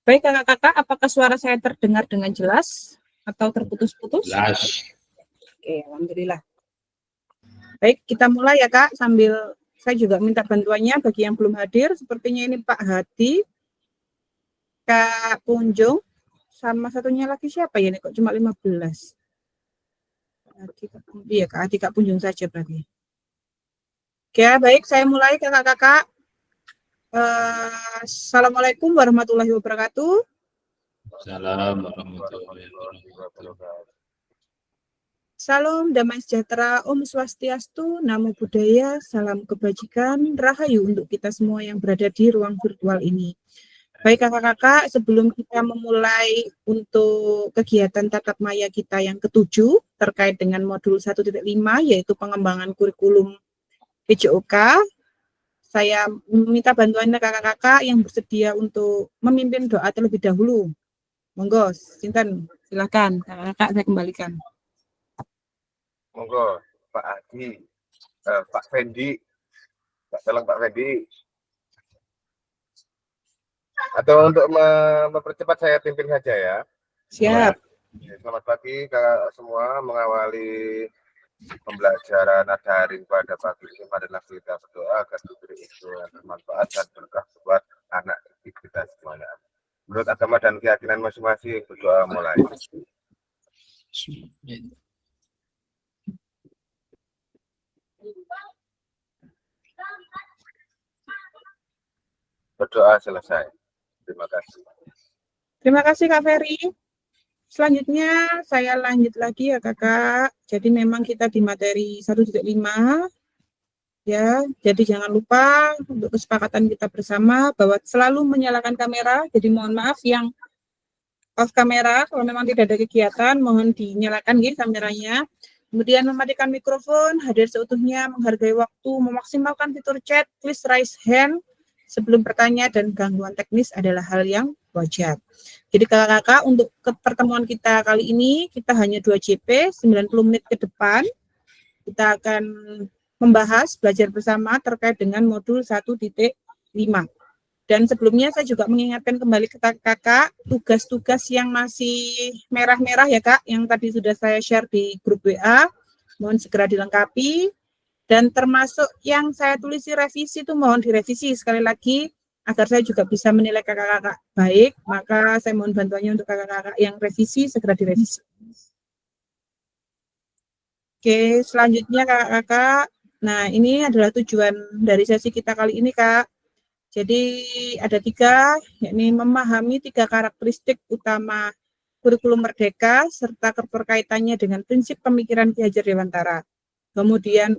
Baik kakak-kakak, apakah suara saya terdengar dengan jelas atau terputus-putus? Jelas. Oke, alhamdulillah. Baik, kita mulai ya kak, sambil saya juga minta bantuannya bagi yang belum hadir. Sepertinya ini Pak Hadi, Kak Punjung, sama satunya lagi siapa ya ini kok cuma 15? Iya Kak Hadi, Kak Punjung saja berarti. Oke, baik, saya mulai kakak-kakak. Assalamualaikum warahmatullahi wabarakatuh. Assalamualaikum warahmatullahi wabarakatuh. Salam damai sejahtera, Om Swastiastu, Namo Buddhaya, salam kebajikan, rahayu untuk kita semua yang berada di ruang virtual ini. Baik kakak-kakak, sebelum kita memulai untuk kegiatan tatap maya kita yang ke-7 terkait dengan modul 1.5 yaitu pengembangan kurikulum PJOK, saya meminta bantuan kakak-kakak yang bersedia untuk memimpin doa terlebih dahulu. Monggo, Sinten, silakan kakak-kakak saya kembalikan. Monggo, Pak Adi, Pak Fendi, tolong Pak Fendi. Atau untuk mempercepat saya pimpin saja ya. Siap. Selamat pagi kakak semua, mengawali pembelajaran daring pada pagi ini, marilah kita berdoa agar diberi ilmu yang bermanfaat dan berkah buat anak kita semuanya. Menurut agama dan keyakinan masing-masing, berdoa mulai. Berdoa selesai. Terima kasih. Terima kasih Kak Ferry. Selanjutnya saya lanjut lagi ya kakak. Jadi memang kita di materi 1.5 ya. Jadi jangan lupa untuk kesepakatan kita bersama bahwa selalu menyalakan kamera. Jadi mohon maaf yang off kamera, kalau memang tidak ada kegiatan mohon dinyalakan ya kameranya. Kemudian mematikan mikrofon, hadir seutuhnya, menghargai waktu, memaksimalkan fitur chat, please raise hand sebelum bertanya, dan gangguan teknis adalah hal yang wajar. Jadi kakak-kakak, untuk pertemuan kita kali ini, kita hanya 2 JP, 90 menit ke depan. Kita akan membahas, belajar bersama terkait dengan modul 1.5. Dan sebelumnya saya juga mengingatkan kembali ke kakak-kakak, tugas-tugas yang masih merah-merah ya kak, yang tadi sudah saya share di grup WA, mohon segera dilengkapi. Dan termasuk yang saya tulis di revisi itu mohon direvisi sekali lagi, agar saya juga bisa menilai kakak-kakak baik, maka saya mohon bantuannya untuk kakak-kakak yang revisi, segera direvisi. Oke, selanjutnya kakak-kakak, nah ini adalah tujuan dari sesi kita kali ini kak. Jadi ada 3, yakni memahami 3 karakteristik utama kurikulum merdeka, serta keterkaitannya dengan prinsip pemikiran Ki Hajar Dewantara. Kemudian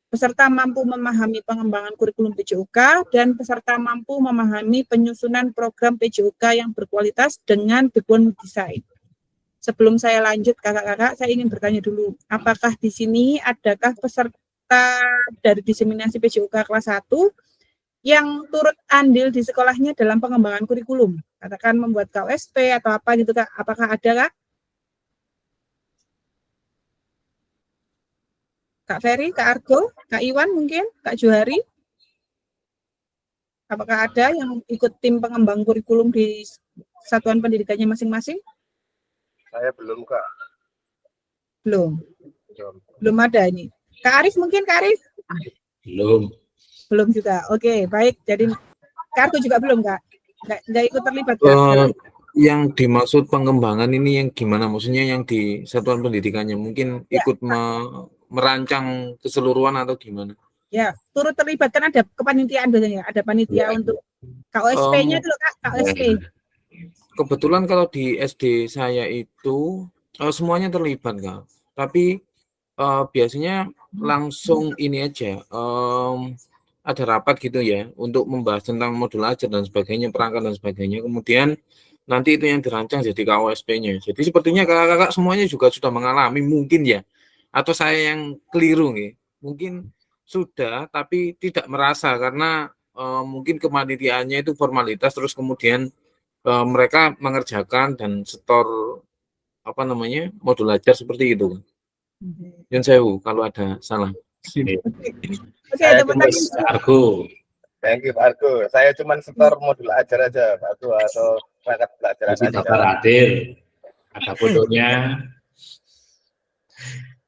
peserta mampu memahami pengembangan kurikulum PJOK, dan peserta mampu memahami penyusunan program PJOK yang berkualitas dengan backbone design. Sebelum saya lanjut kakak-kakak, saya ingin bertanya dulu, apakah di sini adakah peserta dari diseminasi PJOK kelas 1 yang turut andil di sekolahnya dalam pengembangan kurikulum? Katakan membuat KOSP atau apa gitu kak, apakah ada kak? Kak Ferry, Kak Argo, Kak Iwan mungkin, Kak Johari? Apakah ada yang ikut tim pengembang kurikulum di satuan pendidikannya masing-masing? Saya belum kak. Belum ada ini. Kak Arif mungkin, Kak Arif? Belum juga. Oke, baik. Jadi Kak Argo juga belum kak? Nggak ikut terlibat kak? Yang dimaksud pengembangan ini yang gimana? Maksudnya yang di satuan pendidikannya mungkin ikut merancang keseluruhan atau gimana? Ya, turut terlibat kan ada kepanitiaan biasanya, ada panitia untuk KOSP-nya dulu kak, KOSP. Kebetulan kalau di SD saya itu semuanya terlibat kak, tapi biasanya langsung ini aja, ada rapat gitu ya untuk membahas tentang modul ajar dan sebagainya, perangkat dan sebagainya. Kemudian nanti itu yang dirancang jadi KOSP-nya. Jadi sepertinya kakak-kakak semuanya juga sudah mengalami mungkin ya, atau saya yang keliru nih, mungkin sudah tapi tidak merasa karena mungkin kepanitiaannya itu formalitas, terus kemudian mereka mengerjakan dan setor apa namanya modul ajar seperti itu. Yun sewu kalau ada salah. Oke, Saya tepuk cuma tangan. Argo. thank you Pak Argo. Saya cuma setor modul ajar aja Pak Argo, atau perangkat pelajaran Jadi aja. daftar hadir. Ada fotonya.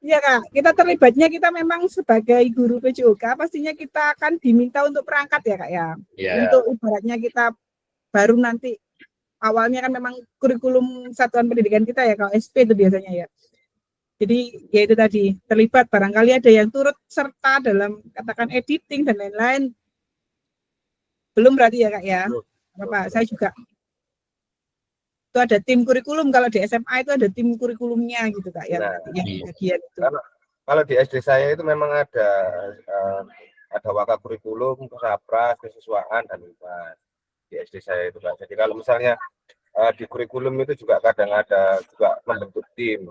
Iya Kak, kita terlibatnya kita memang sebagai guru PJOK pastinya kita akan diminta untuk perangkat ya Kak ya. Ya. Untuk ibaratnya kita baru nanti awalnya kan memang kurikulum satuan pendidikan kita ya KOSP itu biasanya ya. Jadi ya itu tadi terlibat barangkali ada yang turut serta dalam katakan editing dan lain-lain. Belum berarti ya Kak ya. Bapak, saya juga itu ada tim kurikulum, kalau di SMA itu ada tim kurikulumnya gitu Kak ya. Nah, Yang bagian itu. Kalau di SD saya itu memang ada waka kurikulum, sapras, kesesuaian dan IPAS di SD saya itu Pak. Jadi kalau misalnya di kurikulum itu juga kadang ada juga membentuk tim.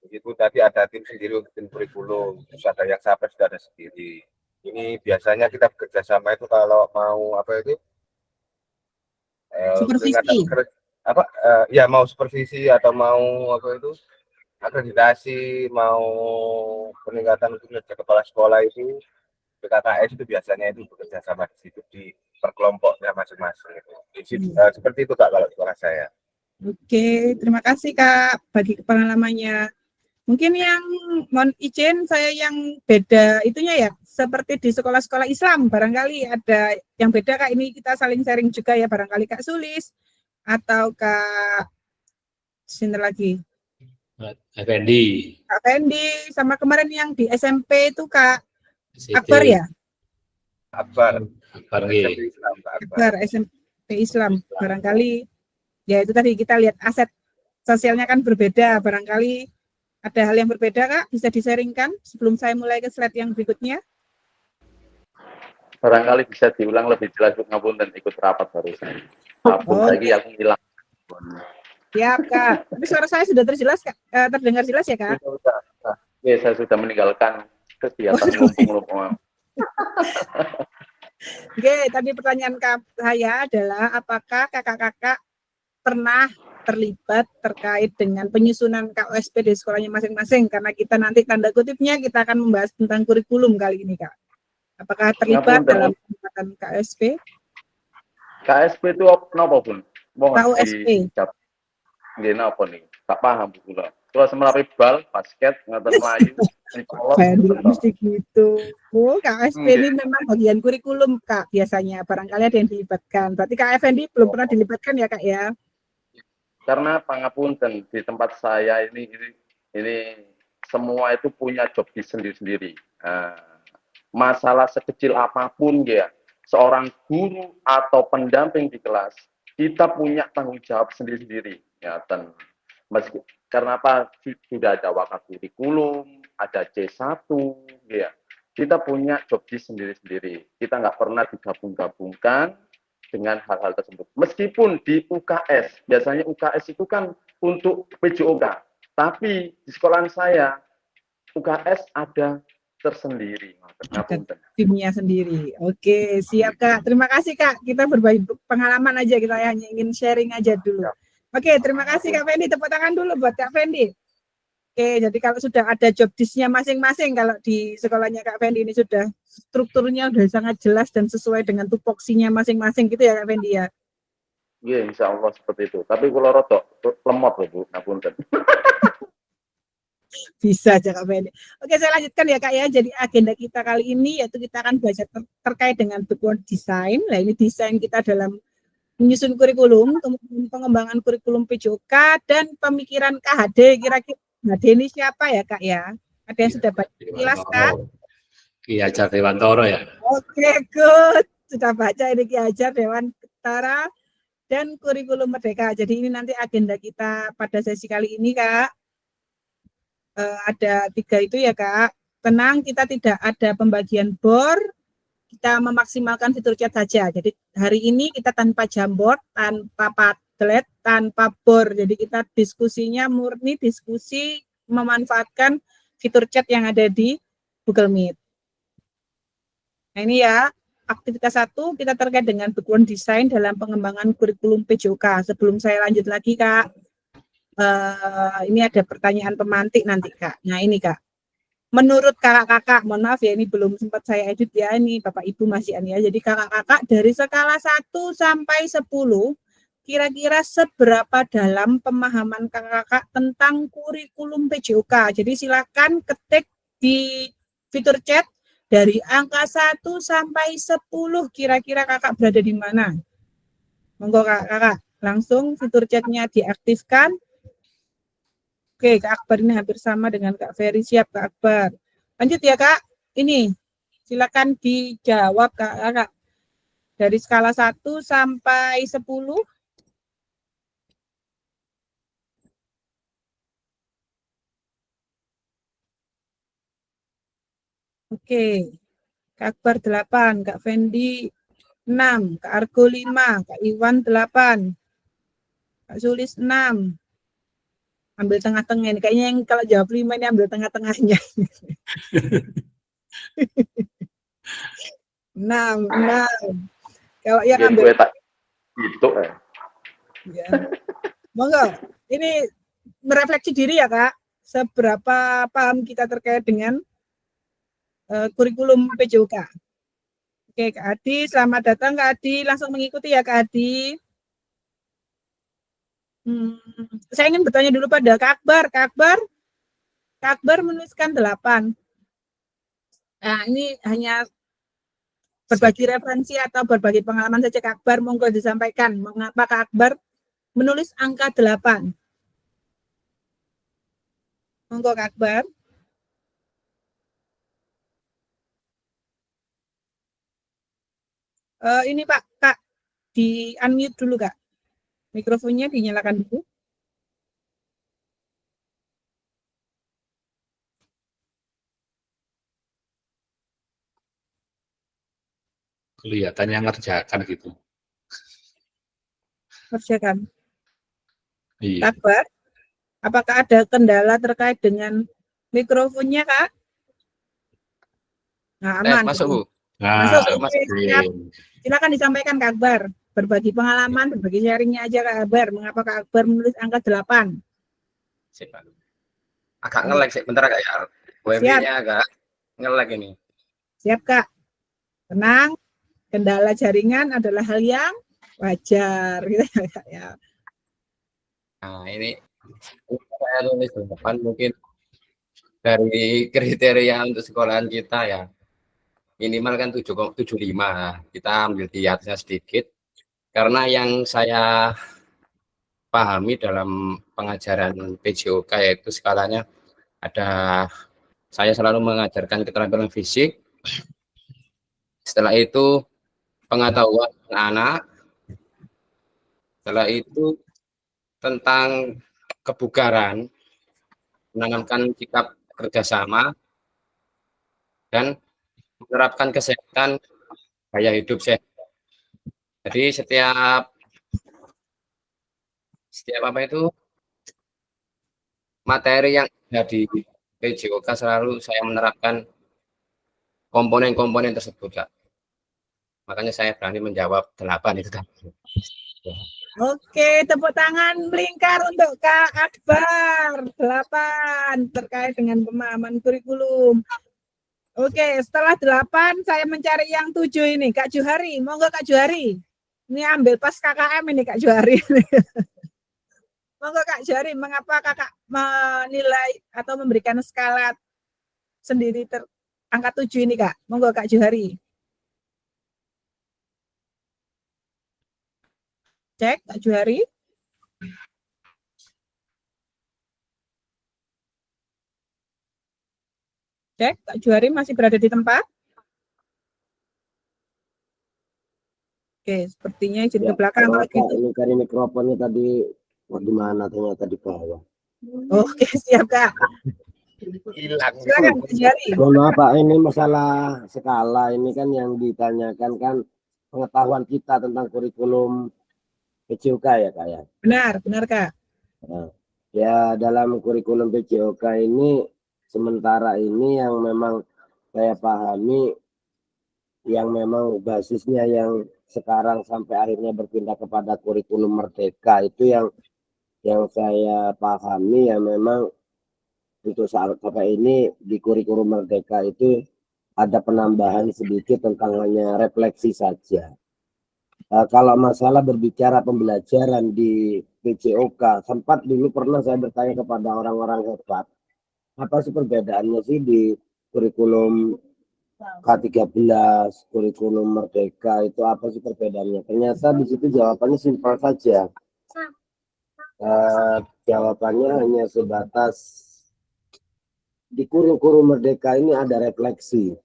Begitu tadi ada tim sendiri untuk tim kurikulum, terus ada yang sapras sudah ada sendiri. Ini biasanya kita bekerja sama itu kalau mau apa itu Supervisi. Ya mau supervisi atau mau apa itu akreditasi, mau peningkatan kinerja kepala sekolah itu PKKS itu biasanya itu bekerja sama di situ di per kelompoknya masing-masing itu. Seperti itu Kak kalau sekolah saya. Oke, terima kasih Kak bagi pengalamannya. Mungkin yang mohon izin saya yang beda itunya ya, seperti di sekolah-sekolah Islam barangkali ada yang beda Kak, ini kita saling sharing juga ya, barangkali Kak Sulis atau Kak sini lagi Effendi. Kak Fendi sama kemarin yang di SMP itu Kak SID. Akbar ya? Akbar Iya. Akbar SMP Islam barangkali ya itu tadi kita lihat aset sosialnya kan berbeda, barangkali ada hal yang berbeda Kak, bisa di-sharingkan sebelum saya mulai ke slide yang berikutnya. Barangkali bisa diulang lebih jelas ngapun dan ikut rapat barusan. Lagi aku hilang. Ya Kak, tapi suara saya sudah terjelas Kak, terdengar jelas ya Kak? Ya, saya sudah meninggalkan kegiatan ngumpul-ngumpul. Oke, tadi pertanyaan saya adalah apakah kakak-kakak pernah terlibat terkait dengan penyusunan KOSP di sekolahnya masing-masing, karena kita nanti tanda kutipnya kita akan membahas tentang kurikulum kali ini Kak. Apakah terlibat dalam pembuatan KOSP? KSP itu apa pun? KOSP. Gini apa nih? Tak paham pula. Kalau semelapi bal, basket, ngatain layu, mesti gitu. Oh, KOSP ini memang bagian kurikulum Kak biasanya. Barangkali ada yang dilibatkan. Berarti Kak Effendi belum pernah dilibatkan ya Kak ya? Karena pangapunten di tempat saya ini semua itu punya job sendiri-sendiri. Masalah sekecil apapun ya, seorang guru atau pendamping di kelas, kita punya tanggung jawab sendiri-sendiri. Ya, karena apa? Sudah ada waka kurikulum, ada C1, ya. Kita punya job sendiri-sendiri. Kita nggak pernah digabung-gabungkan dengan hal-hal tersebut. Meskipun di UKS, biasanya UKS itu kan untuk PJOK, tapi di sekolahan saya UKS ada tersendiri. Timnya sendiri. Oke, siap Kak. Terima kasih Kak. Kita berbagi pengalaman aja, kita hanya ingin sharing aja dulu. Oke, terima kasih Kak Fendi. Tepuk tangan dulu buat Kak Fendi. Oke, jadi kalau sudah ada job disk-nya masing-masing, kalau di sekolahnya Kak Fendi ini sudah strukturnya sudah sangat jelas dan sesuai dengan tupoksinya masing-masing gitu ya Kak Fendi ya? Iya, insya Allah seperti itu. Tapi kalau rotok lemot loh Bu, ngapunten. Bisa aja Kak Fendi. Oke, saya lanjutkan ya Kak ya. Jadi agenda kita kali ini yaitu kita akan belajar terkait dengan background design. Nah, ini desain kita dalam menyusun kurikulum, kemudian pengembangan kurikulum PJOK dan pemikiran KHD. Kira-kira KHD ini siapa ya Kak ya? Ada yang sudah baca kilas Kak? Ki Hajar Dewantara ya. Oke, good. Sudah baca ini Ki Hajar Dewantara dan kurikulum Merdeka. Jadi ini nanti agenda kita pada sesi kali ini Kak. Ada 3 itu ya Kak. Tenang, kita tidak ada pembagian bor, kita memaksimalkan fitur chat saja. Jadi hari ini kita tanpa Jamboard, tanpa Padlet tanpa bor. Jadi kita diskusinya murni diskusi memanfaatkan fitur chat yang ada di Google Meet. Nah ini ya, aktivitas 1 kita terkait dengan background design dalam pengembangan kurikulum PJOK. Sebelum saya lanjut lagi Kak, ini ada pertanyaan pemantik nanti Kak. Nah ini Kak, menurut kakak-kakak, mohon maaf ya ini belum sempat saya edit ya, ini Bapak Ibu masih ya. Jadi kakak-kakak dari skala 1 sampai 10, kira-kira seberapa dalam pemahaman kakak-kakak tentang kurikulum PJOK. Jadi silakan ketik di fitur chat dari angka 1 sampai 10, kira-kira kakak berada di mana? Monggo kakak, langsung fitur chatnya diaktifkan. Oke, Kak Akbar ini hampir sama dengan Kak Ferry. Siap, Kak Akbar. Lanjut ya, Kak. Ini, silakan dijawab, Kak. Dari skala 1 sampai 10. Oke. Kak Akbar 8, Kak Fendi 6, Kak Argo 5, Kak Iwan 8, Kak Sulis 6. Ambil tengah-tengah ini. Kayaknya yang kalau jawab 5 ini ambil tengah-tengahnya. 6. Kalau yang ambil itu ya. Monggo. Ini merefleksi diri ya, Kak. Seberapa paham kita terkait dengan kurikulum PJOK. Oke, Kak Adi, selamat datang Kak Adi. Langsung mengikuti ya, Kak Adi. Saya ingin bertanya dulu pada Kak Akbar. Kak Akbar menuliskan 8. Nah, ini hanya berbagi referensi atau berbagi pengalaman saja Kak Akbar. Monggo disampaikan mengapa Kak Akbar menulis angka 8. Monggo Kak Akbar. Ini Pak, Kak, di unmute dulu Kak. Mikrofonnya dinyalakan dulu. Kelihatannya ngerjakan gitu. Kerjakan. Iya. Kak Akbar, apakah ada kendala terkait dengan mikrofonnya Kak? Nah, aman. Masuk Bu. Masuk. Masuk. Siap. Silakan disampaikan Kak Akbar. Berbagi pengalaman, berbagi sharingnya aja Kak Akbar. Mengapa Kak Akbar menulis angka 8? Agak nge-lag sih, bentar agak ya. WiFi-nya agak nge-lag ini. Siap Kak. Tenang. Kendala jaringan adalah hal yang wajar gitu ya. Nah, ini saya tulis 8 mungkin dari kriteria untuk sekolahan kita ya. Minimal kan 7,75. Kita ambil di atasnya sedikit. Karena yang saya pahami dalam pengajaran PJOK yaitu skalanya ada, saya selalu mengajarkan keterampilan fisik, setelah itu pengetahuan anak, setelah itu tentang kebugaran, menanamkan sikap kerjasama, dan menerapkan kesehatan, gaya hidup sehat. Jadi setiap apa itu materi yang ada di PJOK selalu saya menerapkan komponen-komponen tersebut, Kak. Makanya saya berani menjawab 8 itu tadi. Oke, tepuk tangan melingkar untuk Kak Akbar. 8 terkait dengan pemahaman kurikulum. Oke, setelah 8 saya mencari yang 7 ini, Kak Juhari. Monggo Kak Juhari. Ini ambil pas KKM ini Kak Juhari. Monggo Kak Juhari, mengapa Kakak menilai atau memberikan skala sendiri angka 7 ini Kak? Monggo Kak Juhari. Cek Kak Juhari. Cek Kak Juhari masih berada di tempat? Oke, sepertinya izin ke belakang kalau gitu. Ini kan mikrofonnya tadi di mana, ternyata di bawah. Oke, siap Kak. Hilang. Silakan Kak Juhari. Mohon maaf Pak, ini masalah skala ini kan yang ditanyakan kan pengetahuan kita tentang kurikulum PJOK ya Kak ya. Benar Kak. Nah, ya dalam kurikulum PJOK ini sementara ini yang memang saya pahami yang memang basisnya yang sekarang sampai akhirnya berpindah kepada kurikulum merdeka itu yang saya pahami ya memang untuk saat sampai ini di kurikulum merdeka itu ada penambahan sedikit tentang hanya refleksi saja. Kalau masalah berbicara pembelajaran di PJOK, sempat dulu pernah saya bertanya kepada orang-orang hebat, apa sih perbedaannya sih di kurikulum K13, kurikulum merdeka itu apa sih perbedaannya? Ternyata di situ jawabannya simpel saja. Jawabannya hanya sebatas di kurikulum merdeka ini ada refleksi.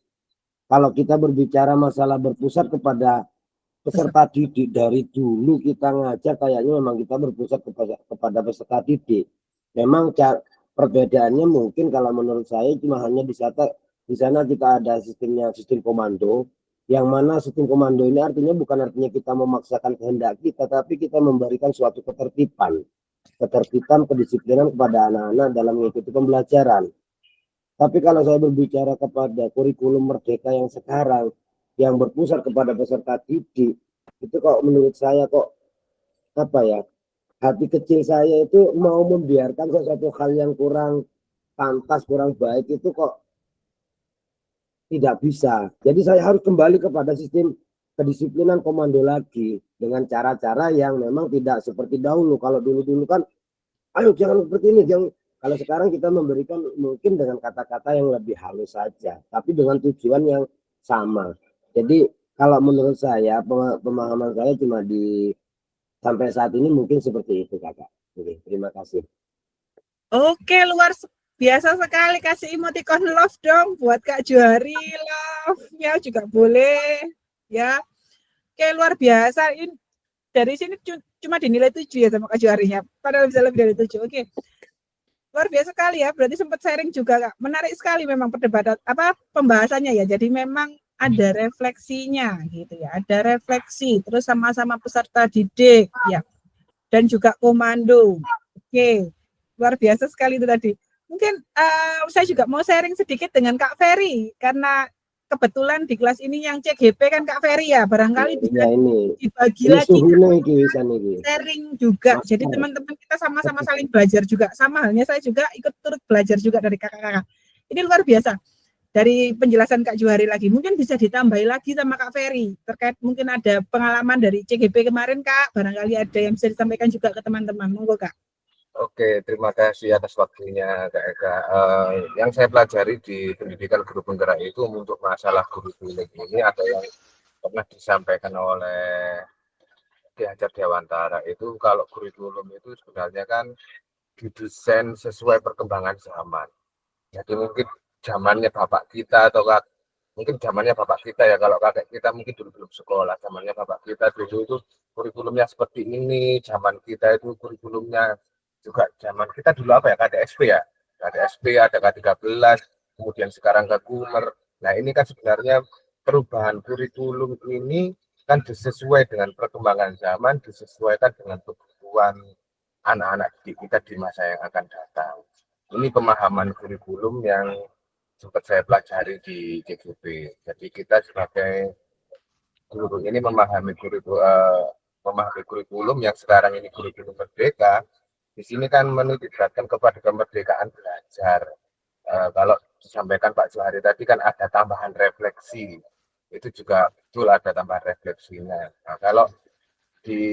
Kalau kita berbicara masalah berpusat kepada peserta didik, dari dulu kita ngajar kayaknya memang kita berpusat kepada peserta didik. Memang perbedaannya mungkin kalau menurut saya cuma hanya di sana kita ada sistem komando, yang mana sistem komando ini artinya bukan artinya kita memaksakan kehendak kita, tapi kita memberikan suatu ketertiban, kedisiplinan kepada anak-anak dalam mengikuti pembelajaran. Tapi kalau saya berbicara kepada kurikulum merdeka yang sekarang, yang berpusat kepada peserta didik, itu kok menurut saya kok apa ya, hati kecil saya itu mau membiarkan sesuatu hal yang kurang pantas, kurang baik itu kok tidak bisa. Jadi saya harus kembali kepada sistem kedisiplinan komando lagi dengan cara-cara yang memang tidak seperti dahulu. Kalau dulu kan, ayo jangan seperti ini, jangan. Kalau sekarang kita memberikan mungkin dengan kata-kata yang lebih halus saja, tapi dengan tujuan yang sama. Jadi kalau menurut saya, pemahaman saya cuma sampai saat ini mungkin seperti itu Kakak. Oke, terima kasih. Oke, luar biasa sekali, kasih emoticon love dong buat Kak Johari, love-nya juga boleh ya. Oke, luar biasa. Ini dari sini cuma dinilai 7 ya sama Kak Joharinya, padahal bisa lebih dari 7. Oke. Luar biasa sekali ya, berarti sempat sharing juga Kak. Menarik sekali memang perdebatan pembahasannya ya. Jadi memang ada refleksinya gitu ya. Ada refleksi, terus sama-sama peserta didik ya. Dan juga komando. Oke. Luar biasa sekali itu tadi. Mungkin saya juga mau sharing sedikit dengan Kak Ferry karena kebetulan di kelas ini yang CGP kan Kak Ferry ya, barangkali bisa dibagi lagi sharing juga. Jadi teman-teman kita sama-sama saling belajar juga. Sama halnya saya juga ikut turut belajar juga dari kakak-kakak. Ini luar biasa. Dari penjelasan Kak Johari lagi, mungkin bisa ditambahi lagi sama Kak Ferry terkait mungkin ada pengalaman dari CGP kemarin Kak, barangkali ada yang bisa disampaikan juga ke teman-teman. Monggo Kak. Oke, terima kasih atas waktunya Kak Eka. Yang saya pelajari di pendidikan guru penggerak itu untuk masalah kurikulum ini ada yang pernah disampaikan oleh Ki Hajar Dewantara itu kalau kurikulum itu sebenarnya kan didesain sesuai perkembangan zaman. Jadi mungkin zamannya bapak kita atau mungkin zamannya bapak kita ya, kalau kakek kita mungkin dulu belum sekolah, zamannya bapak kita dulu itu kurikulumnya seperti ini, zaman kita itu kurikulumnya juga zaman kita dulu apa ya, KDSP ya, KDSP ada K13, kemudian sekarang K-Kumer. Nah ini kan sebenarnya perubahan kurikulum ini kan disesuai dengan perkembangan zaman, disesuaikan dengan kebutuhan anak-anak didik kita di masa yang akan datang. Ini pemahaman kurikulum yang sempat saya pelajari di CGP. Jadi kita sebagai guru ini memahami kurikulum yang sekarang ini kurikulum merdeka. Di sini kan menitikberatkan kepada kemerdekaan belajar. Kalau disampaikan Pak Johari tadi kan ada tambahan refleksi. Itu juga betul ada tambahan refleksinya. Nah, kalau di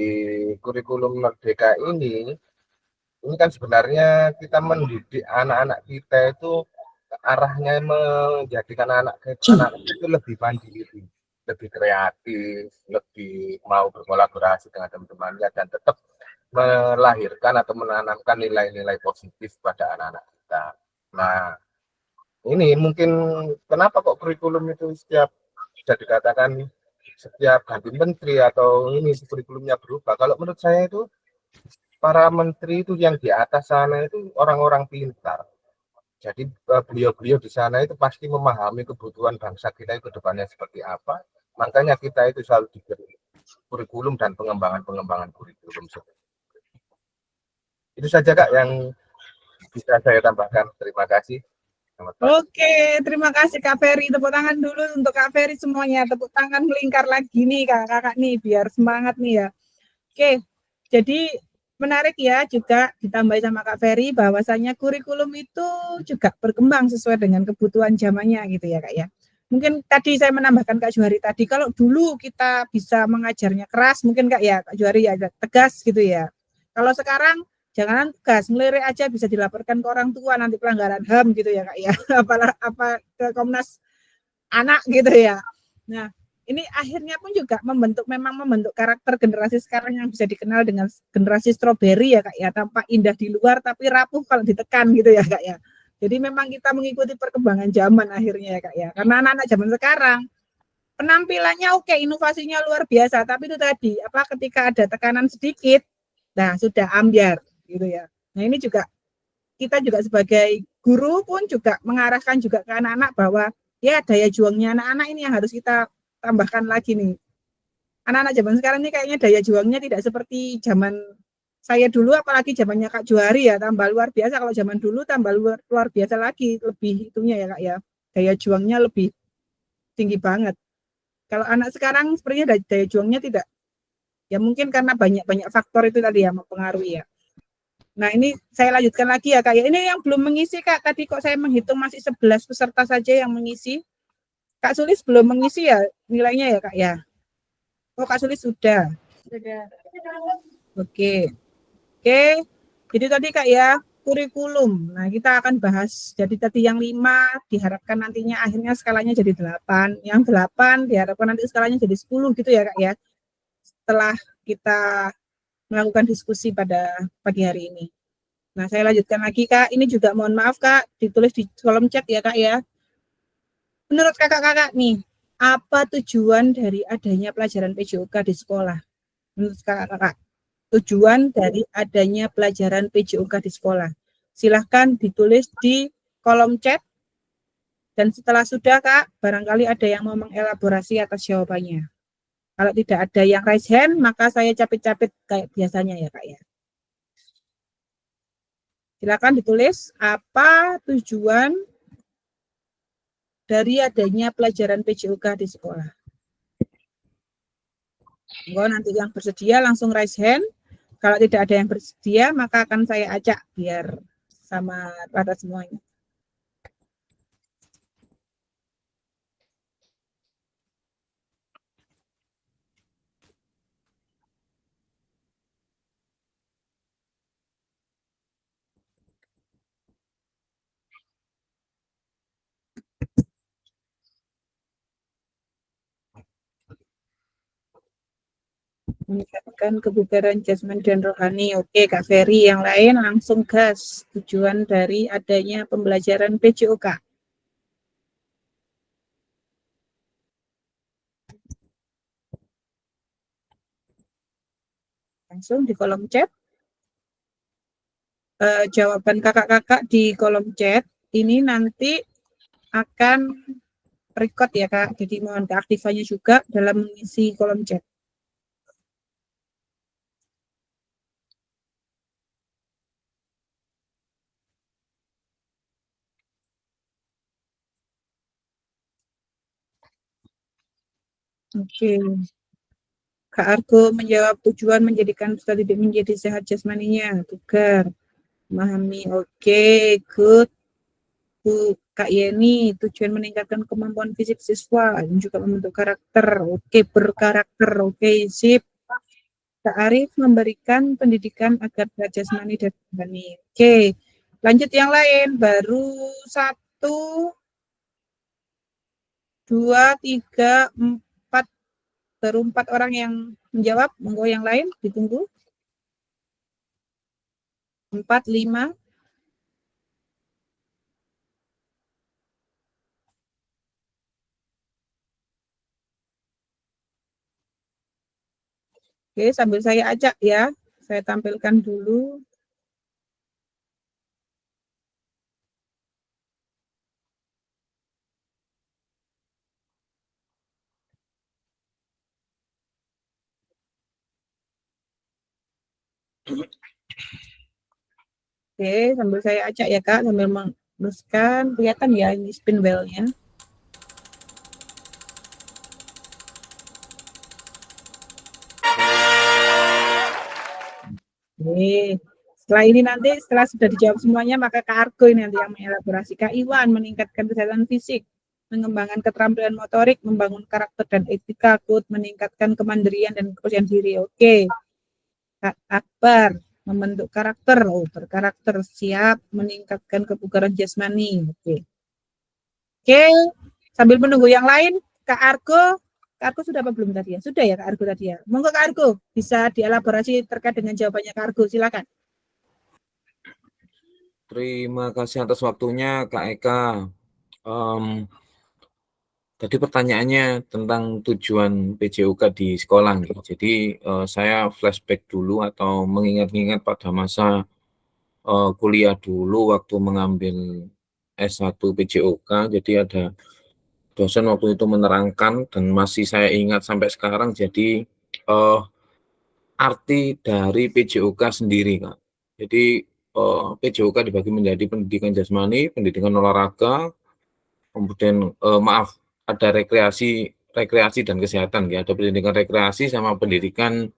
kurikulum merdeka ini kan sebenarnya kita mendidik anak-anak kita itu arahnya menjadikan anak itu lebih mandiri, lebih kreatif, lebih mau berkolaborasi dengan teman-temannya dan tetap melahirkan atau menanamkan nilai-nilai positif pada anak-anak kita. Nah, ini mungkin kenapa kok kurikulum itu sudah dikatakan setiap ganti menteri atau ini kurikulumnya berubah. Kalau menurut saya itu para menteri itu yang di atas sana itu orang-orang pintar. Jadi beliau-beliau di sana itu pasti memahami kebutuhan bangsa kita itu ke depannya seperti apa. Makanya kita itu selalu diberi kurikulum dan pengembangan kurikulum. Itu saja Kak yang bisa saya tambahkan. Terima kasih. Selamat pagi. Oke, terima kasih Kak Ferry. Tepuk tangan dulu untuk Kak Ferry semuanya. Tepuk tangan melingkar lagi nih kakak nih, biar semangat nih ya. Oke, jadi menarik ya juga ditambahi sama Kak Ferry bahwasanya kurikulum itu juga berkembang sesuai dengan kebutuhan zamannya gitu ya Kak ya. Mungkin tadi saya menambahkan Kak Juhari tadi, kalau dulu kita bisa mengajarnya keras, mungkin Kak ya, Kak Juhari ya tegas gitu ya. Kalau sekarang jangan tegas, melirik aja bisa dilaporkan ke orang tua nanti pelanggaran HAM gitu ya Kak ya. Apa ke Komnas Anak gitu ya. Nah, ini akhirnya pun juga membentuk karakter generasi sekarang yang bisa dikenal dengan generasi stroberi ya Kak ya, tampak indah di luar tapi rapuh kalau ditekan gitu ya Kak ya. Jadi memang kita mengikuti perkembangan zaman akhirnya ya Kak ya. Karena anak-anak zaman sekarang penampilannya oke, inovasinya luar biasa, tapi itu tadi ketika ada tekanan sedikit, nah sudah ambyar gitu ya. Nah, ini juga kita juga sebagai guru pun juga mengarahkan juga ke anak-anak bahwa ya daya juangnya anak-anak ini yang harus kita tambahkan lagi nih. Anak-anak zaman sekarang ini kayaknya daya juangnya tidak seperti zaman saya dulu, apalagi zamannya Kak Juhari ya, tambah luar biasa. Kalau zaman dulu tambah luar biasa lagi, lebih itunya ya Kak ya, daya juangnya lebih tinggi banget. Kalau anak sekarang sepertinya daya juangnya tidak, ya mungkin karena banyak faktor itu tadi ya mempengaruhi ya. Nah, ini saya lanjutkan lagi ya Kak ya. Ini yang belum mengisi Kak, tadi kok saya menghitung masih 11 peserta saja yang mengisi. Kak Sulis belum mengisi ya nilainya ya Kak ya. Oh, Kak Sulis sudah. Oke. Oke, jadi tadi Kak ya, kurikulum. Nah, kita akan bahas, jadi tadi yang 5 diharapkan nantinya akhirnya skalanya jadi 8. Yang 8 diharapkan nanti skalanya jadi 10 gitu ya Kak ya. Setelah kita melakukan diskusi pada pagi hari ini. Nah, saya lanjutkan lagi Kak. Ini juga mohon maaf Kak, ditulis di kolom chat ya Kak ya. Menurut kakak-kakak nih, apa tujuan dari adanya pelajaran PJOK di sekolah? Menurut kakak-kakak, tujuan dari adanya pelajaran PJOK di sekolah. Silahkan ditulis di kolom chat. Dan setelah sudah Kak, barangkali ada yang mau mengelaborasi atas jawabannya. Kalau tidak ada yang raise hand, maka saya capit-capit kayak biasanya ya Kak ya. Silakan ditulis apa tujuan dari adanya pelajaran PJOK di sekolah. Nanti yang bersedia langsung raise hand. Kalau tidak ada yang bersedia, maka akan saya ajak biar sama rata semuanya. Meningkatkan kebugaran jasmani dan rohani. Oke, Kak Ferry. Yang lain langsung gas. Tujuan dari adanya pembelajaran PJOK. Langsung di kolom chat. Jawaban kakak-kakak di kolom chat. Ini nanti akan record ya Kak. Jadi mohon keaktifannya juga dalam mengisi kolom chat. Oke. Kak Argo menjawab tujuan menjadikan peserta didik menjadi sehat jasmaninya. Tukar. Memahami. Oke, good. Kak Yeni, tujuan meningkatkan kemampuan fisik siswa dan juga membentuk karakter. Oke, berkarakter. Oke, sip. Kak Arif memberikan pendidikan agar sehat jasmani dan rohani. Oke, lanjut yang lain. Baru 1, 2, 3, 4. Baru 4 orang yang menjawab. Monggo yang lain ditunggu. 4, 5. Oke, sambil saya ajak ya. Saya tampilkan dulu. Oke, sambil saya acak ya Kak, sambil meneruskan. Kelihatan ya ini spin wheel-nya. Oke. Setelah ini nanti, setelah sudah dijawab semuanya, maka Kak Argo ini nanti yang mengelaborasi. Kak Iwan, meningkatkan kesehatan fisik, mengembangkan keterampilan motorik, membangun karakter dan etika, meningkatkan kemandirian dan kepercayaan diri. Oke. Kak Akbar, membentuk karakter, berkarakter, siap, meningkatkan kebugaran jasmani. Oke. Oke, sambil menunggu yang lain, Kak Argo sudah apa belum tadi ya? Sudah ya Kak Argo tadi ya? Monggo Kak Argo, bisa dielaborasi terkait dengan jawabannya Kak Argo, silakan. Terima kasih atas waktunya Kak Eka. Tadi pertanyaannya tentang tujuan PJOK di sekolah. Gitu. Jadi saya flashback dulu atau mengingat-ingat pada masa kuliah dulu waktu mengambil S1 PJOK. Jadi ada dosen waktu itu menerangkan dan masih saya ingat sampai sekarang. Jadi arti dari PJOK sendiri, Kak. Jadi PJOK dibagi menjadi pendidikan jasmani, pendidikan olahraga, kemudian ada rekreasi dan kesehatan ya. Ada pendidikan rekreasi sama pendidikan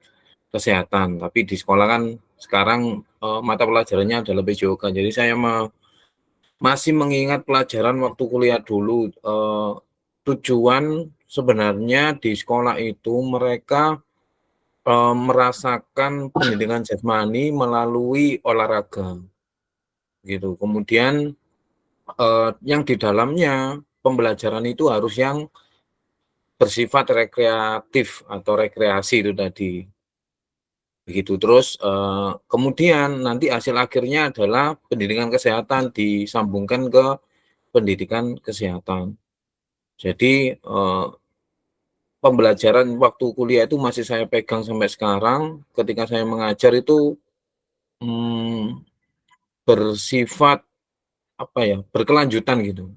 kesehatan. Tapi di sekolah kan sekarang mata pelajarannya adalah PJOK. Jadi saya masih mengingat pelajaran waktu kuliah dulu. Tujuan sebenarnya di sekolah itu mereka merasakan pendidikan jasmani melalui olahraga gitu. Kemudian yang di dalamnya pembelajaran itu harus yang bersifat rekreatif atau rekreasi itu tadi. Begitu terus kemudian nanti hasil akhirnya adalah pendidikan kesehatan disambungkan ke pendidikan kesehatan. Jadi pembelajaran waktu kuliah itu masih saya pegang sampai sekarang. Ketika saya mengajar itu bersifat apa ya, berkelanjutan gitu.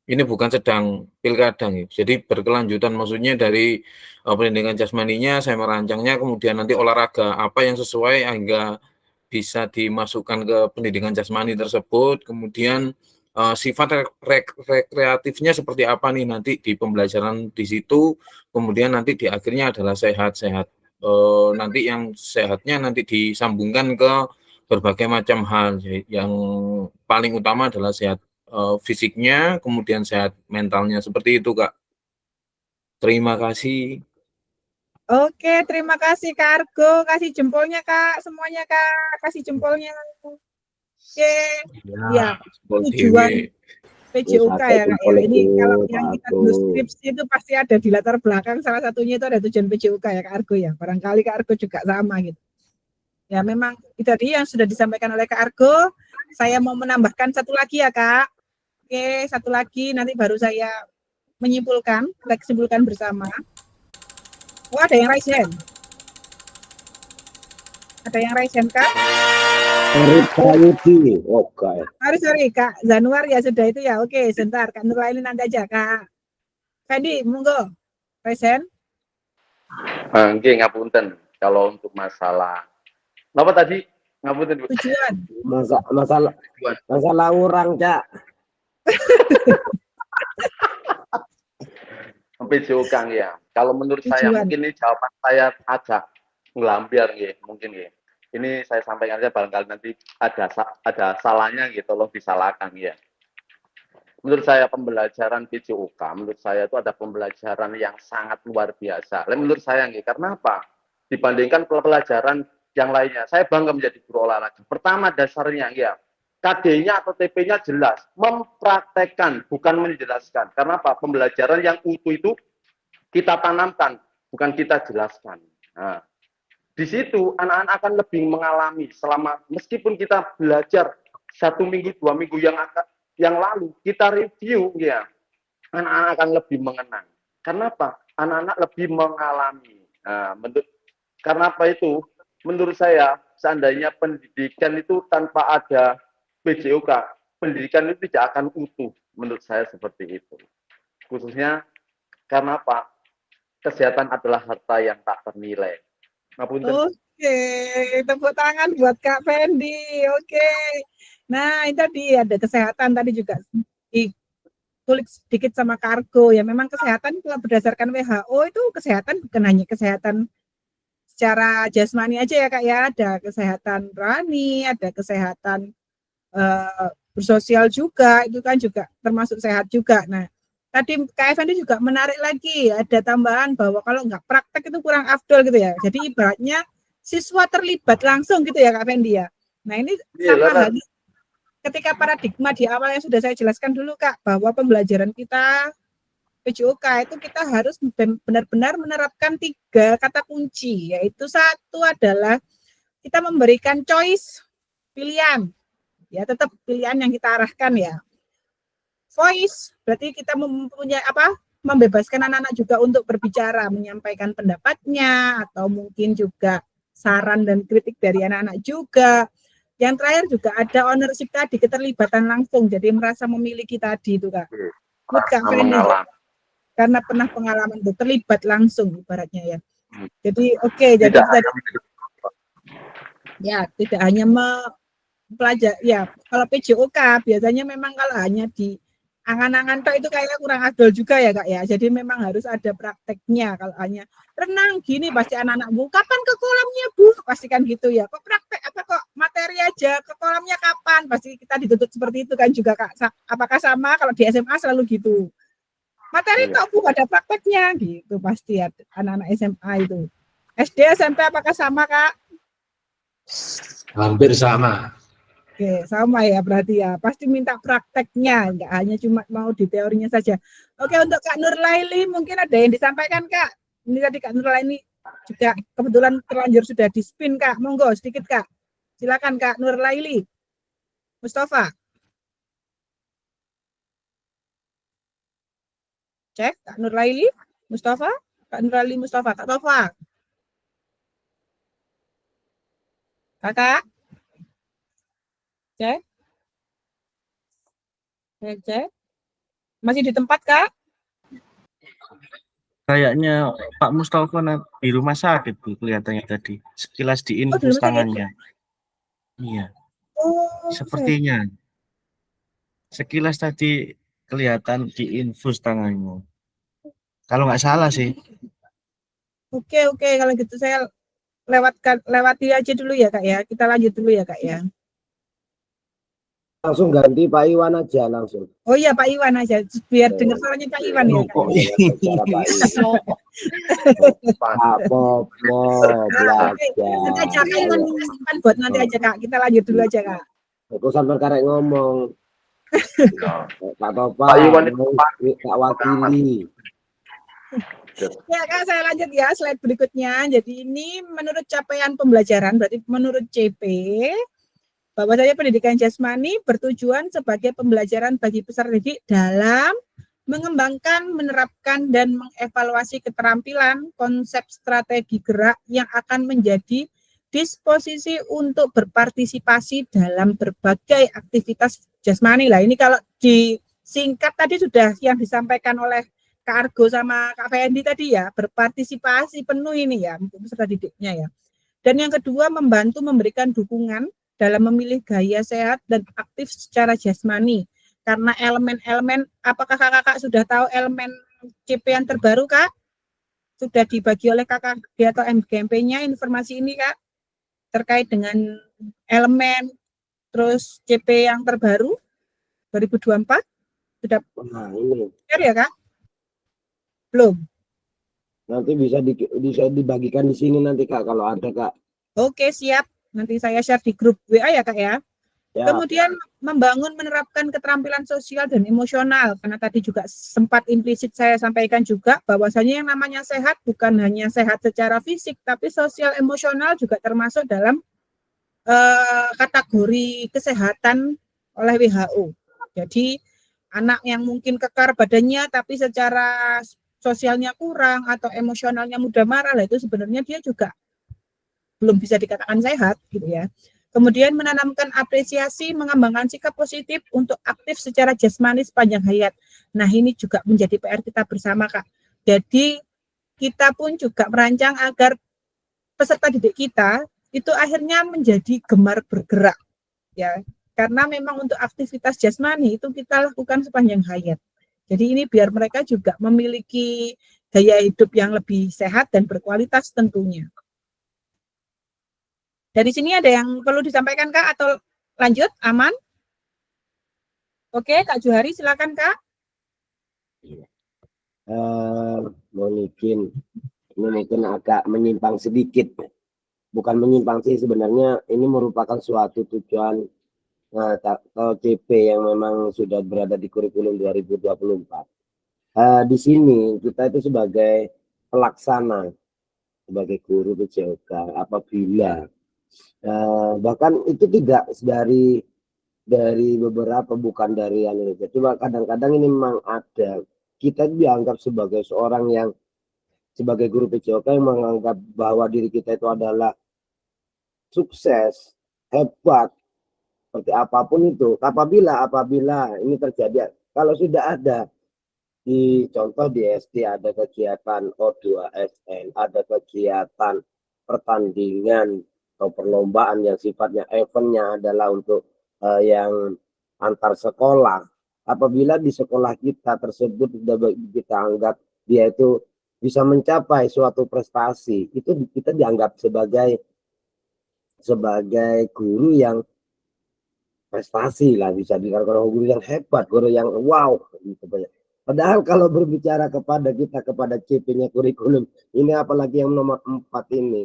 Ini bukan sedang pilkada gitu. Jadi berkelanjutan maksudnya dari pendidikan jasmaninya saya merancangnya, kemudian nanti olahraga apa yang sesuai hingga bisa dimasukkan ke pendidikan jasmani tersebut. Kemudian sifat rekreatifnya seperti apa nih nanti di pembelajaran di situ. Kemudian nanti di akhirnya adalah sehat-sehat. Nanti yang sehatnya nanti disambungkan ke berbagai macam hal. Yang paling utama adalah sehat fisiknya, kemudian sehat mentalnya. Seperti itu, Kak. Terima kasih. Oke, terima kasih Kak Argo. Kasih jempolnya Kak, semuanya Kak. Kasih jempolnya. Oke. Ya, tujuan PJOK ya Kak ya. Ini kalau yang kita tulis skripsi itu pasti ada di latar belakang. Salah satunya itu ada tujuan PJOK ya Kak Argo ya. Barangkali Kak Argo juga sama gitu. Ya memang itu tadi yang sudah disampaikan oleh Kak Argo. Saya mau menambahkan satu lagi ya Kak. Oke, satu lagi nanti baru saya menyimpulkan, kita simpulkan bersama. Oh, ada yang raise hand. Ada yang raise hand Kak? Oke. Sorry Kak Januar ya sudah itu ya. Oke, sebentar Kak Nurlaini nanti aja Kak. Fendi, monggo. Raise hand. Nggih, ngapunten. Kalau untuk masalah apa tadi? Ngapunten, Bu. Tujuan. Masalah orang, Cak. PJOK ya. Kalau menurut saya mungkin ini jawaban saya agak ngelambiar ya, mungkin ya. Ini saya sampaikan aja barangkali nanti ada salahnya gitu, tolong disalahkan ya. Menurut saya pembelajaran PJOK, menurut saya itu ada pembelajaran yang sangat luar biasa. Menurut saya nih, karena apa? Dibandingkan pelajaran yang lainnya, saya bangga menjadi guru olahraga. Pertama dasarnya ya, KD-nya atau TP-nya jelas, mempraktekkan, bukan menjelaskan. Karena apa? Pembelajaran yang utuh itu kita tanamkan, bukan kita jelaskan. Nah, di situ anak-anak akan lebih mengalami selama, meskipun kita belajar 1 minggu, 2 minggu yang lalu, kita review ya, anak-anak akan lebih mengenang. Karena apa? Anak-anak lebih mengalami. Nah, karena apa itu? Menurut saya, seandainya pendidikan itu tanpa ada PJOK, pendidikan itu tidak akan utuh. Menurut saya seperti itu. Khususnya karena apa? Kesehatan adalah harta yang tak ternilai. Ngapunten. Oke, tepuk tangan buat Kak Fendi. Oke. Nah, itu tadi ada kesehatan tadi juga dikulik sedikit sama Kargo ya. Memang kesehatan kalau berdasarkan WHO itu kesehatan bukan hanya kesehatan secara jasmani aja ya Kak ya. Ada kesehatan rohani, ada kesehatan bersosial juga, itu kan juga termasuk sehat juga. Nah, tadi Kak Effendi juga menarik lagi, ada tambahan bahwa kalau nggak praktek itu kurang afdol gitu ya. Jadi ibaratnya siswa terlibat langsung gitu ya Kak Effendi ya. Nah ini sama halnya ketika paradigma di awal yang sudah saya jelaskan dulu Kak, bahwa pembelajaran kita PJOK itu kita harus benar-benar menerapkan 3 kata kunci, yaitu satu adalah kita memberikan choice, pilihan. Ya, tetap pilihan yang kita arahkan ya. Voice, berarti kita mempunyai membebaskan anak-anak juga untuk berbicara, menyampaikan pendapatnya, atau mungkin juga saran dan kritik dari anak-anak juga. Yang terakhir juga ada ownership tadi, keterlibatan langsung, jadi merasa memiliki tadi itu Kak. Karena pernah pengalaman itu, terlibat langsung ibaratnya ya. Jadi jadi tidak hanya pelajar ya, kalau PJOK biasanya memang kalau hanya di angan-angan tok itu kayaknya kurang adol juga ya Kak ya. Jadi memang harus ada prakteknya. Kalau hanya renang gini pasti anak-anak Bu, kapan ke kolamnya Bu? Pasti kan gitu ya. Kok praktek kok materi aja, ke kolamnya kapan? Pasti kita dituntut seperti itu kan juga Kak. Apakah sama kalau di SMA selalu gitu? Materi tok Bu, ada prakteknya gitu pasti ya anak-anak SMA itu. SD, SMP apakah sama Kak? Hampir sama. Oke, sama ya berarti ya. Pasti minta prakteknya, nggak hanya cuma mau di teorinya saja. Oke, untuk Kak Nurlaili mungkin ada yang disampaikan Kak. Ini tadi Kak Nurlaili juga kebetulan terlanjur sudah di spin Kak. Monggo sedikit Kak. Silakan Kak Nurlaili. Mustafa. Cek Kak Nurlaili, Mustafa, Kak Nurlaili Mustafa, Kak Tova. Kakak. Cek. Cek. Masih di tempat, Kak? Kayaknya Pak Mustafa di rumah sakit Bu kelihatannya tadi. Sekilas diinfus tangannya. Iya. Oh, sepertinya. Sekilas tadi kelihatan diinfus tangannya. Kalau nggak salah sih. Oke, kalau gitu saya lewati aja dulu ya Kak ya. Kita lanjut dulu ya Kak ya. Langsung ganti Pak Iwan aja langsung. Oh iya Pak Iwan aja, biar dengar suaranya Pak Iwan ya Kak. Pak Popo belajar. Nanti aja Kak Iwan simpan buat nanti aja Kak. Kita lanjut dulu aja Kak. Aku sampai karek ngomong. Pak Topa, Pak Iwan Kak Wakili. Ya Kak, saya lanjut ya slide berikutnya. Jadi ini menurut capaian pembelajaran, berarti menurut CP, bahwasanya pendidikan jasmani bertujuan sebagai pembelajaran bagi peserta didik dalam mengembangkan, menerapkan, dan mengevaluasi keterampilan, konsep strategi gerak yang akan menjadi disposisi untuk berpartisipasi dalam berbagai aktivitas jasmani. Lah ini kalau disingkat tadi sudah yang disampaikan oleh Kak Argo sama Kak Fendi tadi ya, berpartisipasi penuh ini ya untuk peserta didiknya ya. Dan yang kedua membantu memberikan dukungan dalam memilih gaya sehat dan aktif secara jasmani. Karena elemen-elemen, apakah kakak sudah tahu elemen CP yang terbaru Kak? Sudah dibagi oleh kakak atau MGMP-nya informasi ini Kak? Terkait dengan elemen, terus CP yang terbaru 2024? Sudah share ya Kak? Belum? Nanti bisa dibagikan di sini nanti Kak kalau ada Kak. Oke siap. Nanti saya share di grup WA ya Kak ya. Kemudian membangun menerapkan keterampilan sosial dan emosional, karena tadi juga sempat implisit saya sampaikan juga bahwasanya yang namanya sehat bukan hanya sehat secara fisik, tapi sosial emosional juga termasuk dalam kategori kesehatan oleh WHO. Jadi anak yang mungkin kekar badannya tapi secara sosialnya kurang atau emosionalnya mudah marah, itu sebenarnya dia juga belum bisa dikatakan sehat gitu ya. Kemudian menanamkan apresiasi, mengembangkan sikap positif untuk aktif secara jasmani sepanjang hayat. Nah, ini juga menjadi PR kita bersama, Kak. Jadi, kita pun juga merancang agar peserta didik kita itu akhirnya menjadi gemar bergerak, ya. Karena memang untuk aktivitas jasmani itu kita lakukan sepanjang hayat. Jadi ini biar mereka juga memiliki gaya hidup yang lebih sehat dan berkualitas tentunya. Dari sini ada yang perlu disampaikan Kak atau lanjut? Aman? Oke, Kak Johari silakan Kak. Mungkin ini mungkin agak menyimpang sedikit. Bukan menyimpang sih, sebenarnya ini merupakan suatu tujuan CP yang memang sudah berada di kurikulum 2024. Di sini kita itu sebagai pelaksana, sebagai guru PJOK, apabila bahkan itu tidak dari beberapa, bukan dari Indonesia, cuma kadang-kadang ini memang ada, kita dianggap sebagai seorang yang sebagai guru PJOK yang menganggap bahwa diri kita itu adalah sukses, hebat, seperti apapun itu. Apabila ini terjadi, kalau sudah ada di contoh di SD ada kegiatan O2SN, ada kegiatan pertandingan atau perlombaan yang sifatnya eventnya adalah untuk yang antar sekolah. Apabila di sekolah kita tersebut kita anggap dia itu bisa mencapai suatu prestasi, itu kita dianggap sebagai guru yang prestasi lah, bisa dikatakan guru yang hebat, guru yang wow gitu. Padahal kalau berbicara kepada CP-nya kurikulum ini, apalagi yang nomor 4 ini,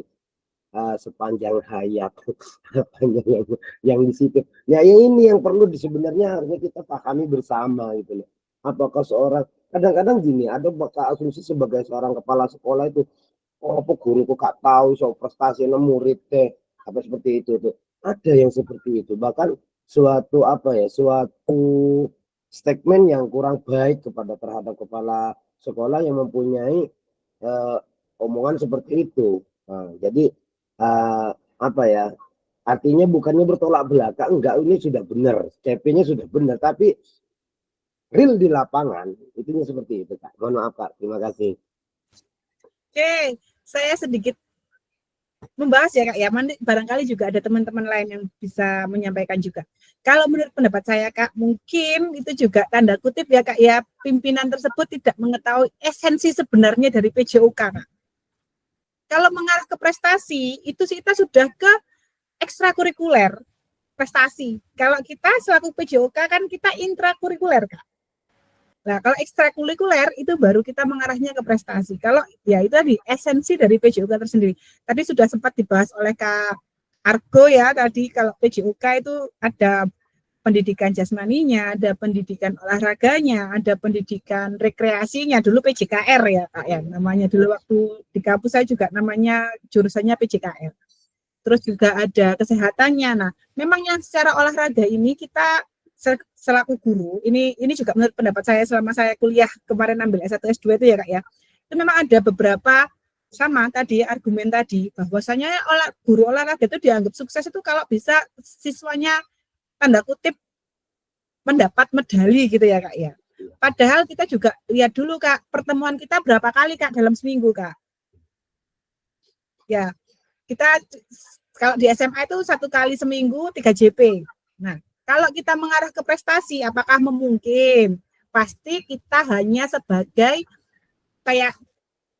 sepanjang hayat, yang di situ. Ya ini yang perlu sebenarnya harusnya kita pahami bersama gitu loh. Apakah seorang, kadang-kadang gini, ada bakal asumsi sebagai seorang kepala sekolah itu, oh apa guru kok gak tahu soal prestasi murid teh, apa seperti itu tuh. Ada yang seperti itu, bahkan suatu statement yang kurang baik terhadap kepala sekolah yang mempunyai omongan seperti itu. Jadi artinya bukannya bertolak belakang, enggak, ini sudah benar, CP-nya sudah benar, tapi real di lapangan itunya seperti itu Kak. Mohon maaf Kak, terima kasih. Oke, saya sedikit membahas ya Kak ya, barangkali juga ada teman-teman lain yang bisa menyampaikan juga. Kalau menurut pendapat saya Kak, mungkin itu juga tanda kutip ya Kak ya, pimpinan tersebut tidak mengetahui esensi sebenarnya dari PJOK Kak. Kalau mengarah ke prestasi, itu kita sudah ke ekstrakurikuler prestasi. Kalau kita selaku PJOK kan kita intrakurikuler Kak. Nah, kalau ekstrakurikuler itu baru kita mengarahnya ke prestasi. Kalau ya itu tadi esensi dari PJOK tersendiri. Tadi sudah sempat dibahas oleh Kak Argo ya, tadi kalau PJOK itu ada pendidikan jasmaninya, ada pendidikan olahraganya, ada pendidikan rekreasinya, dulu PJKR ya Kak ya, namanya dulu waktu di kampus saya juga namanya jurusannya PJKR. Terus juga ada kesehatannya. Nah, memang yang secara olahraga ini kita selaku guru, ini juga menurut pendapat saya selama saya kuliah kemarin ambil S1 S2 itu ya Kak ya, itu memang ada beberapa sama tadi argumen tadi bahwasanya guru olahraga itu dianggap sukses itu kalau bisa siswanya tanda kutip mendapat medali gitu ya Kak ya. Padahal kita juga lihat dulu Kak, pertemuan kita berapa kali Kak dalam seminggu Kak. Ya, kita kalau di SMA itu 1 kali seminggu 3 JP. Nah, kalau kita mengarah ke prestasi, apakah memungkin? Pasti kita hanya sebagai kayak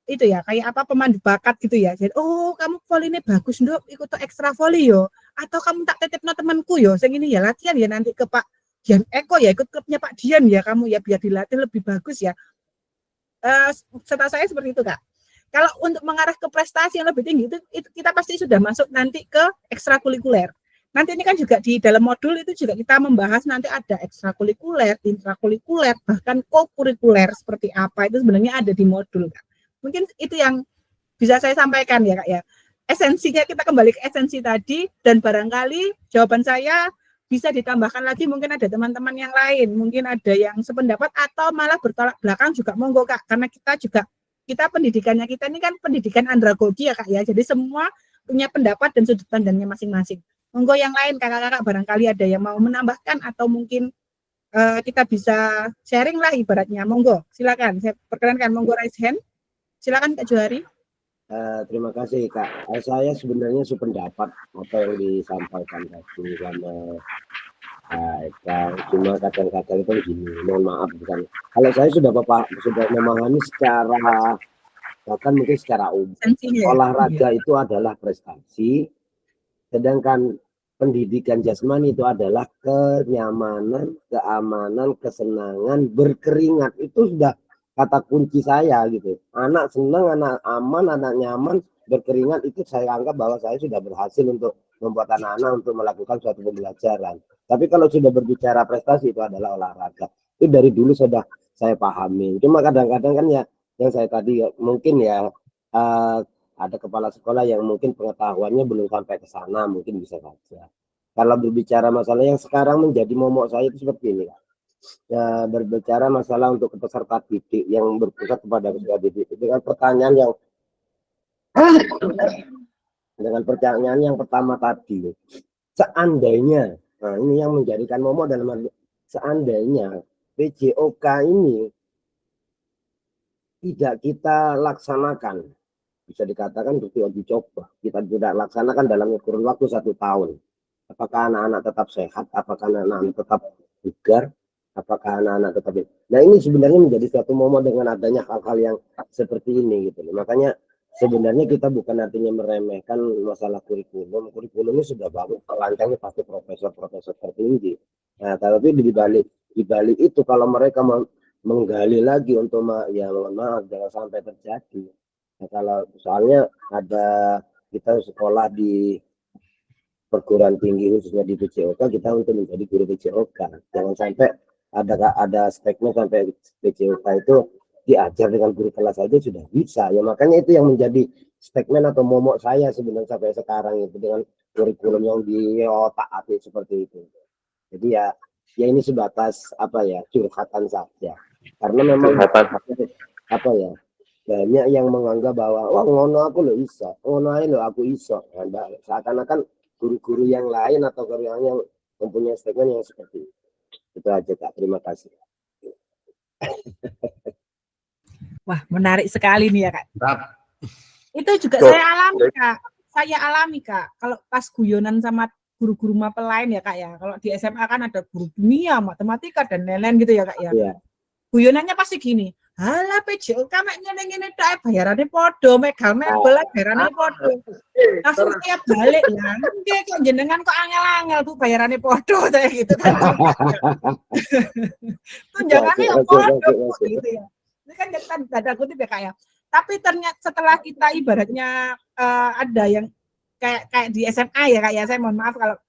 itu ya, kayak apa pemandu bakat gitu ya. Jadi, oh kamu voli ini bagus Nduk, ikut ekstra voli yo. Atau kamu tak titipno temanku yo, sing ini ya latihan ya nanti ke Pak Dian Eko ya, ikut klubnya Pak Dian ya kamu ya, biar dilatih lebih bagus ya. Setahu saya seperti itu Kak. Kalau untuk mengarah ke prestasi yang lebih tinggi itu kita pasti sudah masuk nanti ke ekstrakurikuler. Nanti ini kan juga di dalam modul itu juga kita membahas nanti ada ekstrakurikuler, intrakurikuler, bahkan kokurikuler seperti apa itu sebenarnya ada di modul Kak. Mungkin itu yang bisa saya sampaikan ya Kak ya. Esensinya kita kembali ke esensi tadi, dan barangkali jawaban saya bisa ditambahkan lagi, mungkin ada teman-teman yang lain, mungkin ada yang sependapat atau malah bertolak belakang juga monggo Kak, karena kita pendidikannya kita ini kan pendidikan andragogi ya Kak ya, jadi semua punya pendapat dan sudut pandangnya masing-masing. Monggo yang lain kakak-kakak barangkali ada yang mau menambahkan atau mungkin kita bisa sharing lah ibaratnya. Monggo, silakan. Saya perkenankan monggo raise hand. Silakan Kak Johari. Terima kasih Kak. Saya sebenarnya sependapat apa yang disampaikan tadi sama Eka. Cuma kadang-kadang itu gini, mohon maaf bukan. Kalau saya sudah memahami secara bahkan mungkin secara umum, olahraga itu adalah prestasi, sedangkan pendidikan jasmani itu adalah kenyamanan, keamanan, kesenangan, berkeringat. Itu sudah kata kunci saya gitu. Anak senang, anak aman, anak nyaman, berkeringat, itu saya anggap bahwa saya sudah berhasil untuk membuat anak-anak untuk melakukan suatu pembelajaran. Tapi kalau sudah berbicara prestasi itu adalah olahraga. Itu dari dulu sudah saya pahami. Cuma kadang-kadang kan ya yang saya tadi mungkin ya ada kepala sekolah yang mungkin pengetahuannya belum sampai ke sana, mungkin bisa saja. Kalau berbicara masalah yang sekarang menjadi momok saya itu seperti ini, ya, berbicara masalah untuk peserta didik yang berpusat kepada peserta didik dengan pertanyaan yang pertama tadi, seandainya, nah ini yang menjadikan momok dalam arti seandainya PJOK ini tidak kita laksanakan, bisa dikatakan dicoba, kita tidak laksanakan dalam kurun waktu 1 tahun. Apakah anak-anak tetap sehat? Apakah anak-anak tetap bugar? Apakah anak-anak tetap... Nah ini sebenarnya menjadi suatu momen dengan adanya hal-hal yang seperti ini gitu. Makanya sebenarnya kita bukan artinya meremehkan masalah kurikulum. Kurikulumnya sudah bagus, perancangnya pasti profesor-profesor tertinggi. Nah, tapi di balik itu kalau mereka menggali lagi untuk ya mohon maaf jangan sampai terjadi. Nah, kalau soalnya ada kita sekolah di perguruan tinggi khususnya di PJOK, kita untuk menjadi guru PJOK. Jangan sampai ada statement sampai PJOK itu diajar dengan guru kelas saja sudah bisa. Ya makanya itu yang menjadi statement atau momok saya sebenarnya sampai sekarang itu dengan kurikulum yang di otak-atik seperti itu. Jadi ya ini sebatas apa ya curhatan saja. Karena memang apa ya banyak yang menganggap bahwa wah ngono aku lo iso, ngono ae lo aku iso. Nah, seakan-akan guru-guru yang lain atau guru yang mempunyai statement yang seperti itu. Itu aja Kak, terima kasih. Wah, menarik sekali nih ya Kak. Itu juga saya alami Kak. Kalau pas guyonan sama guru-guru mapel lain ya Kak ya. Kalau di SMA kan ada guru kimia, matematika dan lain-lain gitu ya Kak ya. Iya. Guyonannya pasti gini, halah PJOK mek ngene-ngene tok bayarane padha, mek gamel bayarane padha. Langsung saya balik lah, nggih kok jenengan kok angel-angel Bu bayarane padha saya gitu kan. Tunjangannya ya padha gitu ya. Ini kan data kutip ya Kak ya. Tapi ternyata setelah kita ibaratnya ada yang kayak di SMA ya Kak ya, saya mohon maaf kalau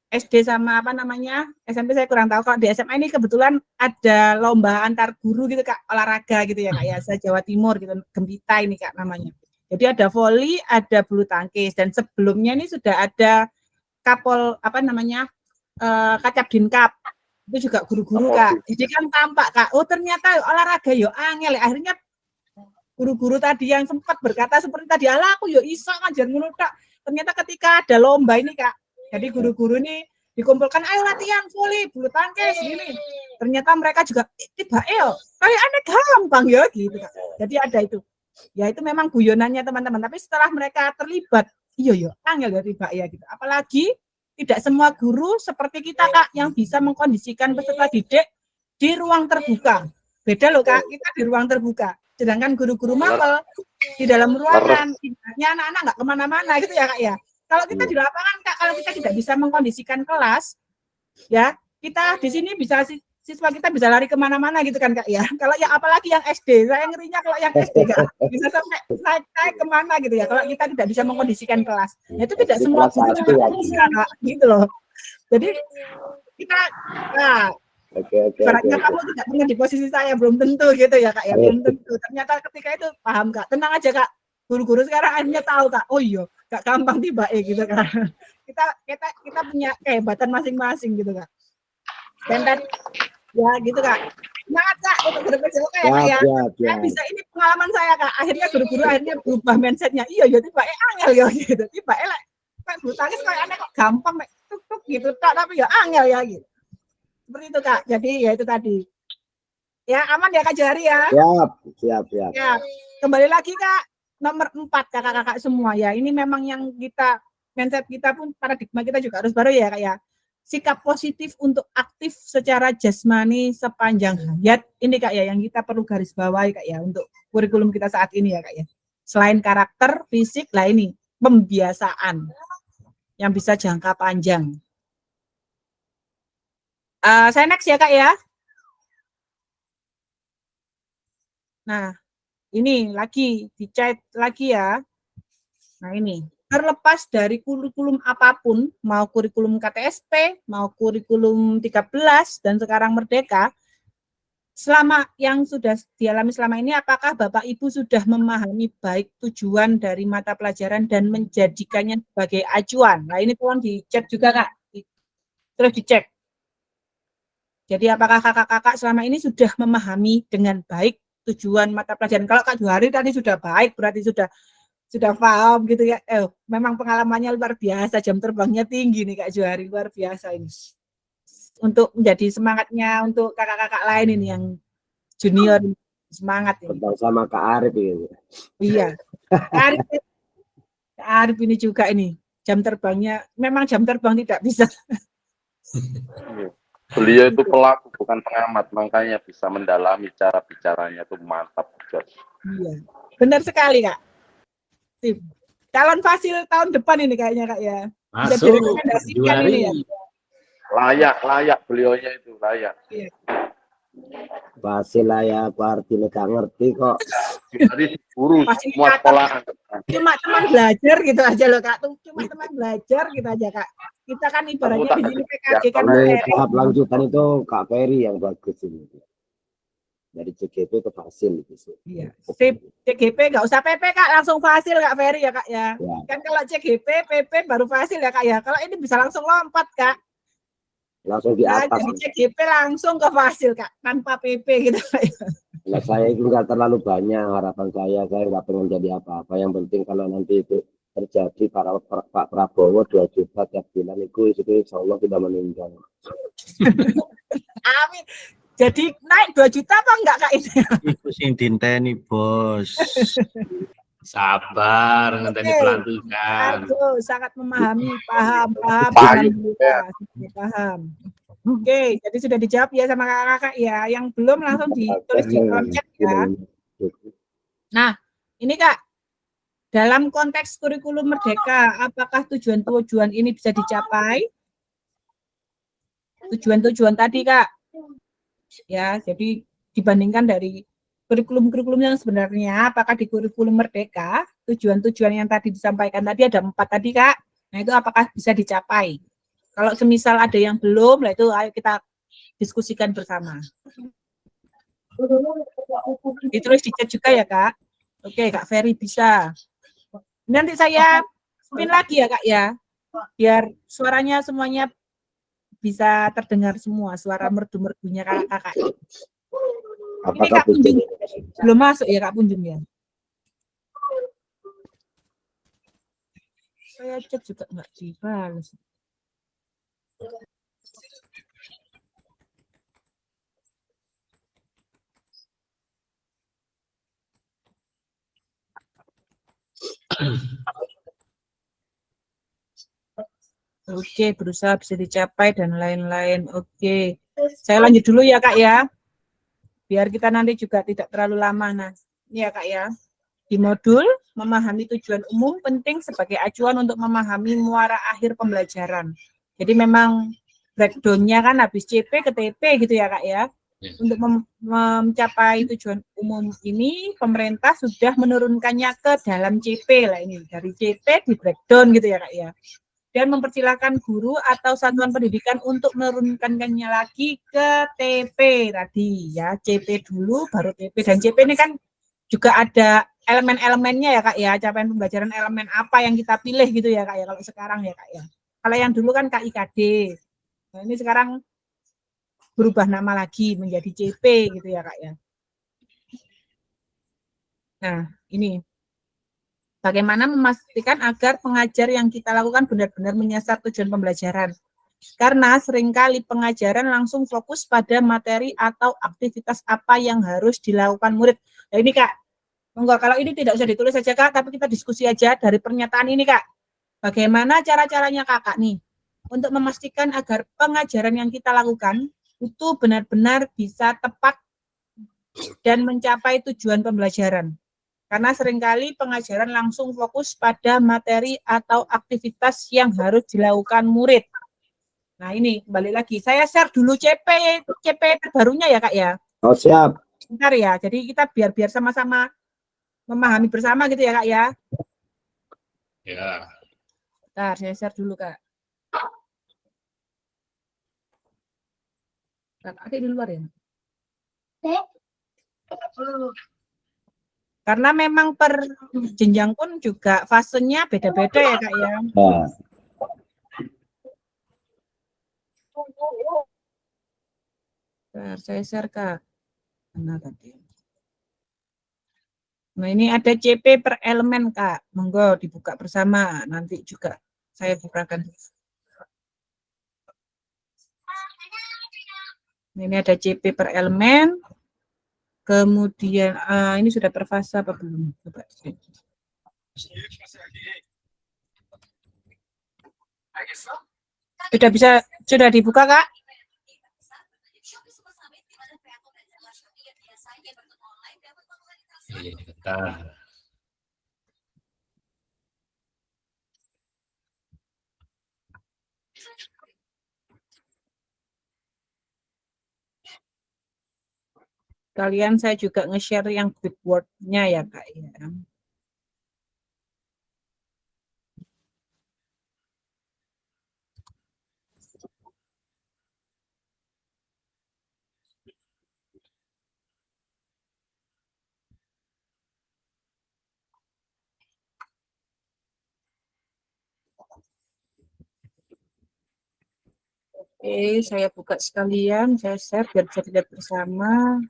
SD sama apa namanya SMP saya kurang tahu. Kalau di SMA ini kebetulan ada lomba antar guru gitu Kak, olahraga gitu ya Kak ya, Jawa Timur gitu, Gempita ini Kak namanya. Jadi ada voli, ada bulu tangkis, dan sebelumnya ini sudah ada kapol apa namanya Kacap Dinkap, itu juga guru-guru Kak. Jadi kan tampak Kak, oh ternyata olahraga yo angel ya. Akhirnya guru-guru tadi yang sempat berkata seperti tadi, alah aku yo iso ngajar ngono Kak. Ternyata ketika ada lomba ini Kak, jadi guru-guru ini dikumpulkan, ayo latihan voli, bulu tangkis gini. Ternyata mereka juga tiba kayak aneh gampang ya gitu Kak. Jadi ada itu. Ya itu memang guyonannya teman-teman. Tapi setelah mereka terlibat, iya angel ya tiba ya gitu. Apalagi tidak semua guru seperti kita Kak yang bisa mengkondisikan peserta didik di ruang terbuka. Beda loh Kak, kita di ruang terbuka. Sedangkan guru-guru mapel di dalam ruangan, ibaratnya anak-anak nggak kemana-mana gitu ya Kak ya. Kalau kita di lapangan Kak, kalau kita tidak bisa mengkondisikan kelas, ya kita di sini bisa siswa kita bisa lari kemana-mana gitu kan Kak ya. Kalau ya apalagi yang SD, saya ngerinya kalau yang SD Kak bisa sampai naik kemana gitu ya. Kalau kita tidak bisa mengkondisikan kelas, ya itu tidak semua guru bisa Kak, gitu loh. Jadi kita, ibaratnya kamu tidak pernah di posisi saya, belum tentu gitu ya Kak ya, belum tentu. Ternyata ketika itu paham Kak, tenang aja Kak. Guru-guru sekarang akhirnya tahu Kak, oh iya gak gampang tiba gitu kan. Kita punya kehebatan masing-masing gitu Kak. Dan ya gitu Kak. Semangat Kak untuk guru PJOK ya Kak ya. Saya bisa, ini pengalaman saya Kak. Akhirnya guru-guru akhirnya berubah mindsetnya. Iya ya tiba angel ya gitu. Tiba kayak bulu tangkis kayak aneh kok gampang tuk gitu Kak, tapi ya angel ya gitu. Seperti itu Kak. Jadi ya itu tadi. Ya, aman ya Kak Johari ya? Siap. Ya, kembali lagi Kak, nomor 4 kakak-kakak semua ya. Ini memang yang kita, mindset kita pun, paradigma kita juga harus baru ya Kak ya. Sikap positif untuk aktif secara jasmani sepanjang hayat. Ini Kak ya, yang kita perlu garis bawahi Kak ya, untuk kurikulum kita saat ini ya Kak ya. Selain karakter, fisik, lah ini, pembiasaan yang bisa jangka panjang. Saya next ya Kak ya. Nah, ini lagi dicet lagi ya. Nah, ini terlepas dari kurikulum apapun, mau kurikulum KTSP, mau kurikulum 13 dan sekarang Merdeka, selama yang sudah dialami selama ini, apakah Bapak Ibu sudah memahami baik tujuan dari mata pelajaran dan menjadikannya sebagai acuan? Nah, ini tolong dicek juga Kak. Terus dicek. Jadi apakah kakak-kakak selama ini sudah memahami dengan baik tujuan mata pelajaran? Kalau Kak Johari tadi sudah baik, berarti sudah paham gitu ya. Memang pengalamannya luar biasa, jam terbangnya tinggi nih Kak Johari, luar biasa ini. Untuk menjadi semangatnya untuk kakak-kakak lain ini yang junior, semangat ini. Tentang sama Kak Arif ini. Iya. Kak Arif ini juga ini, jam terbangnya, memang jam terbang tidak bisa. Beliau itu pelaku bukan pengamat, makanya bisa mendalami cara bicaranya itu mantap. Iya, benar sekali Kak. Calon fasil tahun depan ini kayaknya Kak ya. Bisa Masuk. direkomendasikan ini ya. Layak beliaunya itu layak. Iya. Pasti lah ya, Pak artinya gak ngerti kok. Jadi guru Pasti semua sekolahan. Cuma teman belajar gitu aja loh Kak. Cuma teman belajar gitu aja Kak. Kita kan ibaratnya di sini PKG kan Ini tahap lanjutan itu Kak Ferry yang bagus ini. Dari CGP ke Fasil gitu. Iya. CGP nggak usah PP Kak, langsung Fasil Kak Ferry ya Kak ya. Kan kalau CGP, PP baru Fasil ya Kak ya. Kalau ini bisa langsung lompat Kak. Langsung di atas. Jadi CGP langsung ke Fasil Kak, tanpa PP gitu Kak. Nah, saya itu nggak terlalu banyak harapan saya nggak pengen jadi apa-apa. Yang penting kalau nanti itu terjadi Pak Prabowo 2 juta tiap bulan itu insya Allah tidak meninggal. Amin. Jadi naik 2 juta apa enggak Kak ini? Itu sing dinteni bos. Sabar, ngenteni pelantikan. Aduh, sangat memahami, paham. Oke, jadi sudah dijawab ya sama kakak-kakak ya. Yang belum langsung ditulis di kolom chat ya. Nah, ini Kak, dalam konteks kurikulum Merdeka, apakah tujuan-tujuan ini bisa dicapai? Tujuan-tujuan tadi Kak. Ya, jadi dibandingkan dari kurikulum-kurikulum yang sebenarnya, apakah di kurikulum Merdeka, tujuan-tujuan yang tadi disampaikan tadi ada 4 tadi Kak. Nah, itu apakah bisa dicapai? Kalau semisal ada yang belum, lah itu ayo kita diskusikan bersama. Ditulis di chat juga ya Kak. Oke, Kak Ferry bisa. Nanti saya spin lagi ya Kak ya, biar suaranya semuanya bisa terdengar semua, suara merdu-merdunya kakak-kakak. Ini Kak Punjung belum masuk ya Kak Punjung ya? Saya chat juga nggak dibalas. Oke, berusaha bisa dicapai dan lain-lain. Oke, saya lanjut dulu ya Kak ya. Biar kita nanti juga tidak terlalu lama. Nah, ini ya Kak ya. Di modul, memahami tujuan umum penting sebagai acuan untuk memahami muara akhir pembelajaran. Jadi memang breakdown-nya kan habis CP ke TP gitu ya Kak ya. Untuk mencapai tujuan umum ini, pemerintah sudah menurunkannya ke dalam CP lah ini. Dari CP di breakdown gitu ya Kak ya. Dan mempersilahkan guru atau satuan pendidikan untuk menurunkannya lagi ke TP tadi ya. CP dulu baru TP, dan CP ini kan juga ada elemen-elemennya ya Kak ya, capaian pembelajaran elemen apa yang kita pilih gitu ya Kak ya, kalau sekarang ya Kak ya. Kalau yang dulu kan KIKD, nah ini sekarang berubah nama lagi menjadi CP gitu ya Kak ya. Nah ini bagaimana memastikan agar pengajar yang kita lakukan benar-benar menyasar tujuan pembelajaran. Karena seringkali pengajaran langsung fokus pada materi atau aktivitas apa yang harus dilakukan murid. Nah ini Kak, enggak, kalau ini tidak usah ditulis saja Kak, tapi kita diskusi aja dari pernyataan ini Kak. Bagaimana cara-caranya Kakak nih untuk memastikan agar pengajaran yang kita lakukan itu benar-benar bisa tepat dan mencapai tujuan pembelajaran. Karena seringkali pengajaran langsung fokus pada materi atau aktivitas yang harus dilakukan murid. Nah ini kembali lagi, saya share dulu CP terbarunya ya Kak ya. Oh siap. Bentar ya, jadi kita biar sama-sama memahami bersama gitu ya Kak ya. Ya. Bentar, saya share dulu Kak. Kakak di luar ya. Karena memang per jenjang pun juga fasenya beda-beda ya Kak ya. Nah, Bentar, saya share Kak. Mana tadi? Nah ini ada CP per elemen Kak. Monggo dibuka bersama. Nanti juga saya bukakan. Ini ada CP per elemen. Kemudian ini sudah terfasa apa belum? Coba. Sudah dibuka Kak? Iya, bentar. Kalian saya juga nge-share yang Quickboard-nya ya Kak ya. Oke, saya buka sekalian, saya share biar bisa dilihat bersama.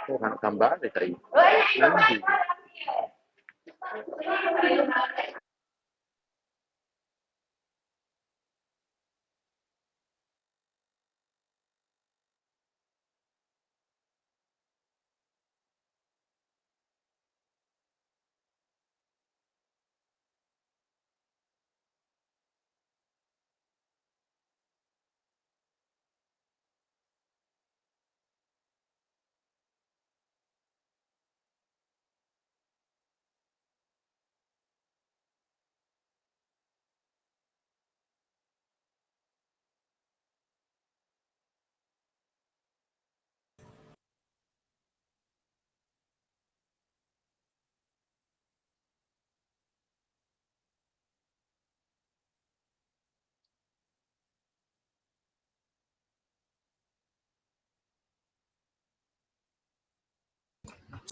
Tuhan tambah deh tadi.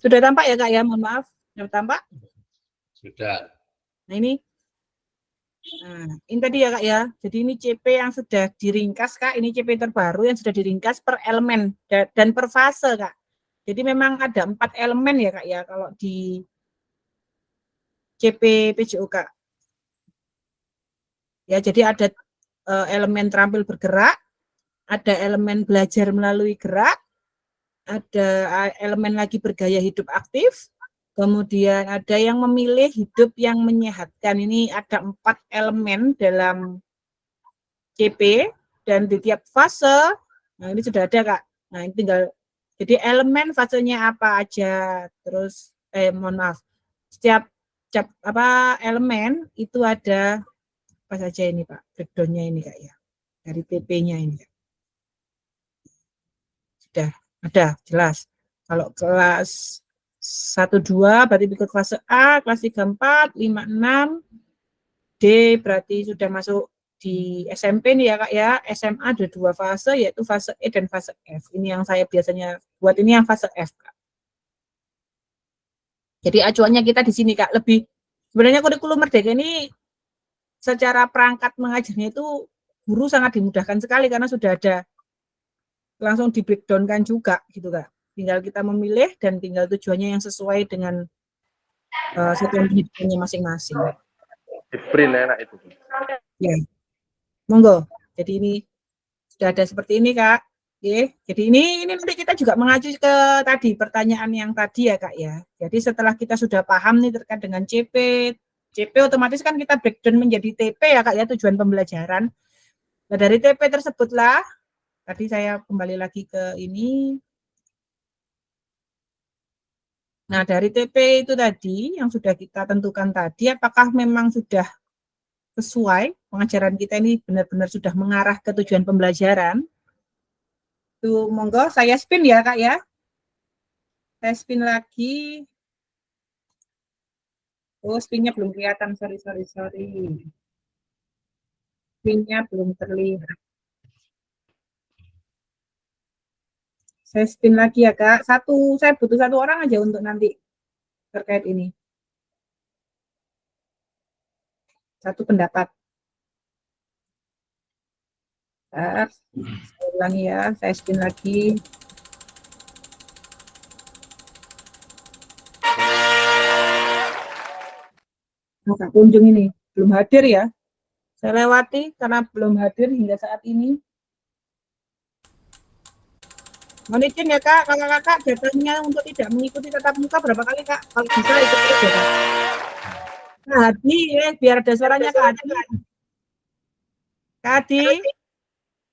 Sudah tampak ya Kak ya, mohon maaf. Sudah tampak? Sudah. Nah ini. Nah, ini tadi ya Kak ya. Jadi ini CP yang sudah diringkas Kak, ini CP terbaru yang sudah diringkas per elemen dan per fase Kak. Jadi memang ada 4 elemen ya Kak ya kalau di CP PJO Kak. Ya, jadi ada elemen terampil bergerak, ada elemen belajar melalui gerak, ada elemen lagi bergaya hidup aktif, kemudian ada yang memilih hidup yang menyehatkan. Ini ada 4 elemen dalam CP. dan di tiap fase, nah ini sudah ada Kak. Nah ini tinggal, jadi elemen fasenya apa aja, terus mohon maaf, setiap elemen itu ada apa saja ini Pak, breakdown-nya ini Kak ya, dari TP-nya ini. Sudah ada, jelas. Kalau kelas 1-2 berarti ikut fase A, kelas 3-4, 5-6, D berarti sudah masuk di SMP nih ya Kak ya. SMA ada 2 fase, yaitu fase E dan fase F. Ini yang saya biasanya buat, ini yang fase F Kak. Jadi acuannya kita di sini Kak, lebih sebenarnya kurikulum Merdeka ini secara perangkat mengajarnya itu guru sangat dimudahkan sekali karena sudah ada langsung di breakdown-kan juga gitu Kak. Tinggal kita memilih dan tinggal tujuannya yang sesuai dengan satuan pendidikannya masing-masing. Di print enak itu. Ya, monggo. Jadi ini sudah ada seperti ini Kak. Oke. Jadi ini nanti kita juga mengacu ke tadi pertanyaan yang tadi ya Kak ya. Jadi setelah kita sudah paham nih terkait dengan CP otomatis kan kita breakdown menjadi TP ya Kak ya, tujuan pembelajaran. Nah dari TP tersebutlah tadi saya kembali lagi ke ini. Nah, dari TP itu tadi yang sudah kita tentukan tadi, apakah memang sudah sesuai pengajaran kita ini benar-benar sudah mengarah ke tujuan pembelajaran? Tuh, monggo saya spin ya, Kak ya. Saya spin lagi. Oh, spinnya belum kelihatan, sorry. Spinnya belum terlihat. Saya spin lagi ya Kak. Saya butuh 1 orang aja untuk nanti terkait ini. 1 pendapat. Saya ulangi ya, saya spin lagi. Nah, kunjung ini belum hadir ya. Saya lewati karena belum hadir hingga saat ini. Mohon izin ya Kak, kakak-kakak datanya untuk tidak mengikuti tatap muka berapa kali Kak? Kalau bisa ikut terus ya Kak. Kak Hadi, biar ada suaranya Kak Hadi.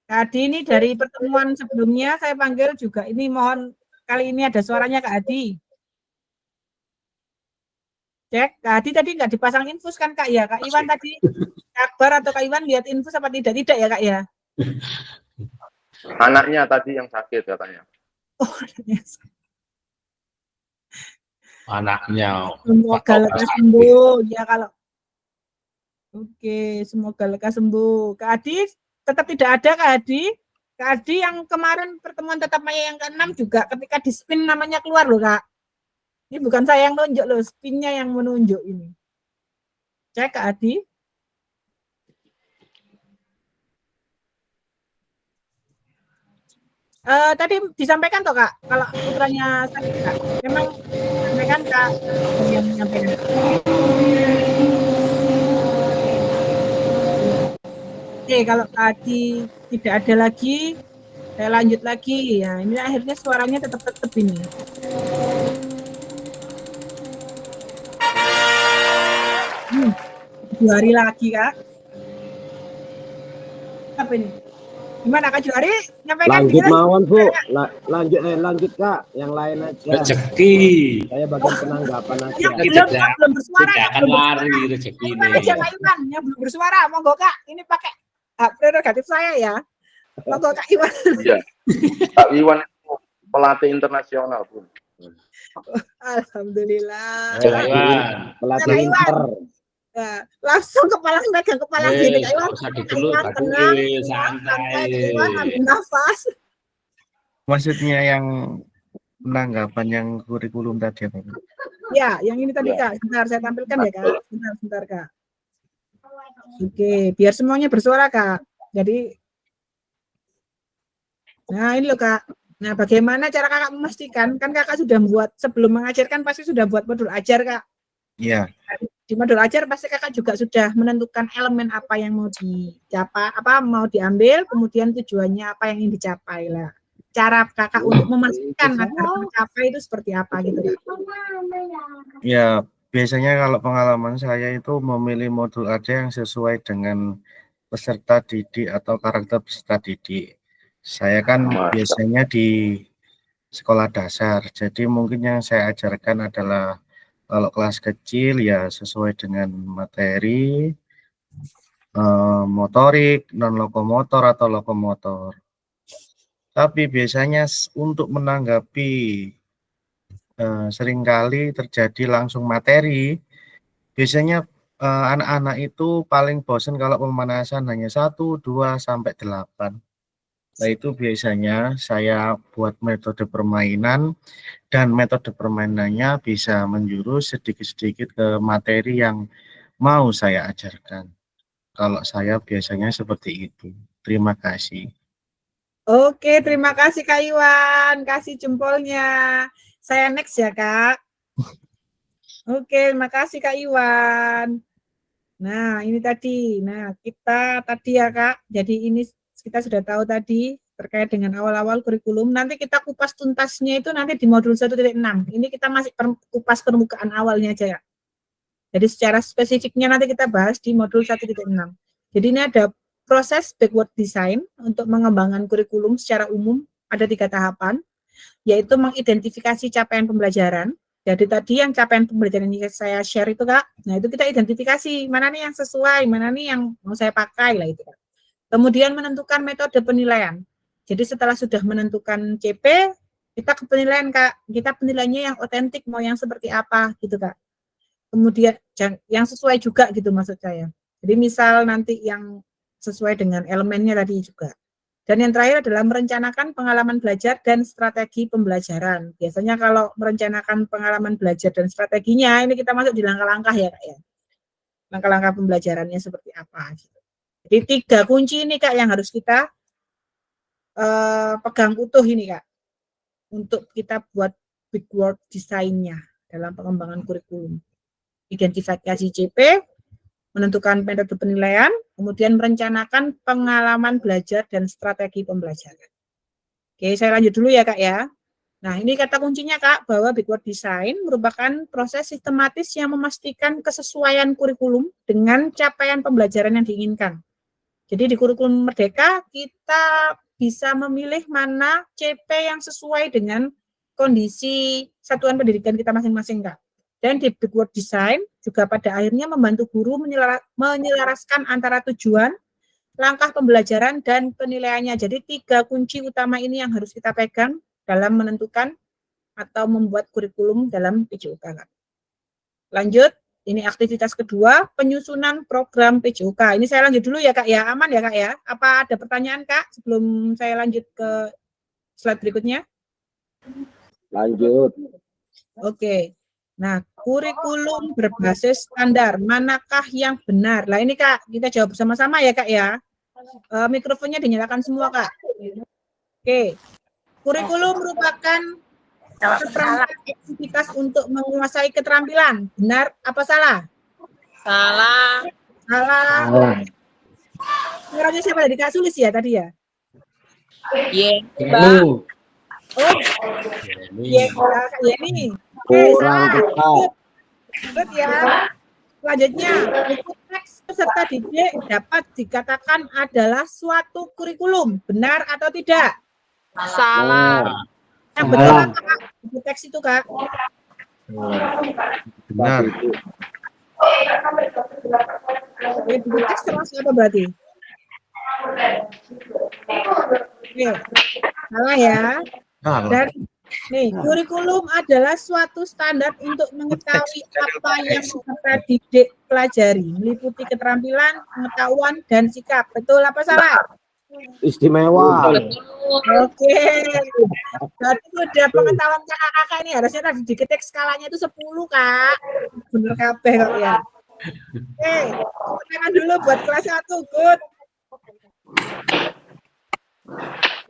Kak Hadi ini dari pertemuan sebelumnya saya panggil juga, ini mohon kali ini ada suaranya Kak Hadi. Cek, Kak Hadi tadi nggak dipasang infus kan Kak ya? Kak Iwan tadi, Kak Akbar atau Kak Iwan lihat infus apa tidak ya Kak ya? Anaknya tadi yang sakit katanya. Oh, Anaknya. semoga lekas sembuh ya kalau. Oke, semoga lekas sembuh. Kak Adi tetap tidak ada Kak Adi. Kak Adi yang kemarin pertemuan tatap maya yang ke-6 juga ketika di spin namanya keluar loh Kak. Ini bukan saya yang nunjuk loh, spinnya yang menunjuk ini. Cek Kak Adi. Tadi disampaikan toh Kak, kalau putranya sakit Kak, memang disampaikan Kak yang menyampaikan. Oke, kalau tadi tidak ada lagi, saya lanjut lagi. Ya, ini akhirnya suaranya tetap ini. Dua hari lagi Kak. Apa ini? Gimana Kak Juari? Lanjut mawon Bu, lanjut Kak, yang lain aja. Rezeki. Saya bagian penanggapan aja. Yang belum bersuara. Tidak akan lari rezeki ini. Aja Kak Iwan, yang belum bersuara, monggo Kak. Ini pakai hak prerogatif saya ya. Monggo Kak Iwan. Iya. Kak Iwan itu pelatih internasional pun. Alhamdulillah. Pelatih Inter. Ya, langsung megang kepala gini Kak Iwan. Usah ditelur, santai. Ambil nafas. Maksudnya yang penanggapan yang kurikulum tadi apa? Ya, yang ini tadi Kak. Sebentar saya tampilkan ya Kak. Sebentar Kak. Oke, biar semuanya bersuara Kak. Jadi, nah ini loh Kak. Nah, bagaimana cara Kakak memastikan? Kan Kakak sudah membuat, sebelum mengajarkan pasti sudah buat modul ajar Kak. Iya. Di modul ajar pasti Kakak juga sudah menentukan elemen apa yang mau dicapai, apa mau diambil, kemudian tujuannya apa yang ingin dicapai lah. Cara Kakak untuk memastikan agar tercapai itu seperti apa gitu. Ya, biasanya kalau pengalaman saya itu memilih modul aja yang sesuai dengan peserta didik atau karakter peserta didik. Saya kan biasanya di sekolah dasar, jadi mungkin yang saya ajarkan adalah kalau kelas kecil ya sesuai dengan materi motorik, non lokomotor atau lokomotor. Tapi biasanya untuk menanggapi seringkali terjadi langsung materi, biasanya anak-anak itu paling bosan kalau pemanasan hanya 1, 2, sampai 8. Nah, itu biasanya saya buat metode permainan, dan metode permainannya bisa menjurus sedikit-sedikit ke materi yang mau saya ajarkan. Kalau saya biasanya seperti itu. Terima kasih. Oke, terima kasih Kak Iwan, kasih jempolnya. Saya next ya Kak. Oke, terima kasih Kak Iwan. Nah, ini tadi. Nah, kita tadi ya Kak, jadi ini kita sudah tahu tadi terkait dengan awal-awal kurikulum. Nanti kita kupas tuntasnya itu nanti di modul 1.6. Ini kita masih kupas permukaan awalnya aja ya. Jadi secara spesifiknya nanti kita bahas di modul 1.6. Jadi ini ada proses backward design untuk mengembangkan kurikulum secara umum, ada 3 tahapan, yaitu mengidentifikasi capaian pembelajaran. Jadi tadi yang capaian pembelajaran yang saya share itu Kak, nah itu kita identifikasi mana nih yang sesuai, mana nih yang mau saya pakai lah itu Kak. Kemudian menentukan metode penilaian. Jadi setelah sudah menentukan CP, kita ke penilaian Kak, kita penilaiannya yang otentik, mau yang seperti apa gitu Kak. Kemudian yang sesuai juga gitu maksud saya. Jadi misal nanti yang sesuai dengan elemennya tadi juga. Dan yang terakhir adalah merencanakan pengalaman belajar dan strategi pembelajaran. Biasanya kalau merencanakan pengalaman belajar dan strateginya, ini kita masuk di langkah-langkah ya Kak ya. Langkah-langkah pembelajarannya seperti apa. Gitu. Jadi 3 kunci ini Kak yang harus kita pegang utuh ini Kak. Untuk kita buat backward design-nya dalam pengembangan kurikulum. Identifikasi CP, menentukan metode penilaian, kemudian merencanakan pengalaman belajar dan strategi pembelajaran. Oke, saya lanjut dulu ya Kak ya. Nah, ini kata kuncinya Kak, bahwa backward design merupakan proses sistematis yang memastikan kesesuaian kurikulum dengan capaian pembelajaran yang diinginkan. Jadi di kurikulum Merdeka, kita bisa memilih mana CP yang sesuai dengan kondisi satuan pendidikan kita masing-masing Kak. Dan di backward design juga pada akhirnya membantu guru menyelaraskan antara tujuan, langkah pembelajaran, dan penilaiannya. Jadi 3 kunci utama ini yang harus kita pegang dalam menentukan atau membuat kurikulum dalam PJOK. Lanjut, ini aktivitas kedua, penyusunan program PJOK. Ini saya lanjut dulu ya Kak ya, aman ya Kak ya? Apa ada pertanyaan Kak sebelum saya lanjut ke slide berikutnya? Lanjut. Oke. Nah, kurikulum berbasis standar, manakah yang benar? Nah, ini Kak, kita jawab bersama-sama ya Kak ya. Mikrofonnya dinyalakan semua Kak. Oke. Kurikulum merupakan seperangkat aktivitas untuk menguasai keterampilan. Benar apa salah? Salah. Salah. Suaranya siapa tadi? Kak Sulis ya tadi ya? Iya, Mbak. Oh, iya Kak Yeni. Oke, salah. Lanjut ya. Selanjutnya, buku teks peserta didik dapat dikatakan adalah suatu kurikulum. Benar atau tidak? salah. Yang betul apa Kak? Buku teks itu Kak? Benar. Oke, buku teks termasuk apa berarti? Oke, salah ya. Dan nih, kurikulum adalah suatu standar untuk mengetahui apa yang peserta didik pelajari, meliputi keterampilan, pengetahuan, dan sikap. Betul apa salah? Istimewa. Oke. Berarti sudah pengetahuan kakak-kakak ini harusnya tadi diketik skalanya itu 10 Kak. Bener kabeh kok ya. Oke, tangan dulu buat kelas 1, good.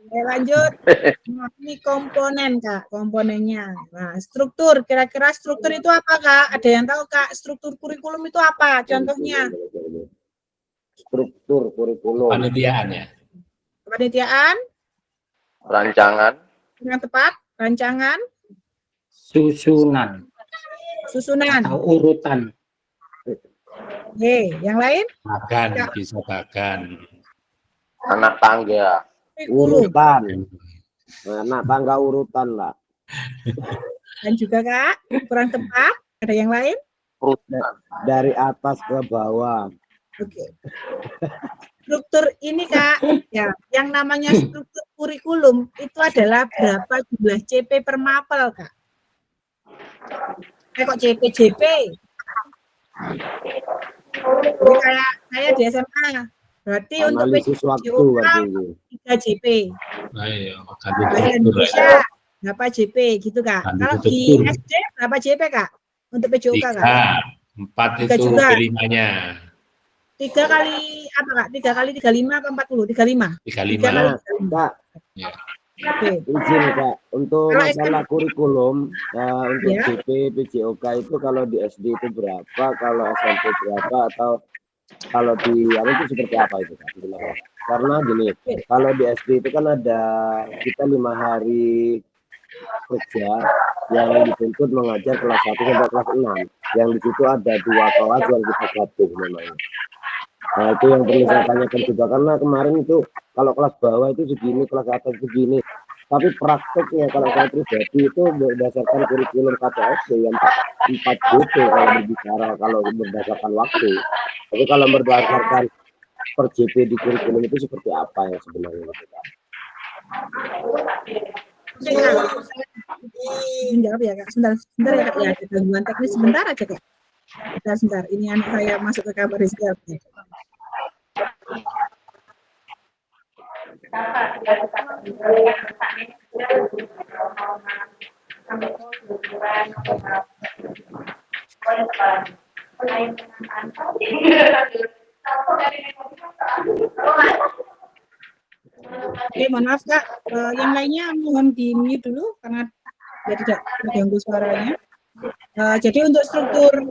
Oke, lanjut. Nah, ini komponen Kak, komponennya. Nah, struktur, kira-kira struktur itu apa Kak? Ada yang tahu Kak, struktur kurikulum itu apa? Contohnya? Struktur kurikulum. Panitiaan ya. Kepanitiaan, Rancangan, yang tepat, rancangan, Susunan susunan, atau urutan. Oke, yang lain? Bagan, Ya. bisa bagan. Anak tangga. Kurikulum. Urutan. Anak tangga urutan lah. Dan juga Kak, kurang tepat. Ada yang lain? Dari atas ke bawah. Oke. Struktur ini Kak, ya, yang namanya struktur kurikulum itu adalah berapa jumlah CP per mapel Kak. Kok JP. Jadi kayak saya di SMA, berarti untuk Analisis waktu PJOK berarti. 3 JP. Ayo, ganti Bahasa struktur. Indonesia berapa JP gitu Kak. Ganti Kalau di struktur. SD berapa JP Kak? Untuk PJOK Kak? 3, 4 Tiga itu juga. kelimanya. 3 kali apa Kak? 3 kali 35 apa 40? 35. 35. 3 kali Nah, Kak, Ya. Oke. izin Kak, untuk Kalau masalah kurikulum untuk Ya. JP, PJOK itu kalau di SD itu berapa, kalau SMP berapa, atau kalau di apa itu seperti apa itu Kak? Karena gini, kalau di SD itu kan ada kita 5 hari kerja yang dituntut mengajar kelas 1 sampai kelas 6. Yang di situ ada 2 kelas yang kita gabung memang. Nah itu yang perlu saya tanyakan juga, karena kemarin itu kalau kelas bawah itu segini, kelas atas segini. Tapi prakteknya kalau saya pribadi itu berdasarkan kurikulum KPSD yang 4 JP kalau berbicara, kalau berdasarkan waktu. Tapi kalau berdasarkan per JP di kurikulum itu seperti apa yang sebenarnya? Menjawab ya Kak, sebentar ya Kak, ya ada gangguan teknis sebentar aja Kak. Sebentar, ini anak saya masuk ke kamar istirahat. Oke, mohon maaf Kak, yang lainnya mohon di mute dulu karena ya tidak terganggu suaranya. Jadi untuk struktur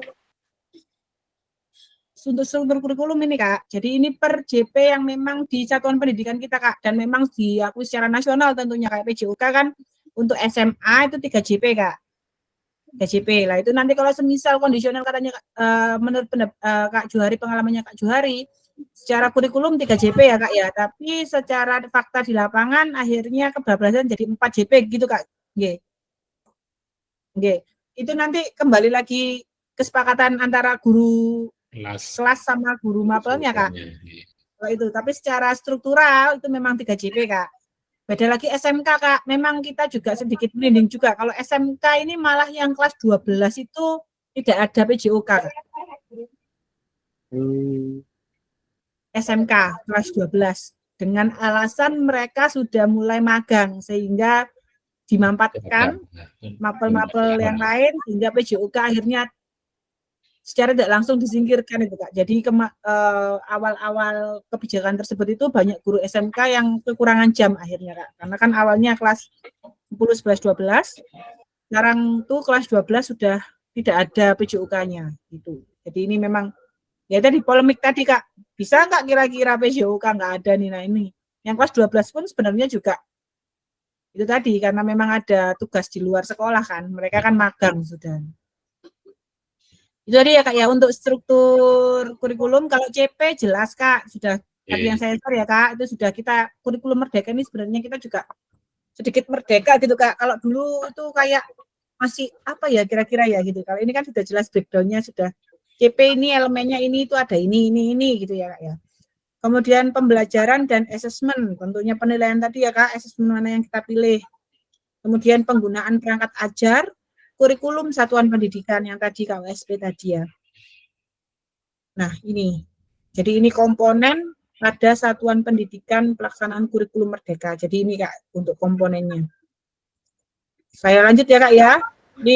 kurikulum ini Kak, jadi ini per JP yang memang di satuan pendidikan kita Kak, dan memang diakui secara nasional tentunya kayak PJOK kan untuk SMA itu 3 JP Kak. 3 JP lah, itu nanti kalau semisal kondisional katanya menurut Kak Juhari, pengalamannya Kak Juhari, secara kurikulum 3 JP ya Kak ya, tapi secara fakta di lapangan akhirnya kebablasan jadi 4 JP gitu Kak. Oke. Itu nanti kembali lagi kesepakatan antara guru kelas sama guru mapelnya Kak. Kalau itu, tapi secara struktural itu memang 3 JP Kak. Beda lagi SMK Kak, memang kita juga sedikit merinding juga. Kalau SMK ini malah yang kelas 12 itu tidak ada PJOK Kak. SMK kelas 12 dengan alasan mereka sudah mulai magang sehingga dimanfaatkan mapel-mapel yang lain sehingga PJOK akhirnya secara tidak langsung disingkirkan itu Kak. Jadi awal-awal kebijakan tersebut itu banyak guru SMK yang kekurangan jam akhirnya Kak. Karena kan awalnya kelas 10, 11, 12, sekarang tuh kelas 12 sudah tidak ada PJOK-nya gitu. Jadi ini memang ya tadi polemik tadi Kak. Bisa nggak kira-kira PJOK nggak ada nih? Nah ini. Yang kelas 12 pun sebenarnya juga itu tadi karena memang ada tugas di luar sekolah kan. Mereka kan magang sudah. Itu tadi ya Kak ya untuk struktur kurikulum. Kalau CP jelas Kak sudah tadi yang saya share ya Kak, itu sudah kita kurikulum merdeka ini sebenarnya kita juga sedikit merdeka gitu Kak. Kalau dulu itu kayak masih apa ya kira-kira ya gitu. Kalau ini kan sudah jelas breakdown-nya, sudah CP ini elemennya ini itu ada ini gitu ya Kak ya. Kemudian pembelajaran dan asesmen, tentunya penilaian tadi ya Kak, asesmen mana yang kita pilih. Kemudian penggunaan perangkat ajar, kurikulum satuan pendidikan yang tadi KWSP tadi ya. Nah ini, jadi ini komponen pada satuan pendidikan pelaksanaan kurikulum merdeka. Jadi ini Kak untuk komponennya. Saya lanjut ya Kak ya.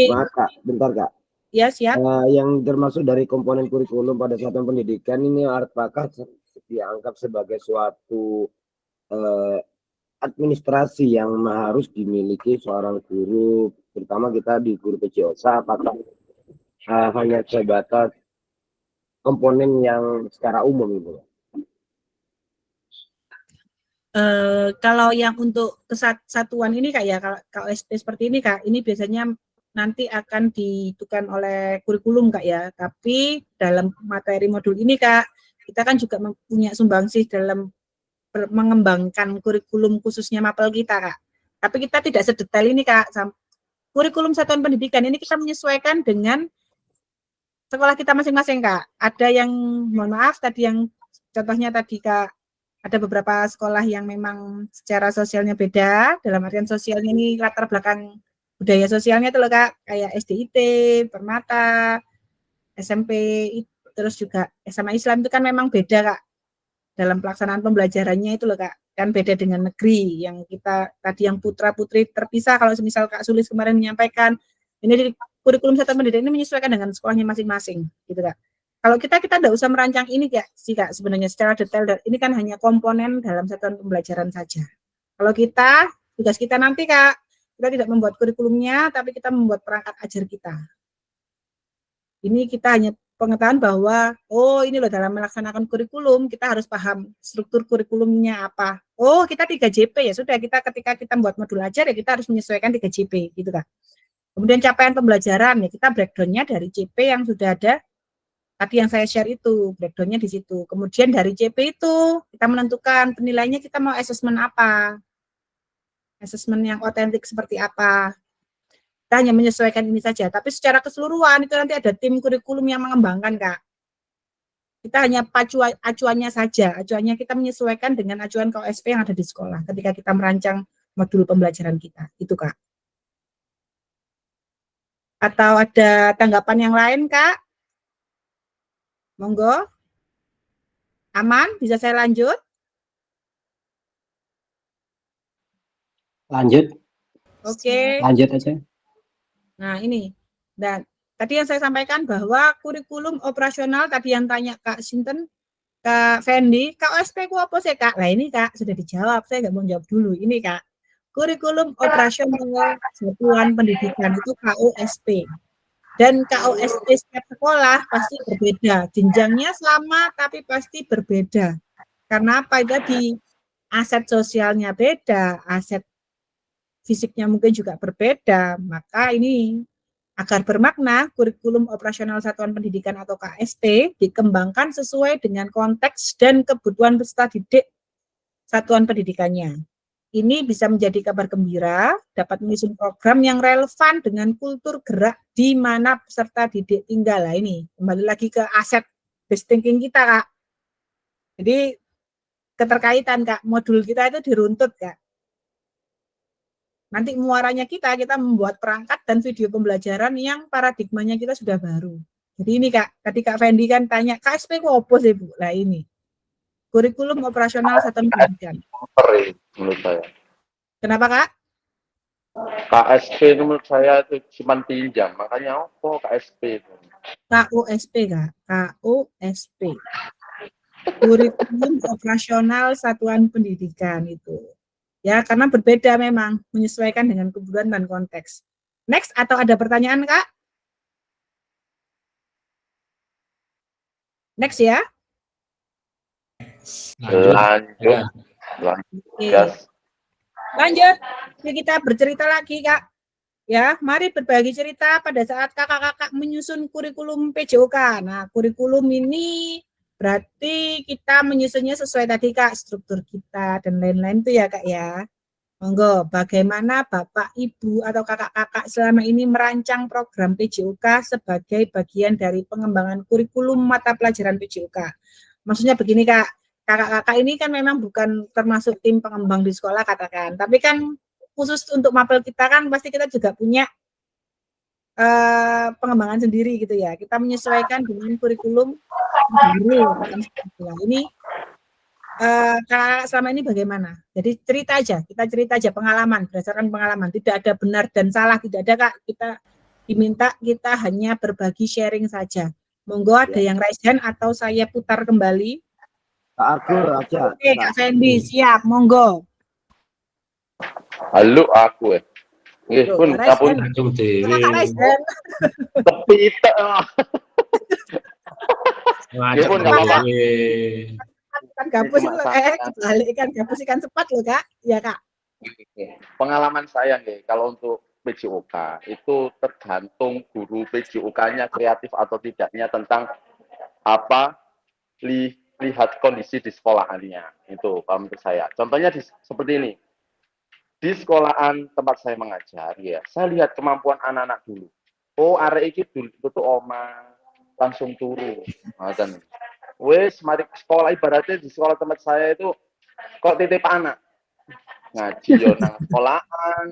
Maaf Kak, bentar Kak. Ya siap. Yang termasuk dari komponen kurikulum pada satuan pendidikan ini apakah dianggap sebagai suatu administrasi yang harus dimiliki seorang guru, terutama kita di guru PJOK, apakah hanya sebatas komponen yang secara umum itu? Kalau yang untuk kesatuan ini Kak ya, kalau KWSP seperti ini Kak, ini biasanya nanti akan ditentukan oleh kurikulum Kak ya. Tapi dalam materi modul ini Kak, kita kan juga punya sumbangsih dalam mengembangkan kurikulum khususnya mapel kita Kak. Tapi kita tidak sedetail ini Kak. Kurikulum satuan pendidikan ini kita menyesuaikan dengan sekolah kita masing-masing Kak. Ada yang, mohon maaf tadi yang contohnya tadi Kak, ada beberapa sekolah yang memang secara sosialnya beda, dalam artian sosialnya ini latar belakang budaya sosialnya itu loh Kak, kayak SDIT, Permata, SMP, terus juga SMA Islam itu kan memang beda Kak, dalam pelaksanaan pembelajarannya itu loh Kak, kan beda dengan negeri, yang kita tadi yang putra-putri terpisah, kalau misal Kak Sulis kemarin menyampaikan, ini di kurikulum satuan pendidikan ini menyesuaikan dengan sekolahnya masing-masing, gitu Kak. Kalau kita tidak usah merancang ini Kak sebenarnya secara detail, ini kan hanya komponen dalam satuan pembelajaran saja. Kalau kita, tugas kita nanti Kak, kita tidak membuat kurikulumnya, tapi kita membuat perangkat ajar kita. Ini kita hanya pengetahuan bahwa, oh ini loh dalam melaksanakan kurikulum, kita harus paham struktur kurikulumnya apa. Oh kita 3JP ya sudah, kita ketika kita membuat modul ajar ya kita harus menyesuaikan 3JP gitu Kak. Kemudian capaian pembelajaran ya kita breakdown-nya dari CP yang sudah ada tadi yang saya share itu, breakdown-nya di situ. Kemudian dari CP itu kita menentukan penilaiannya kita mau asesmen apa. Asesmen yang otentik seperti apa. Kita hanya menyesuaikan ini saja. Tapi secara keseluruhan itu nanti ada tim kurikulum yang mengembangkan, Kak. Kita hanya acuannya saja. Acuannya kita menyesuaikan dengan acuan KOSP yang ada di sekolah ketika kita merancang modul pembelajaran kita. Itu, Kak. Atau ada tanggapan yang lain, Kak? Monggo. Aman? Bisa saya lanjut? Lanjut. Oke. Lanjut aja. Nah, ini. Dan tadi yang saya sampaikan bahwa kurikulum operasional tadi yang tanya Kak Sinten, Kak Fendi, KOSP ku apa sih, Kak? Nah, ini Kak sudah dijawab. Saya nggak mau jawab dulu. Ini, Kak. Kurikulum operasional satuan pendidikan itu KOSP. Dan KOSP setiap sekolah pasti berbeda. Jenjangnya sama tapi pasti berbeda. Karena apa? Tadi aset sosialnya beda, aset fisiknya mungkin juga berbeda. Maka ini agar bermakna, kurikulum operasional satuan pendidikan atau KSP dikembangkan sesuai dengan konteks dan kebutuhan peserta didik satuan pendidikannya. Ini bisa menjadi kabar gembira, dapat menyusun program yang relevan dengan kultur gerak di mana peserta didik tinggal. Nah, ini kembali lagi ke aset based thinking kita, Kak. Jadi keterkaitan, Kak, modul kita itu diruntut, Kak. Nanti muaranya kita membuat perangkat dan video pembelajaran yang paradigmanya kita sudah baru. Jadi ini, Kak, tadi Kak Fendi kan tanya, KSP kok apa sih, Bu? Nah, ini. Kurikulum operasional satuan pendidikan. Menurut saya. Kenapa, Kak? KSP itu menurut saya itu cuma pinjam, makanya apa KSP itu? KOSP, Kak. KOSP. Kurikulum operasional satuan pendidikan itu. Ya, karena berbeda memang, menyesuaikan dengan kebutuhan dan konteks. Next, atau ada pertanyaan, Kak? Next ya. Lanjut. Oke. Lanjut, kita bercerita lagi, Kak. Ya, mari berbagi cerita pada saat kakak-kakak menyusun kurikulum PJOK. Nah, kurikulum ini berarti kita menyusunnya sesuai tadi, Kak, struktur kita dan lain-lain itu ya, Kak ya. Monggo, bagaimana Bapak, Ibu, atau kakak-kakak selama ini merancang program PJOK sebagai bagian dari pengembangan kurikulum mata pelajaran PJOK? Maksudnya begini, Kak. Kakak-kakak ini kan memang bukan termasuk tim pengembang di sekolah katakan, tapi kan khusus untuk mapel kita kan pasti kita juga punya pengembangan sendiri gitu ya. Kita menyesuaikan dengan kurikulum baru. Nah, ini kakak selama ini bagaimana? Jadi cerita aja, kita cerita aja pengalaman, berdasarkan pengalaman. Tidak ada benar dan salah, tidak ada, Kak. Kita diminta kita hanya berbagi sharing saja. Monggo ada yang raise hand atau saya putar kembali. Kak Arthur aja. Oke, Kak Fendi, siap, monggo. Halo aku nggih pun kapun langsung dewe. tepi tek. Ngajak pun dewe. Kan gabus balik kan gabus ikan sepat loh, Kak. Ya, Kak. Pengalaman saya nggih kalau untuk PJOK. Itu tergantung guru PJOK-nya kreatif atau tidaknya tentang apa lihat kondisi di sekolahannya. Itu kalau menurut saya. Contohnya seperti ini. Di sekolahan tempat saya mengajar, ya, saya lihat kemampuan anak-anak dulu. Oh, arek iki dulu itu oma langsung turu. Ngoten. Wes mari sekolah, ibaratnya di sekolah tempat saya itu kok titip anak. Ngaji yo nang sekolahan,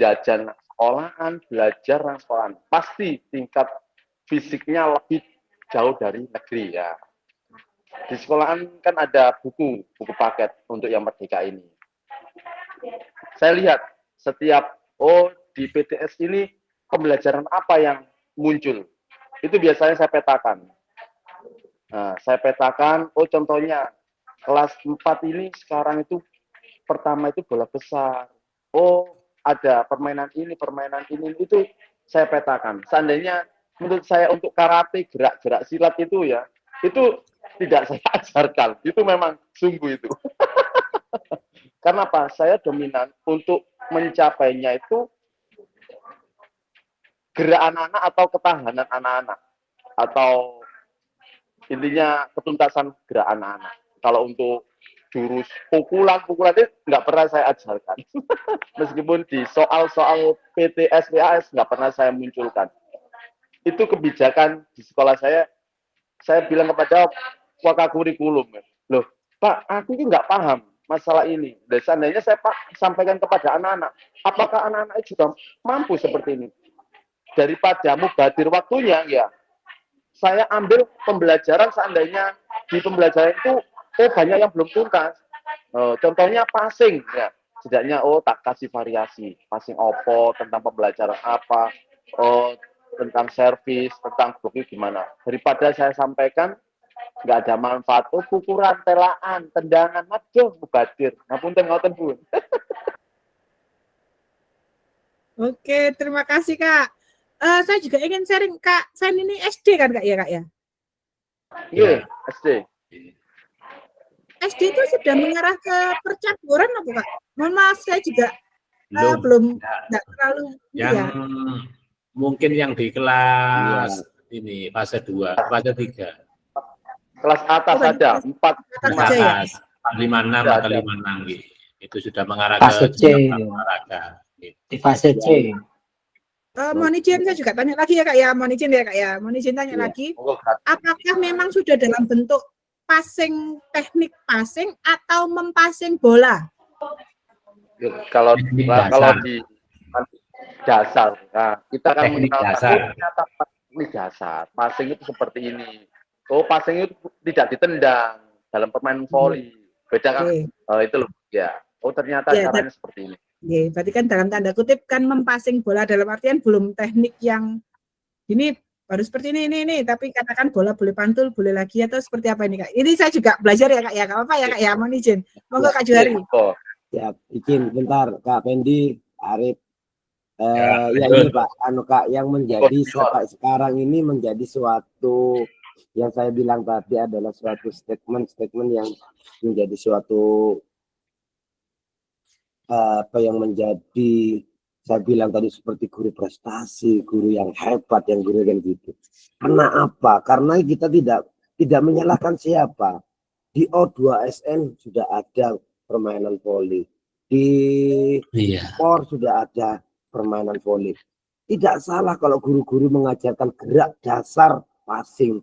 jajan nang sekolahan, belajar nang sekolahan. Pasti tingkat fisiknya lebih jauh dari negeri ya. Di sekolahan kan ada buku paket untuk yang merdeka ini. Saya lihat setiap di PTS ini pembelajaran apa yang muncul. Itu biasanya saya petakan. Nah, saya petakan, contohnya kelas 4 ini sekarang itu pertama itu bola besar. Ada permainan ini itu saya petakan. Seandainya menurut saya untuk karate, gerak-gerak silat itu ya, itu tidak saya ajarkan. Itu memang sungguh itu. Karena apa? Saya dominan untuk mencapainya itu gerak anak-anak atau ketahanan anak-anak. Atau intinya ketuntasan gerak anak-anak. Kalau untuk jurus pukulan itu nggak pernah saya ajarkan. Meskipun di soal-soal PTS, PAS nggak pernah saya munculkan. Itu kebijakan di sekolah saya bilang kepada wakakurikulum. Loh, Pak, aku ini nggak paham masalah ini. Dan seandainya saya sampaikan kepada anak-anak, apakah anak-anak juga mampu seperti ini? Daripada mubadir waktunya, ya, saya ambil pembelajaran seandainya di pembelajaran itu banyak yang belum tuntas. Contohnya passing, ya. Setidaknya tak kasih variasi. Passing opo, tentang pembelajaran apa, tentang servis, tentang bloknya gimana. Daripada saya sampaikan nggak ada manfaat, pukulan, telaan, tendangan, majuh, mubadir. Ngapunten ngoten Bu. Oke, terima kasih Kak. Saya juga ingin sharing Kak. Saya ini SD kan Kak ya Kak ya? Iya, SD. SD itu sudah mengarah ke percaburan apa Kak? Mohon maaf saya juga belum nggak terlalu yang mungkin yang di kelas ini fase 2, fase 3. Kelas atas saja, 4 atas 56 atau 56 gitu. Itu sudah mengarah fase ke C. olahraga. Gitu. Di fase C. Mohon izin saya juga tanya lagi ya Kak ya, mohon izin ya Kak ya, mohon izin tanya lagi. Apakah memang sudah dalam bentuk passing, teknik passing atau mempassing bola? Kalau di dasar, nah, kita kan mengenal teknik dasar. Passing itu seperti ini. Passing itu tidak ditendang dalam permainan volley. Beda kan? Itu loh ya. Ternyata caranya seperti ini. Ya, berarti kan dalam tanda kutip kan mempassing bola dalam artian belum teknik yang ini baru seperti ini, tapi katakan bola boleh pantul, boleh lagi atau seperti apa ini Kak? Ini saya juga belajar ya Kak ya, apa ya Kak ya, mohon izin. Monggo Kak Juhari. Ya, izin bentar Kak Pendi, Arif. Ya ini Pak, Kak, yang menjadi sampai sekarang ini menjadi suatu yang saya bilang tadi adalah suatu statement yang menjadi suatu apa yang menjadi saya bilang tadi seperti guru prestasi, guru yang hebat, yang guru yang gitu. Karena apa? Karena kita tidak menyalahkan siapa. Di O2SN sudah ada permainan voli. Di POR sudah ada permainan voli. Tidak salah kalau guru-guru mengajarkan gerak dasar passing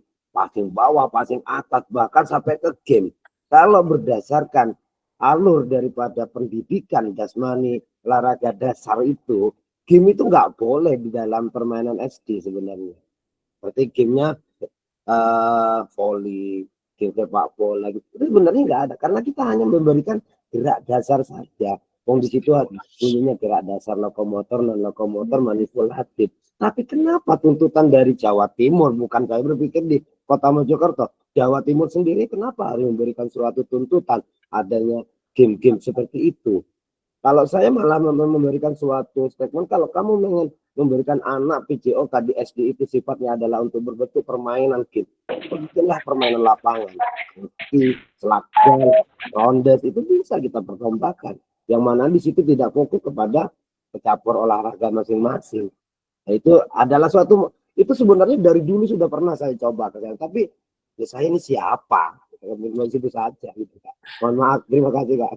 bawah, passing atas, bahkan sampai ke game. Kalau berdasarkan alur daripada pendidikan jasmani olahraga dasar itu, game itu nggak boleh di dalam permainan SD sebenarnya. Seperti gamenya volley, game sepak bola gitu. Itu sebenarnya nggak ada karena kita hanya memberikan gerak dasar saja. Di situ punya gerak dasar lokomotor, non lokomotor, manipulatif. Tapi kenapa tuntutan dari Jawa Timur, bukan saya berpikir di Kota Mojokerto, Jawa Timur sendiri kenapa harus memberikan suatu tuntutan adanya game-game seperti itu? Kalau saya malah memberikan suatu statement, kalau kamu ingin memberikan anak PJOK di SD itu sifatnya adalah untuk berbentuk permainan game, begitulah permainan lapangan, selakbal, rondes itu bisa kita perlombakan. Yang mana di situ tidak fokus kepada cabur olahraga masing-masing. Nah, itu adalah itu sebenarnya dari dulu sudah pernah saya coba, tapi ya saya ini siapa? Itu saja gitu Kak. Mohon maaf, terima kasih Kak.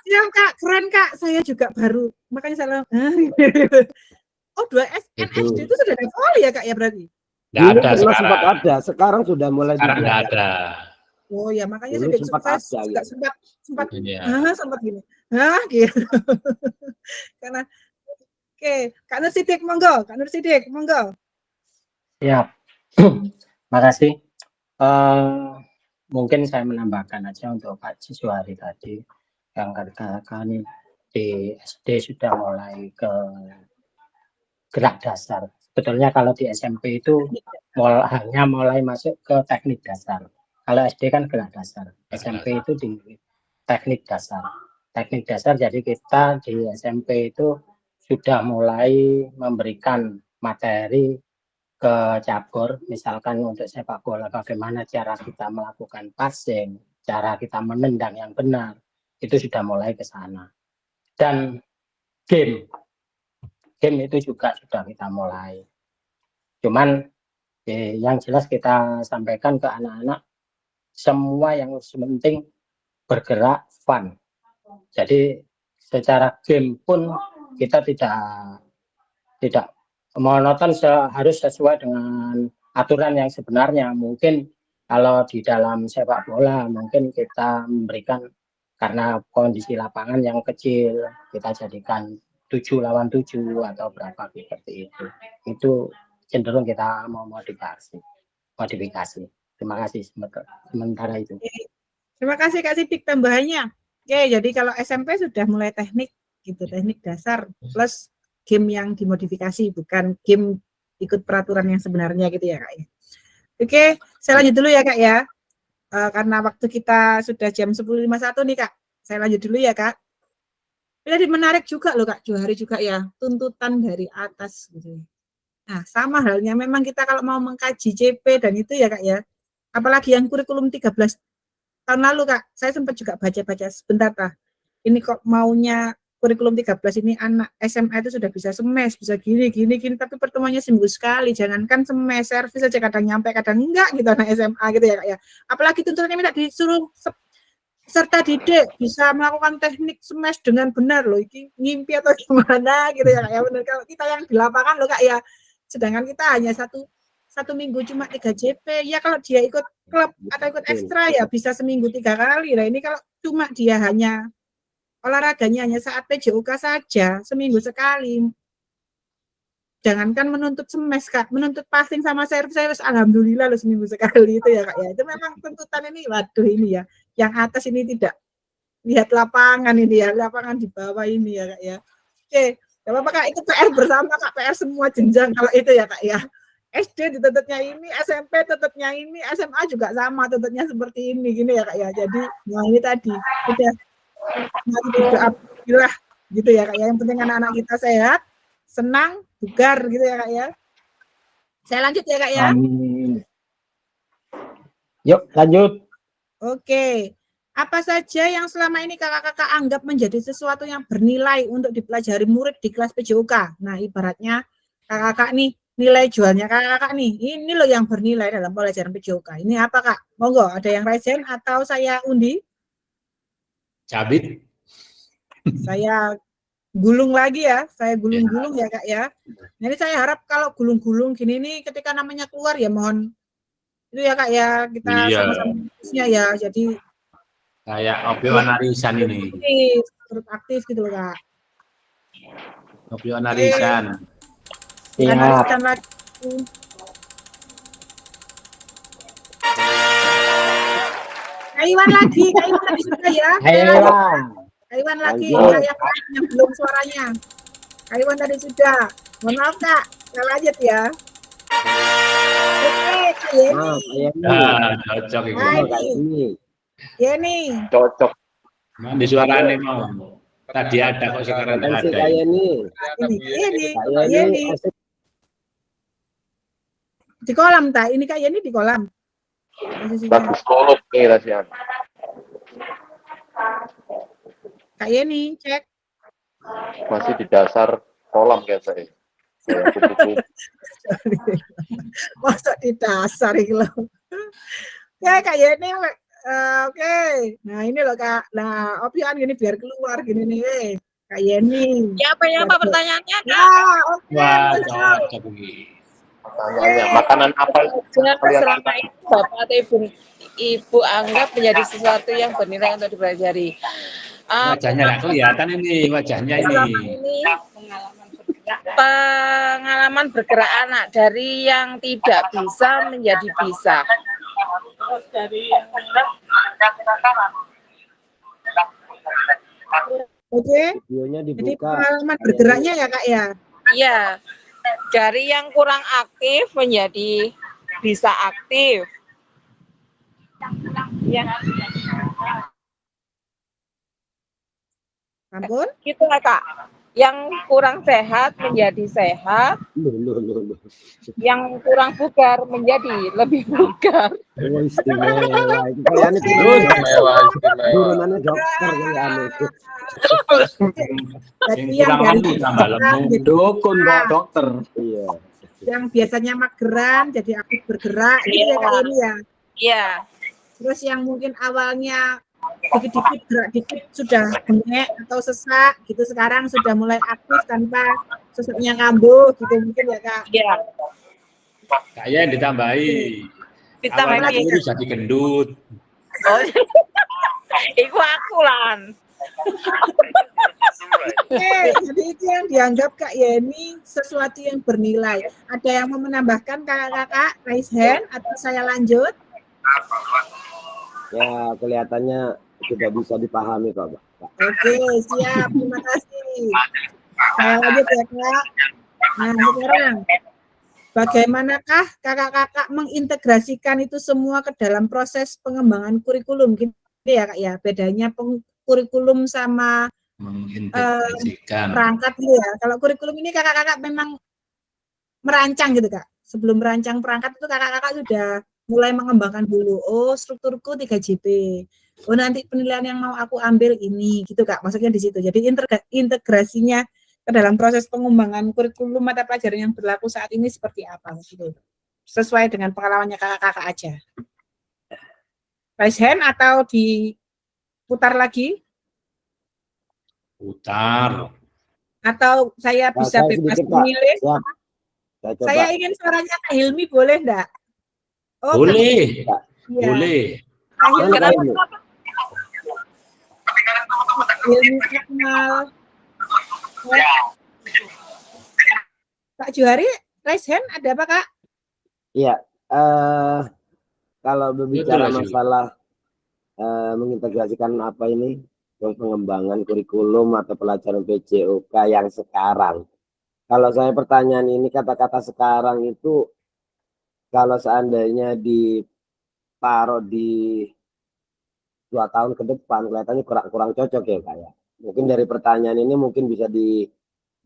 Siap Kak, keren Kak. Saya juga baru, makanya saya oh 2SNSD itu sudah ada voli ya Kak ya berarti? Nggak Dulu ada pernah sekarang. sempat ada, sekarang sudah mulai Sekarang nggak dibuat. ada. Oh ya makanya Dulu saya sempat juga ada, juga gitu. sempat Iya. sempat gini. Gitu. Karena oke, Kak Nur Sidik monggo, Kak Nur Sidik monggo. Siap. Makasih. Mungkin saya menambahkan aja untuk Pak Ciswari tadi yang katakan di SD sudah mulai ke gerak dasar. Sebetulnya kalau di SMP itu hanya mulai masuk ke teknik dasar. Kalau SD kan gerak dasar, SMP itu di teknik dasar. Teknik dasar jadi kita di SMP itu sudah mulai memberikan materi ke cabur, misalkan untuk sepak bola bagaimana cara kita melakukan passing, cara kita menendang yang benar, itu sudah mulai ke sana. Dan game itu juga sudah kita mulai. Cuman yang jelas kita sampaikan ke anak-anak semua yang penting bergerak fun. Jadi secara game pun kita tidak monoton, harus sesuai dengan aturan yang sebenarnya. Mungkin kalau di dalam sepak bola mungkin kita memberikan karena kondisi lapangan yang kecil kita jadikan 7 lawan 7 atau berapa seperti itu. Itu cenderung kita mau modifikasi. Terima kasih sementara itu. Terima kasih Kak Sidik tambahannya. Oke, jadi kalau SMP sudah mulai teknik gitu, teknik dasar plus game yang dimodifikasi, bukan game ikut peraturan yang sebenarnya gitu ya Kak ya. Oke, saya lanjut dulu ya Kak ya. Karena waktu kita sudah jam 10.51 nih Kak. Saya lanjut dulu ya Kak. Jadi menarik juga loh Kak Johari juga ya, tuntutan dari atas gitu. Nah, sama halnya memang kita kalau mau mengkaji CP dan itu ya Kak ya. Apalagi yang kurikulum 13 tahun lalu Kak, saya sempat juga baca-baca sebentar Kak. Ini kok maunya kurikulum 13 ini anak SMA itu sudah bisa semes, bisa gini, tapi pertemuannya seminggu sekali. Jangankan semes, servis aja kadang nyampe, kadang enggak gitu anak SMA gitu ya Kak ya. Apalagi tuntutannya minta disuruh serta didik bisa melakukan teknik semes dengan benar loh, ini ngimpi atau gimana gitu ya Kak ya. Benar kalau kita yang di lapangan loh Kak ya. Sedangkan kita hanya satu minggu cuma 3 JP. Ya kalau dia ikut klub atau ikut ekstra ya bisa seminggu 3 kali. Nah ini kalau cuma dia hanya olahraganya hanya saat PJOK saja seminggu sekali. Jangankan menuntut semes Kak, menuntut passing sama servis alhamdulillah loh seminggu sekali itu ya Kak ya. Itu memang tuntutan ini, waduh ini ya. Yang atas ini tidak lihat lapangan ini ya, lapangan di bawah ini ya Kak ya. Oke, gak apa-apa Kak, itu PR bersama Kak, PR semua jenjang kalau itu ya Kak ya. SD dituntutnya ini, SMP tuntutnya ini, SMA juga sama tuntutnya seperti ini gini ya Kak ya. Jadi nah ini tadi udah alhamdulillah gitu ya Kak ya. Yang penting anak-anak kita sehat, senang, bugar gitu ya Kak ya. Saya lanjut ya Kak ya. Amin. Yuk lanjut. Oke. Apa saja yang selama ini kakak-kakak anggap menjadi sesuatu yang bernilai untuk dipelajari murid di kelas PJOK? Nah, ibaratnya kakak-kakak nih nilai jualnya kakak-kakak nih, ini loh yang bernilai dalam pelajaran PJOK. Ini apa Kak? Monggo, ada yang raise atau saya undi? Cabit. Saya gulung lagi ya, saya gulung-gulung ya Kak ya. Jadi saya harap kalau gulung-gulung gini nih ketika namanya keluar ya mohon itu ya Kak ya, kita sama-sama ya. Jadi kayak Obiwan Arisan ini. Turut aktif gitu loh Kak. Obiwan Arisan. Arisan lagi. Kak Iwan lagi sudah ya. Kak Iwan lagi, yang belum suaranya. Kak Iwan tadi sudah. Mohon maaf Kak, kita lanjut ya. Oke, Kak Yeni. Cocok ini. Yeni. Cocok. Di suaranya mau. Tadi ada kok sekarang tidak ada. Yeni. Di kolam tak? Ini Kak Yeni di kolam. Bagus kolok nih Rasian. Kak Yeni, cek. Masih di dasar kolam kayak saya. Kayak kupu-kupu. Masa di dasar iki lho. Ya kayak ini oke. Nah, ini loh Kak. Nah, opian gini biar keluar gini nih. Kayak ini. Ya, apa pertanyaannya, Kak? Nah, oke. Wah, betul. cocok ini. Pertanyaannya, makanan apa yang Selama ini Bapak atau Ibu anggap menjadi sesuatu yang bernilai untuk dipelajari. Wajahnya nggak kelihatan ini, wajahnya Selama ini. ini pengalaman bergerak anak dari yang tidak bisa menjadi bisa. Oke. Videonya Jadi dibuka. pengalaman bergeraknya ya Kak ya. Iya, dari yang kurang aktif menjadi bisa aktif. Ya, Ampun. gitu lah Kak. Yang kurang sehat menjadi sehat, Loh. yang kurang bugar menjadi lebih bugar. Oh, istimewa. Itu kalian itu Istimewa. turunannya dokter kalian itu. Jadi Yang yang kurang dari mampu tambah lembut. Dukun kok dokter. Iya. yang biasanya mageran jadi aktif bergerak gitu ya Kak ini ya. Iya, Terus yang mungkin awalnya dikit-dikit gerak dikit sudah bengek atau sesak gitu sekarang sudah mulai aktif tanpa sesaknya kambuh gitu mungkin ya Kak. iya. Kayaknya ditambahi. Ditambahi. Awalnya kurus jadi gendut. Oh, iku aku lan. Oke, jadi itu yang dianggap Kak Yeni sesuatu yang bernilai. Ada yang mau menambahkan kakak-kakak raise hand atau saya lanjut? Ya, kelihatannya sudah bisa dipahami kok, Pak. Oke, siap. Terima kasih. Saya lanjut ya, Kak. Nah, sekarang bagaimanakah kakak-kakak mengintegrasikan itu semua ke dalam proses pengembangan kurikulum? Gitu ya, Kak ya. Bedanya kurikulum sama Mengintegrasikan. perangkat gitu ya. Kalau kurikulum ini kakak-kakak memang merancang gitu, Kak. Sebelum merancang perangkat itu kakak-kakak sudah mulai mengembangkan dulu. Oh, strukturku 3JP. Oh, nanti penilaian yang mau aku ambil ini gitu, Kak. Maksudnya di situ. Jadi integrasinya ke dalam proses pengembangan kurikulum mata pelajaran yang berlaku saat ini seperti apa gitu. Sesuai dengan pengalamannya kakak-kakak aja. Raise hand atau diputar lagi? Putar. Atau saya Nah, bisa saya bebas sedikit, Pak. memilih? Siap. Saya coba. Saya ingin suaranya Kak Hilmi, boleh enggak? Oh, Boleh. Kak. Iya. Boleh. Kak Hilmi, Mana Kak Hilmi? Hilmi Akmal. Kak Juhari, raise hand ada apa Kak? Iya. Kalau berbicara Betul, masalah mengintegrasikan apa ini pengembangan kurikulum atau pelajaran PJOK yang sekarang. Kalau saya pertanyaan ini kata-kata sekarang itu kalau seandainya ditaruh di 2 tahun ke depan kelihatannya kurang cocok ya Kak ya. Mungkin dari pertanyaan ini mungkin bisa di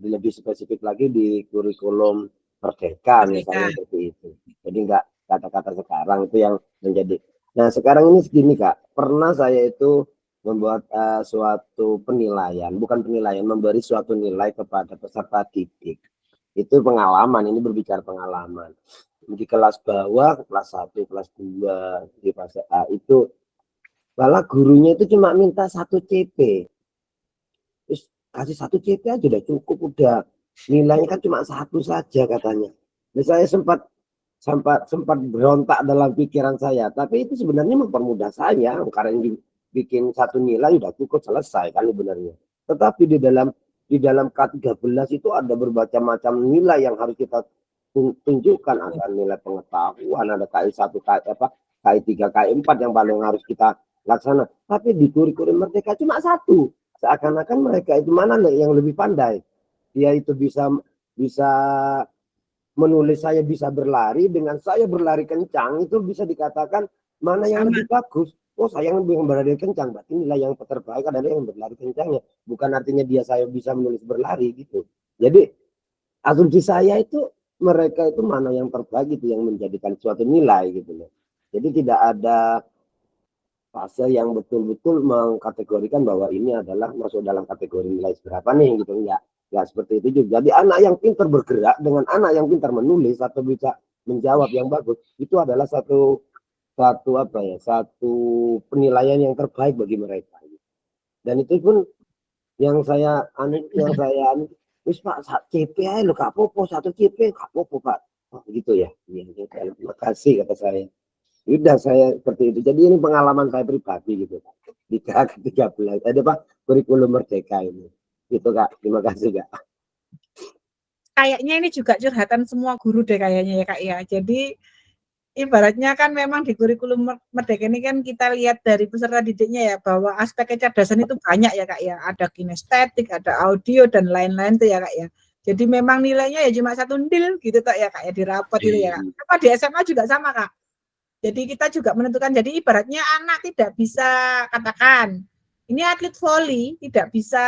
lebih spesifik lagi di kurikulum Merdeka misalnya seperti itu. Jadi enggak kata-kata sekarang itu yang menjadi. Nah sekarang ini segini Kak, pernah saya itu membuat suatu penilaian, bukan penilaian, memberi suatu nilai kepada peserta didik. Itu pengalaman, ini berbicara pengalaman. Di kelas bawah, kelas 1, kelas 2, di fase A itu malah gurunya itu cuma minta 1 CP. Terus kasih 1 CP aja udah cukup, udah nilainya kan cuma 1 saja katanya. Nah, saya sempat berontak dalam pikiran saya, tapi itu sebenarnya mempermudah saya karena bikin 1 nilai udah cukup selesai kan sebenarnya. Tetapi di dalam K13 itu ada berbagai macam nilai yang harus kita tunjukkan, ada nilai pengetahuan, ada KI1, KI3, KI4 yang paling harus kita laksana. Tapi di kurikulum Merdeka cuma 1. Seakan-akan mereka itu mana yang lebih pandai. Dia itu bisa menulis saya bisa berlari dengan saya berlari kencang itu bisa dikatakan mana yang lebih bagus. Oh saya yang berlari kencang, berarti nilai yang terbaik adalah yang berlari kencangnya. Bukan artinya saya bisa menulis berlari gitu. Jadi asumsi saya itu mereka itu mana yang terbaik itu yang menjadikan suatu nilai gitu loh. Jadi tidak ada fase yang betul-betul mengkategorikan bahwa ini adalah masuk dalam kategori nilai berapa nih gitu, enggak seperti itu juga. Jadi anak yang pintar bergerak dengan anak yang pintar menulis atau bisa menjawab yang bagus itu adalah satu penilaian yang terbaik bagi mereka. Dan itu pun yang saya wis Pak CP aja lo gak apa-apa, 1 CP gak apa-apa Pak. Oh, gitu ya. Iya, terima kasih kata saya. Udah saya seperti itu. Jadi ini pengalaman saya pribadi gitu Pak. Di ke-13 ada Pak kurikulum merdeka ini. Gitu Kak. Terima kasih Kak. Kayaknya ini juga curhatan semua guru deh kayaknya ya Kak ya. Jadi ibaratnya kan memang di kurikulum merdeka ini kan kita lihat dari peserta didiknya ya bahwa aspek kecerdasan itu banyak ya Kak ya. Ada kinestetik, ada audio dan lain-lain tuh ya Kak ya. Jadi memang nilainya ya cuma 1 nil gitu tak ya Kak ya di rapot itu ya Kak. Apa di SMA juga sama Kak. Jadi kita juga menentukan, jadi ibaratnya anak tidak bisa katakan, ini atlet voli tidak bisa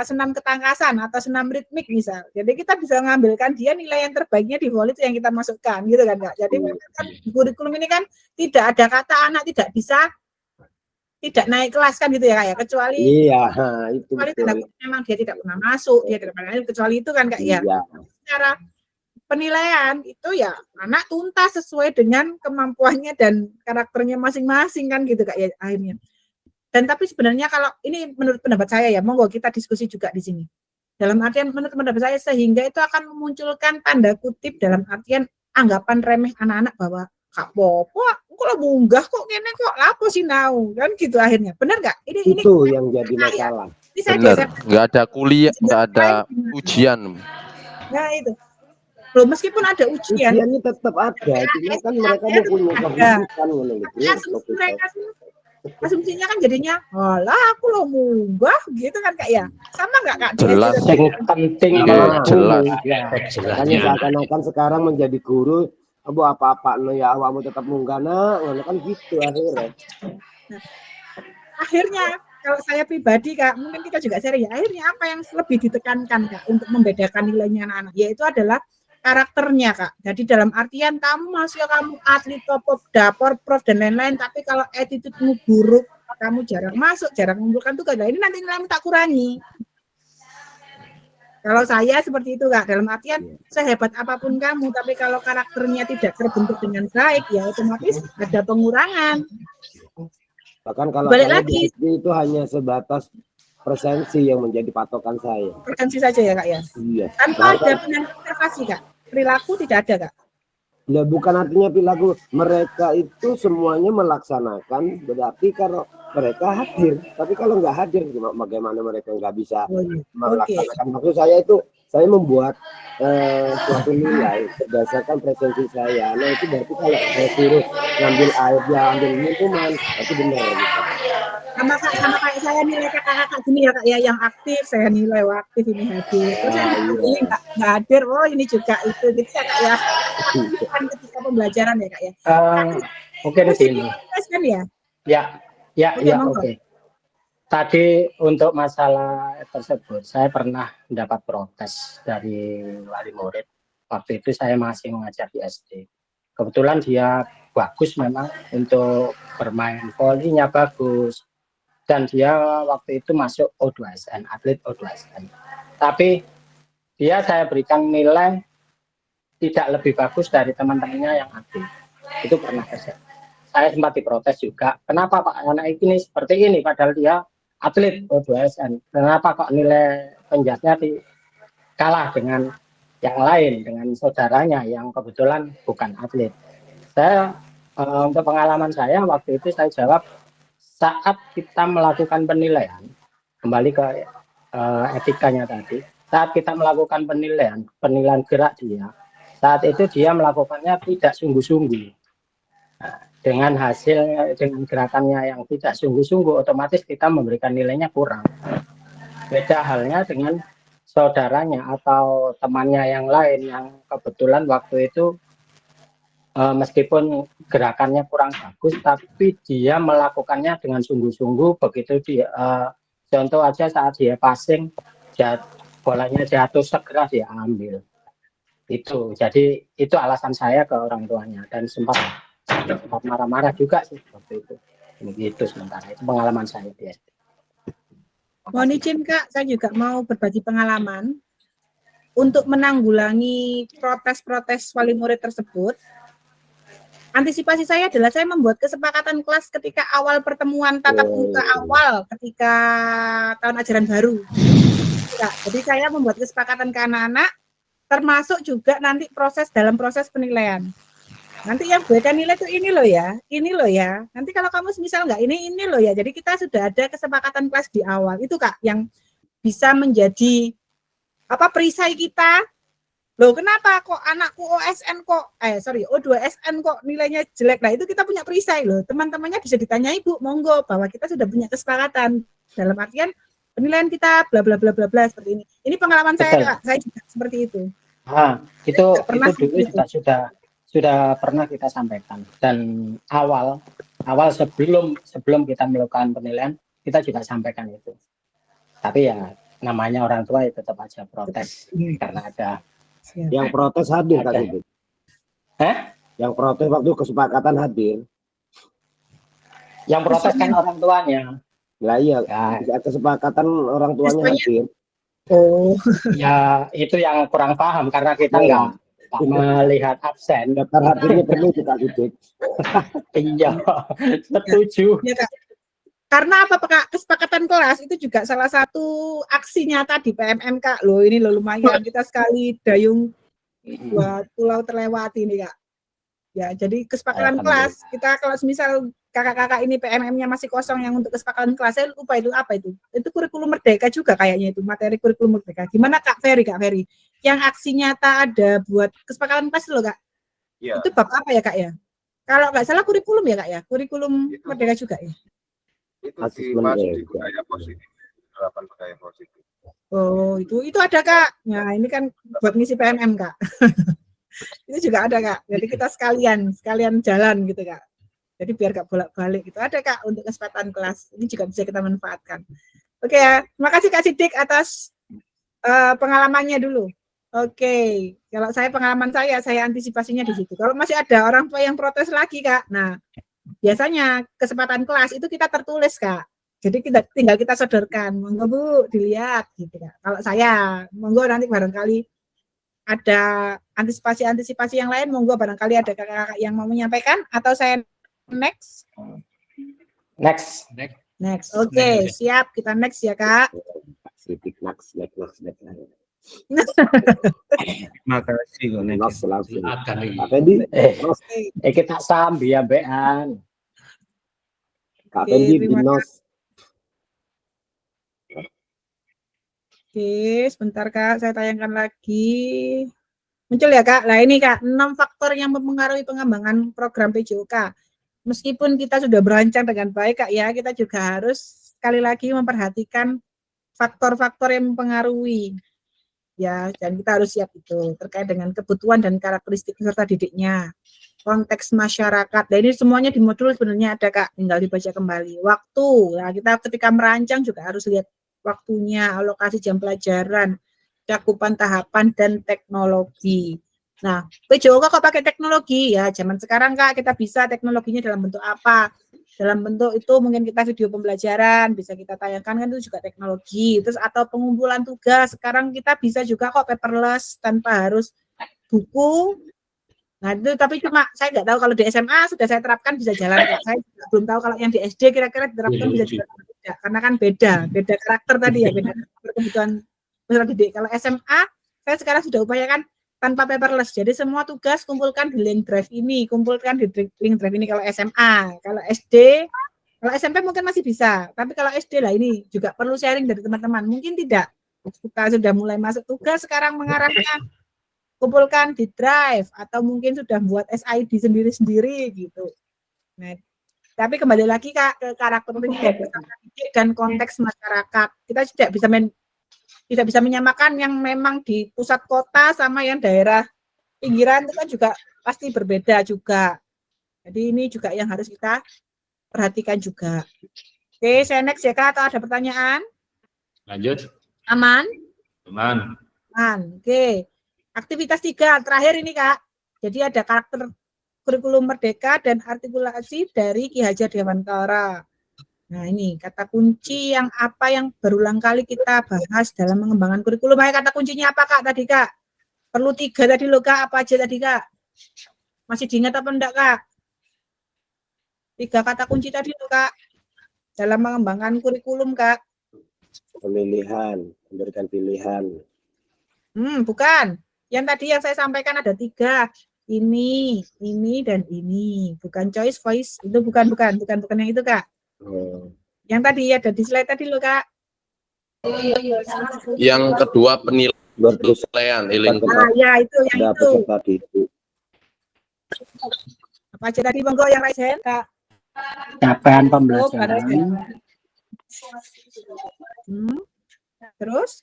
senam ketangkasan atau senam ritmik misal. Jadi kita bisa mengambilkan dia nilai yang terbaiknya di voli itu yang kita masukkan gitu kan Kak. Jadi kan di kurikulum ini kan tidak ada kata anak tidak bisa tidak naik kelas kan gitu ya Kak ya, kecuali itu memang dia tidak pernah masuk, dia tidak pernah kecuali itu kan Kak ya. Secara penilaian itu ya anak tuntas sesuai dengan kemampuannya dan karakternya masing-masing kan gitu Kak ya akhirnya. Dan tapi sebenarnya kalau ini menurut pendapat saya ya, monggo kita diskusi juga di sini. Dalam artian menurut pendapat saya sehingga itu akan memunculkan tanda kutip dalam artian anggapan remeh anak-anak bahwa Kak Popo kok munggah kok kene kok lapo sinau kan gitu akhirnya. Benar enggak? Ini yang jadi masalah. Benar, nggak ada kuliah, nggak ada ujian. Nah itu. Loh, meskipun ada ujian ujiannya tetap ada, cuma kan mereka mau punya kebutuhan asumsinya kan jadinya alah aku lo munggah gitu kan Kak ya, sama nggak Kak? Jelas penting jelas makanya seakan-akan sekarang menjadi guru apa-apa lo ya awakmu tetap munggah kan gitu akhirnya kalau saya pribadi Kak, mungkin kita juga sharing ya, akhirnya apa yang lebih ditekankan Kak untuk membedakan nilainya anak-anak, yaitu adalah karakternya Kak. Jadi dalam artian kamu atlet top dapur prof dan lain-lain, tapi kalau attitude-mu buruk, kamu jarang masuk, jarang mengumpulkan tugas, ini nanti nilaimu tak kurangi. Kalau saya seperti itu Kak, dalam artian sehebat apapun kamu, tapi kalau karakternya tidak terbentuk dengan baik, ya otomatis ada pengurangan. Bahkan kalau balik lagi itu hanya sebatas presensi yang menjadi patokan saya. Presensi saja ya Kak ya? Iya. Tanpa ada observasi Kak? Perilaku tidak ada Kak? Ya bukan artinya perilaku, mereka itu semuanya melaksanakan, berarti kalau mereka hadir, tapi kalau nggak hadir bagaimana mereka nggak bisa melaksanakan. Maksud saya itu saya membuat suatu nilai berdasarkan presensi saya. Nah itu berarti kalau saya suruh ngambil air, ya ambil minuman, itu benar gitu. Sama kayak saya nilai kakak-kakak gini ya Kak ya, yang aktif saya nilai aktif ini hadir. Terus yang ini nggak hadir, oh ini juga itu gitu ya Kak ya. Kan ketika pembelajaran ya Kak ya. Oke di sini. Kan ya? Ya, oke. Tadi untuk masalah tersebut, saya pernah mendapat protes dari wali murid. Waktu itu saya masih mengajar di SD. Kebetulan dia bagus memang untuk bermain volinya bagus. Dan dia waktu itu masuk O2SN, atlet O2SN. Tapi dia saya berikan nilai tidak lebih bagus dari teman-temannya yang aktif. Itu pernah terjadi. Saya sempat diprotes juga. Kenapa Pak anak ini seperti ini padahal dia atlet O2SN. Kenapa kok nilai penjasnya kalah dengan yang lain, dengan saudaranya yang kebetulan bukan atlet. Saya untuk pengalaman saya waktu itu saya jawab, saat kita melakukan penilaian, kembali ke etikanya tadi, saat kita melakukan penilaian gerak dia, saat itu dia melakukannya tidak sungguh-sungguh. Dengan hasil, dengan gerakannya yang tidak sungguh-sungguh, otomatis kita memberikan nilainya kurang. Beda halnya dengan saudaranya atau temannya yang lain yang kebetulan waktu itu meskipun gerakannya kurang bagus, tapi dia melakukannya dengan sungguh-sungguh. Begitu dia, contoh aja saat dia passing, bolanya jatuh segera dia ambil. Itu, jadi itu alasan saya ke orang tuanya dan sempat marah-marah juga sih waktu itu. Begitu sementara itu pengalaman saya di SD. Mohon izin Kak, saya juga mau berbagi pengalaman untuk menanggulangi protes-protes wali murid tersebut. Antisipasi saya adalah saya membuat kesepakatan kelas ketika awal pertemuan tatap muka awal ketika tahun ajaran baru. Ya, jadi saya membuat kesepakatan ke anak-anak, termasuk juga nanti dalam proses penilaian. Nanti yang beda nilai itu ini loh ya. Nanti kalau kamu misal nggak ini loh ya. Jadi kita sudah ada kesepakatan kelas di awal. Itu Kak yang bisa menjadi perisai kita. Loh kenapa kok anakku O2SN kok nilainya jelek. Nah itu kita punya perisai loh. Teman-temannya bisa ditanyai Bu, monggo bahwa kita sudah punya kesepakatan. Dalam artian penilaian kita bla bla bla bla bla seperti ini. Ini pengalaman saya Kak, saya juga seperti itu. Itu dulu juga sudah pernah kita sampaikan, dan awal sebelum kita melakukan penilaian kita juga sampaikan itu. Tapi ya namanya orang tua ya tetap aja protes karena ada yang protes hadir Kak Sidik. Yang protes waktu kesepakatan hadir. Yang protes kan orang tuanya. Lah iya, kesepakatan orang tuanya hadir. Oh. Ya itu yang kurang paham karena kita nggak melihat absen. Daftar hadirnya perlu Kak Sidik. Iya, setuju. Ya, Kak. Karena Kak? Kesepakatan kelas itu juga salah satu aksi nyata di PMM Kak. Loh ini loh lumayan kita sekali dayung buat pulau terlewati nih Kak. Ya, jadi kesepakatan kelas kita kalau misal kakak-kakak ini PMM-nya masih kosong yang untuk kesepakatan kelas, saya lupa itu apa itu. Itu kurikulum merdeka juga kayaknya itu, materi kurikulum merdeka. Gimana Kak Ferry? Yang aksi nyata ada buat kesepakatan kelas loh Kak. Ya. Itu bab apa ya Kak ya? Kalau nggak salah kurikulum ya Kak ya? Kurikulum merdeka juga ya? Itu masuk di budaya positif, penerapan budaya positif. Oh, itu ada Kak. Nah, ini kan buat ngisi PMM Kak. Itu juga ada Kak. Jadi kita sekalian jalan gitu Kak. Jadi biar gak bolak-balik gitu. Ada Kak untuk kesempatan kelas. Ini juga bisa kita manfaatkan. Oke ya. Terima kasih Kak Sidik atas pengalamannya dulu. Oke. Kalau pengalaman saya antisipasinya di situ. Kalau masih ada orang tua yang protes lagi Kak. Nah, biasanya kesempatan kelas itu kita tertulis Kak. Jadi tinggal kita sodorkan. Monggo Bu, dilihat gitu Kak. Kalau saya, monggo nanti barangkali ada antisipasi yang lain, monggo barangkali ada kakak-kakak yang mau menyampaikan atau saya next. Oke, siap, kita next ya Kak. Next. Makasih kita sambil ya Bean. Kak Fendi Binos. Oke, sebentar Kak, saya tayangkan lagi. Muncul ya Kak. Nah ini Kak, 6 faktor yang mempengaruhi pengembangan program PJOK. Meskipun kita sudah berancang dengan baik Kak ya, kita juga harus sekali lagi memperhatikan faktor-faktor yang mempengaruhi. Ya, dan kita harus siap itu terkait dengan kebutuhan dan karakteristik peserta didiknya. Konteks masyarakat. Nah ini semuanya di modul sebenarnya ada Kak, tinggal dibaca kembali. Waktu. Nah, kita ketika merancang juga harus lihat waktunya, alokasi jam pelajaran, cakupan tahapan dan teknologi. Nah, PJOK kok pakai teknologi? Ya, zaman sekarang Kak, kita bisa teknologinya dalam bentuk apa? Dalam bentuk itu mungkin kita video pembelajaran, bisa kita tayangkan kan itu juga teknologi. Terus atau pengumpulan tugas, sekarang kita bisa juga kok paperless tanpa harus buku. Nah, itu tapi cuma saya nggak tahu kalau di SMA sudah saya terapkan bisa jalan Kak. Saya belum tahu kalau yang di SD kira-kira diterapkan bisa jalan tidak, karena kan beda karakter tadi ya, beda kebutuhan peserta didik. Kalau SMA saya sekarang sudah upayakan tanpa paperless. Jadi semua tugas kumpulkan di link drive ini, kalau SMA. Kalau SD, kalau SMP mungkin masih bisa, tapi kalau SD lah ini juga perlu sharing dari teman-teman. Mungkin tidak. Kita sudah mulai masuk tugas sekarang mengarahnya kumpulkan di drive atau mungkin sudah buat SID sendiri-sendiri gitu. Nah, tapi kembali lagi Kak ke karakteristik dan konteks masyarakat. Kita tidak bisa menyamakan yang memang di pusat kota sama yang daerah pinggiran itu kan juga pasti berbeda juga. Jadi ini juga yang harus kita perhatikan juga. Oke, saya next ya Kak, atau ada pertanyaan? Lanjut. Aman? Aman. Oke. Aktivitas 3 terakhir ini Kak. Jadi ada karakter kurikulum Merdeka dan artikulasi dari Ki Hajar Dewantara. Nah, ini kata kunci yang apa yang berulang kali kita bahas dalam mengembangkan kurikulum. Kata kuncinya apa, Kak, tadi, Kak? Perlu 3 tadi loh, Kak. Apa aja tadi, Kak? Masih diingat apa enggak, Kak? 3 kata kunci tadi loh, Kak. Dalam mengembangkan kurikulum, Kak. Pemilihan, memberikan pilihan. Bukan. Yang tadi yang saya sampaikan ada 3. Ini, dan ini. Bukan choice, voice. Itu bukan yang itu, Kak. Yang tadi ada di slide tadi loh, Kak. Yang kedua penilaian. Nah, ya itu yang itu. Peserta didik. Apa aja tadi, monggo yang raise hand, Kak. Capaian Oh, pembelajaran, Terus?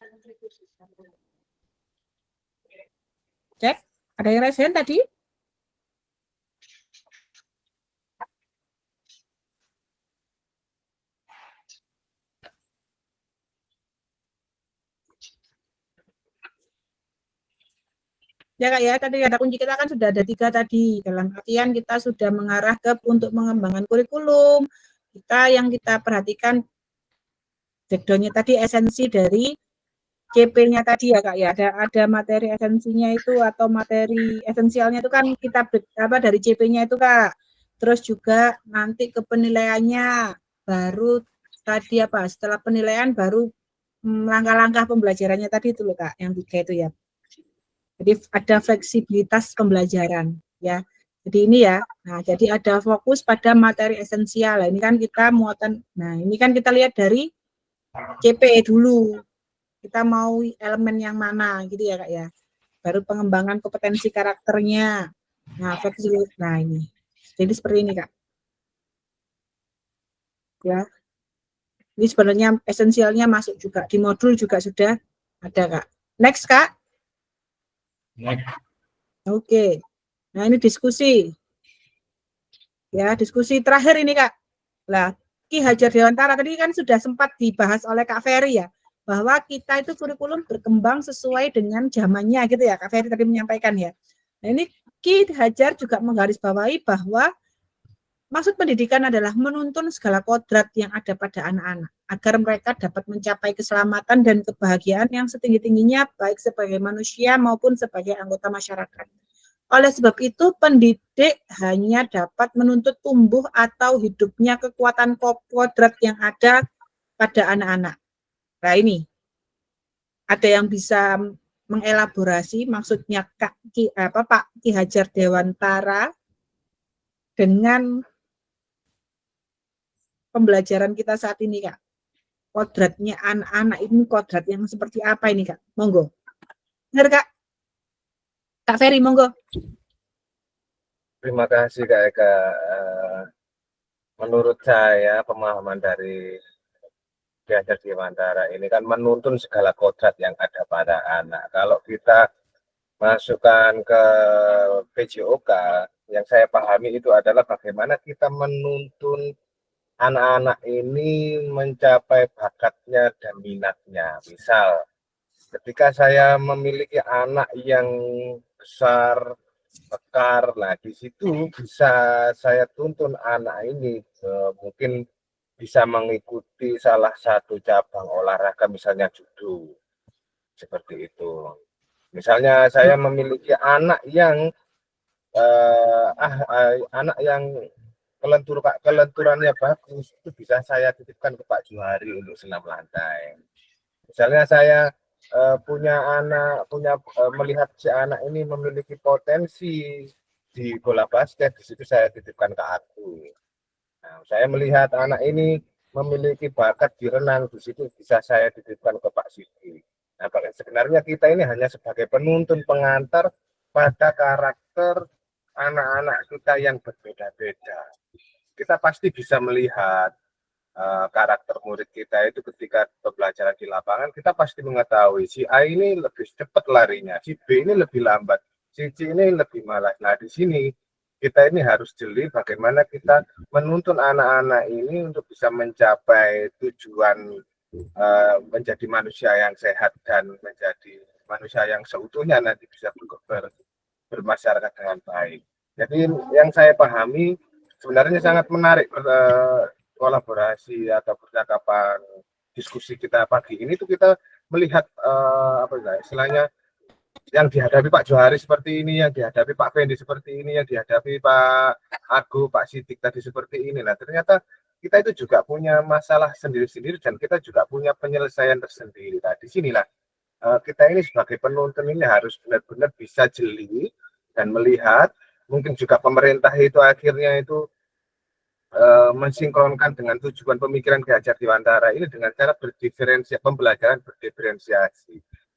Cek. Ada yang raise hand tadi? Ya, Kak, ya, tadi kata kunci kita kan sudah ada 3 tadi. Dalam artian kita sudah mengarah ke untuk mengembangkan kurikulum. Yang kita perhatikan background-nya tadi, esensi dari CP-nya tadi ya, Kak, ya. Ada materi esensinya itu atau materi esensialnya itu kan kita dari CP-nya itu, Kak. Terus juga nanti ke penilaiannya, baru tadi setelah penilaian baru langkah-langkah pembelajarannya tadi itu loh, Kak, yang 3 itu ya. Jadi ada fleksibilitas pembelajaran ya. Jadi ini ya. Nah, jadi ada fokus pada materi esensial. Nah, ini kan kita muatan. Nah, ini kan kita lihat dari CP dulu. Kita mau elemen yang mana gitu ya, Kak, ya. Baru pengembangan kompetensi karakternya. Nah, fleksibilitas. Nah, ini. Jadi seperti ini, Kak. Ya. Ini sebenarnya esensialnya masuk juga di modul juga sudah ada, Kak. Next, Kak. Oke. Nah, ini diskusi. Ya, diskusi terakhir ini, Kak. Lah, Ki Hajar Dewantara tadi kan sudah sempat dibahas oleh Kak Ferry ya, bahwa kita itu kurikulum berkembang sesuai dengan zamannya gitu ya, Kak Ferry tadi menyampaikan ya. Nah, ini Ki Hajar juga menggarisbawahi bahwa maksud pendidikan adalah menuntun segala kodrat yang ada pada anak-anak agar mereka dapat mencapai keselamatan dan kebahagiaan yang setinggi-tingginya baik sebagai manusia maupun sebagai anggota masyarakat. Oleh sebab itu, pendidik hanya dapat menuntut tumbuh atau hidupnya kekuatan kodrat yang ada pada anak-anak. Nah, ini ada yang bisa mengelaborasi maksudnya Pak Ki Hajar Dewantara dengan pembelajaran kita saat ini, Kak. Kodratnya anak-anak ini kodrat yang seperti apa ini, Kak? Monggo. Benar, Kak? Kak Ferry, monggo. Terima kasih, Kak Eka. Menurut saya, pemahaman dari Ki Hajar Dewantara ini kan menuntun segala kodrat yang ada pada anak. Kalau kita masukkan ke PJOK, yang saya pahami itu adalah bagaimana kita menuntun anak-anak ini mencapai bakatnya dan minatnya. Misal, ketika saya memiliki anak yang besar, mekar, nah di situ bisa saya tuntun anak ini mungkin bisa mengikuti salah satu cabang olahraga, misalnya judo, seperti itu. Misalnya saya memiliki anak yang anak yang kelenturannya bagus, itu bisa saya titipkan ke Pak Juhari untuk senam lantai. Misalnya saya melihat si anak ini memiliki potensi di bola basket, di situ saya titipkan ke aku. Nah, saya melihat anak ini memiliki bakat di renang, di situ bisa saya titipkan ke Pak Sidi. Nah, sebenarnya kita ini hanya sebagai penuntun pengantar pada karakter anak-anak kita yang berbeda-beda. Kita pasti bisa melihat karakter murid kita itu ketika pembelajaran di lapangan, kita pasti mengetahui si A ini lebih cepat larinya, si B ini lebih lambat, si C ini lebih malas. Nah, di sini kita ini harus jeli bagaimana kita menuntun anak-anak ini untuk bisa mencapai tujuan menjadi manusia yang sehat dan menjadi manusia yang seutuhnya nanti bisa bermasyarakat dengan baik. Jadi yang saya pahami sebenarnya sangat menarik kolaborasi atau percakapan diskusi kita pagi ini tuh kita melihat apa ya istilahnya yang dihadapi Pak Johari seperti ini, yang dihadapi Pak Fendi seperti ini, yang dihadapi Pak Agu, Pak Sidik tadi seperti ini. Nah, ternyata kita itu juga punya masalah sendiri-sendiri dan kita juga punya penyelesaian tersendiri. Nah, di sinilah kita ini sebagai penuntun ini harus benar-benar bisa jeli dan melihat. Mungkin juga pemerintah itu akhirnya itu mensinkronkan dengan tujuan pemikiran Ki Hajar Dewantara ini dengan cara berdiferensiasi, pembelajaran berdiferensiasi.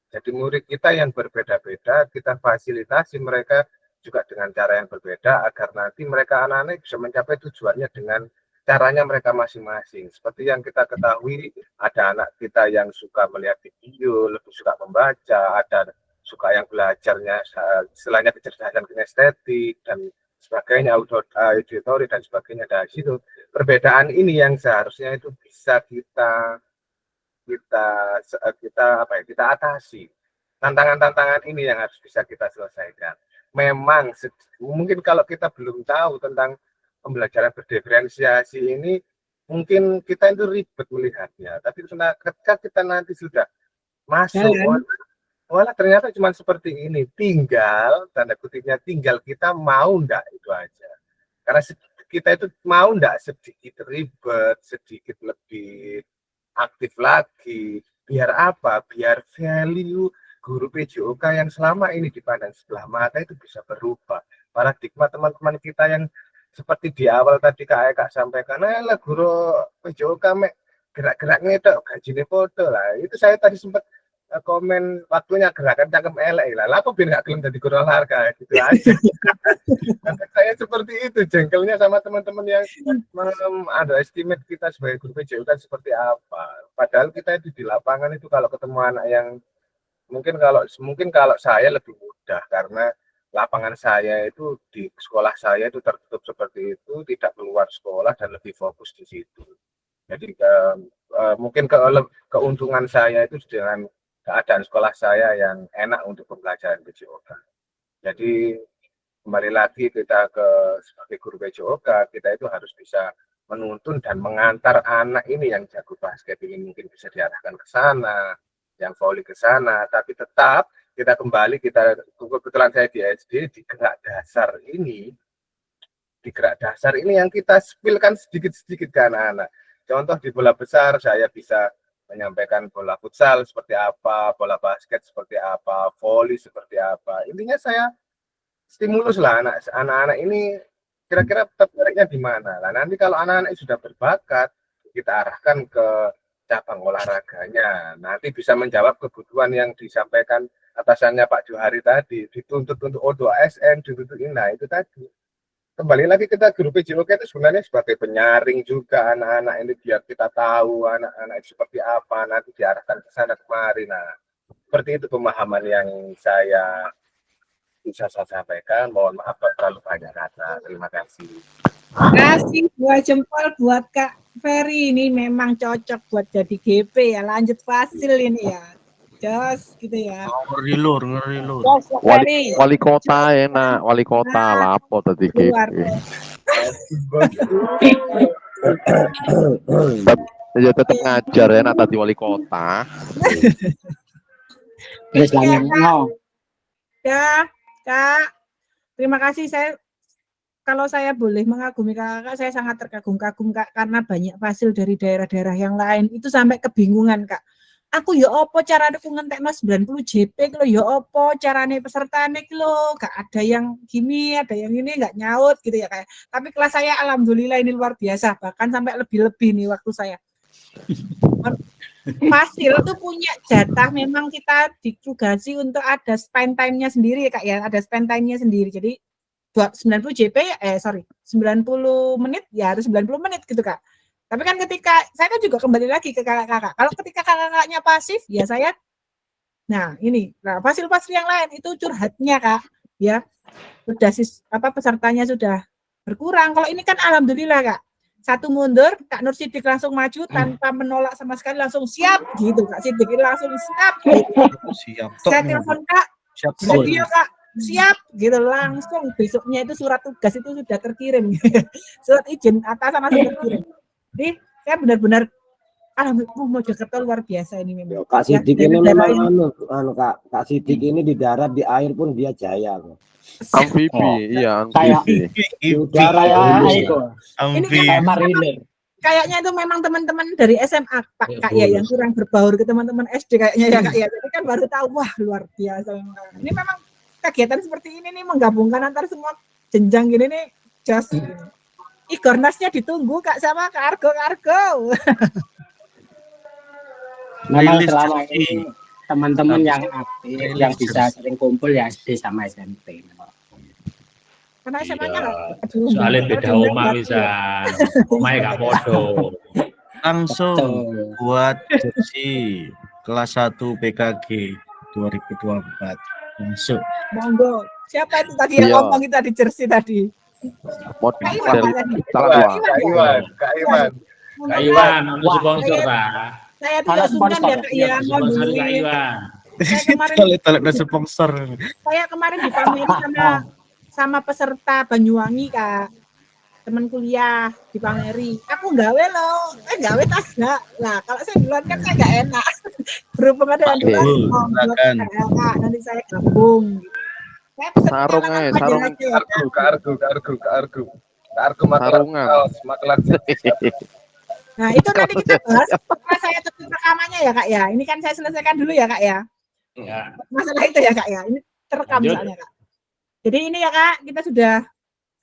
Jadi murid kita yang berbeda-beda, kita fasilitasi mereka juga dengan cara yang berbeda agar nanti mereka anak-anak bisa mencapai tujuannya dengan caranya mereka masing-masing. Seperti yang kita ketahui, ada anak kita yang suka melihat video, lebih suka membaca, ada suka yang belajarnya istilahnya kecerdasan kinestetik dan sebagainya, auditori dan sebagainya. Dari situ perbedaan ini yang seharusnya itu bisa kita atasi. Tantangan-tantangan ini yang harus bisa kita selesaikan. Memang mungkin kalau kita belum tahu tentang pembelajaran berdiferensiasi ini, mungkin kita itu ribet melihatnya. Tapi ketika kita nanti sudah masuk, wala ternyata cuma seperti ini. Tinggal, tanda kutipnya, tinggal kita mau enggak, itu aja. Karena kita itu mau enggak sedikit ribet, sedikit lebih aktif lagi. Biar apa? Biar value guru PJOK yang selama ini dipandang sebelah mata itu bisa berubah. Paradigma teman-teman kita yang seperti di awal tadi Kak Eka sampaikan, lah guru PJOK gerak-gerak ngedok gajinya foto lah. Itu saya tadi sempat komen waktunya gerakan cangkem elek lah. Apa biar nggak kelem jadi guru olahraga gitu aja. Saya seperti itu jengkelnya sama teman-teman yang underestimate kita sebagai guru PJOK seperti apa. Padahal kita itu di lapangan itu kalau ketemu anak yang mungkin kalau saya lebih mudah karena lapangan saya itu di sekolah saya itu tertutup seperti itu, tidak keluar sekolah dan lebih fokus di situ. Jadi mungkin keuntungan saya itu dengan keadaan sekolah saya yang enak untuk pembelajaran PJOK. Jadi kembali lagi kita sebagai guru PJOK, kita itu harus bisa menuntun dan mengantar anak ini yang jago basket ini mungkin bisa diarahkan ke sana, yang voli ke sana, tapi tetap kita kembali, kebetulan saya di SD, di gerak dasar ini yang kita spilkan sedikit-sedikit ke anak-anak. Contoh di bola besar saya bisa menyampaikan bola futsal seperti apa, bola basket seperti apa, voli seperti apa. Intinya saya stimulus lah anak-anak ini kira-kira tertariknya di mana. Nah, nanti kalau anak-anak sudah berbakat, kita arahkan ke cabang olahraganya. Nanti bisa menjawab kebutuhan yang disampaikan atasannya Pak Johari tadi, dituntut untuk O2ASN, dituntut ini. Nah, itu tadi. Kembali lagi kita guru PJOK itu sebenarnya sebagai penyaring juga anak-anak ini biar kita tahu anak-anak seperti apa, nanti diarahkan ke sana kemari. Nah, seperti itu pemahaman yang saya bisa saya sampaikan. Mohon maaf terlalu banyak kata. Terima kasih. Kasih 2 jempol buat Kak Ferry, ini memang cocok buat jadi GP ya. Lanjut Fasil ini ya. Jos gitu ya. Ngeri lur. Wali kota enak, wali kota lapo tadi gitu. Ya tetap ngajar enak tadi wali kota. Terus Ya, Kak. Terima kasih. Kalau saya boleh mengagumi kakak, saya sangat terkagum-kagum Kak, karena banyak hasil dari daerah-daerah yang lain itu sampai kebingungan Kak. Aku ya opo carane ku ngentekno 90 JP lho, ya opo carane pesertane ki lho, gak ada yang gini, ada yang ini enggak nyaut gitu ya kayak. Tapi kelas saya alhamdulillah ini luar biasa, bahkan sampai lebih-lebih nih waktu saya. Fasil itu punya jatah, memang kita ditugasi untuk ada spend time-nya sendiri ya Kak ya, ada spend time-nya sendiri. Jadi 90 JP 90 menit ya harus 90 menit gitu Kak. Tapi kan ketika saya kan juga kembali lagi ke kakak-kakak. Kalau ketika kakak-kakaknya pasif, ya saya. Nah ini, fasil-fasil yang lain itu curhatnya Kak, ya sudah pesertanya sudah berkurang. Kalau ini kan alhamdulillah Kak, satu mundur, Kak Nur Sidik langsung maju tanpa menolak sama sekali, langsung siap gitu Kak Sidik langsung siap. Gitu. Siap. Saya telepon Kak, video Kak, siap gitu langsung besoknya itu surat tugas itu sudah terkirim. Surat izin atasan langsung terkirim. Jadi saya benar-benar alhamdulillah Mojokerto luar biasa ini memang. Kak Ya, Sidik dari ini negara memang yang- Kak Sidik ini di darat di air pun dia jaya kok. Amfibi, iya Kayak amfibi. di udara ya itu. Ini kan Kayak marinir. kayaknya itu memang teman-teman dari SMA Pak Kak ya yang kurang berbaur ke teman-teman SD kayaknya ya Kak ya. Jadi kan baru tahu wah luar biasa memang. Ini memang kegiatan seperti ini nih menggabungkan antar semua jenjang gini nih just Igornasnya ditunggu Kak sama Kak Argo. Memang Rilis selama lagi. ini teman-teman yang aktif, yang bisa sering kumpul ya SD sama SMP. Karena SMA-nya Iya. Soalnya beda oma bisa. Omanya gak podo. Langsung Betul. buat jersey kelas 1 PKG 2024 masuk. Monggo. Siapa itu tadi yang Iya. ngomong kita di jersey tadi? Mod Kak Iwan dari tadi. salah Kak dua. Iwan. Kak Iwan, ono sponsor ta. Saya tuh Ada sungkan sponsor. ya Kak ya mau Sponsor Kak duit. Iwan. Saya kemarin Toilet ada sponsor. saya kemarin dipamerin sama peserta Banyuwangi Kak. Teman kuliah dipameri. Aku nggawe loh. Nggawe tas enggak. Lah kalau saya duluan kan saya enggak enak. Berhubung ada yang duluan Betul, monggo silakan. Kak, nanti saya gabung. Saya peserta Sarung langsung aja, aja sarung. aja ya, Kak. Kargo makelar Sarungan. kaos, makelar Nah, itu nanti kita bahas setelah saya tutup rekamannya ya Kak ya. Ini kan saya selesaikan dulu ya Kak ya. Ya. Masalah itu ya Kak ya. Ini terekam Lanjut. soalnya Kak. Jadi ini ya Kak, kita sudah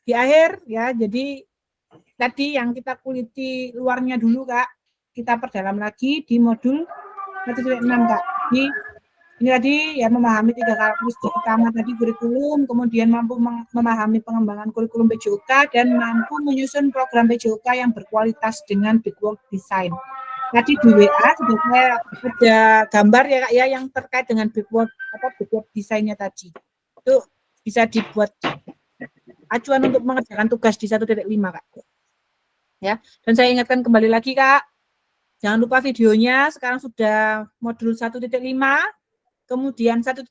di akhir ya. Jadi tadi yang kita kuliti luarnya dulu Kak, kita perdalam lagi di modul 1.6 Kak. Ini tadi ya memahami 3 karakteristik utama tadi kurikulum, kemudian mampu memahami pengembangan kurikulum PJOK dan mampu menyusun program PJOK yang berkualitas dengan big work design. Tadi di WA sudah saya ada gambar ya Kak ya yang terkait dengan big work design-nya tadi. Itu bisa dibuat acuan untuk mengerjakan tugas di 1.5 Kak. Ya, dan saya ingatkan kembali lagi Kak, jangan lupa videonya sekarang sudah modul 1.5. Kemudian 1.6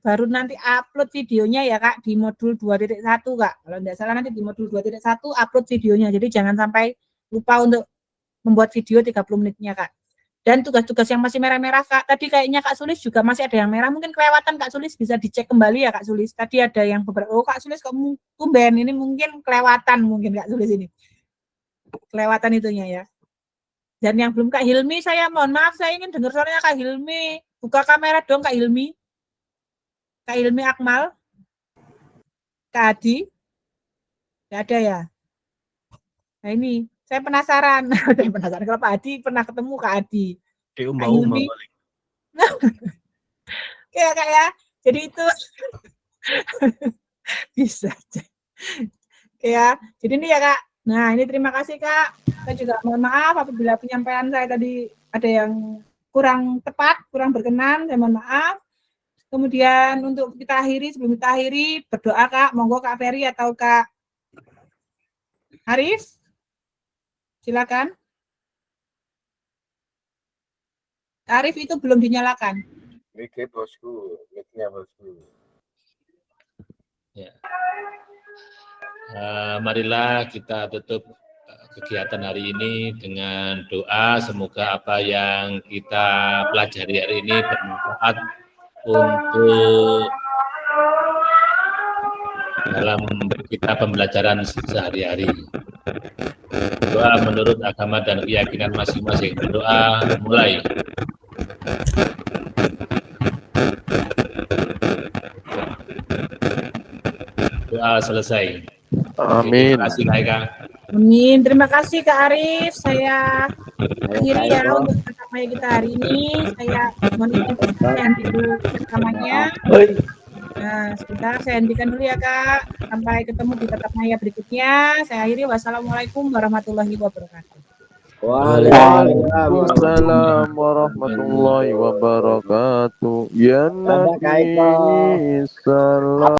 baru nanti upload videonya ya Kak di modul 2.1 Kak. Kalau tidak salah nanti di modul 2.1 upload videonya. Jadi jangan sampai lupa untuk membuat video 30 menitnya Kak. Dan tugas-tugas yang masih merah-merah Kak. Tadi kayaknya Kak Sulis juga masih ada yang merah. Mungkin kelewatan Kak Sulis bisa dicek kembali ya Kak Sulis. Tadi ada yang beberapa, oh Kak Sulis kamu tumben ini mungkin kelewatan mungkin Kak Sulis ini. Kelewatan itunya ya. Dan yang belum Kak Hilmi, saya mohon maaf saya ingin dengar suaranya Kak Hilmi. Buka kamera dong Kak Hilmi. Kak Hilmi Akmal. Kak Adi. Tidak ada ya? Nah ini, saya penasaran. Saya penasaran kalau Pak Adi pernah ketemu Kak Adi. Di umba-umba Hilmi. balik. Ya Kak ya. Jadi itu bisa aja. Ya, jadi ini ya Kak. Nah ini terima kasih Kak. Saya juga mohon maaf apabila penyampaian saya tadi ada yang kurang tepat, kurang berkenan, saya mohon maaf. Kemudian untuk kita akhiri, sebelum kita akhiri, berdoa Kak, monggo Kak Ferry atau Kak Haris, silakan. Kak Arif itu belum dinyalakan. Mic-nya bosku. Ya. Marilah kita tutup kegiatan hari ini dengan doa, semoga apa yang kita pelajari hari ini bermanfaat untuk dalam kita pembelajaran sehari-hari. Doa menurut agama dan keyakinan masing-masing. Doa mulai. Doa selesai. Amin. Terima kasih Kak Eka. Amin. Terima kasih Kak Arif. Saya akhiri ya untuk pertama kita hari ini. Saya mohon izin saya henti dulu rekamannya. Nah, sebentar saya hentikan dulu ya Kak. Sampai ketemu di tatap maya berikutnya. Saya akhiri. Wassalamualaikum warahmatullahi wabarakatuh. Waalaikumsalam warahmatullahi wabarakatuh. Ya Nabi, salam.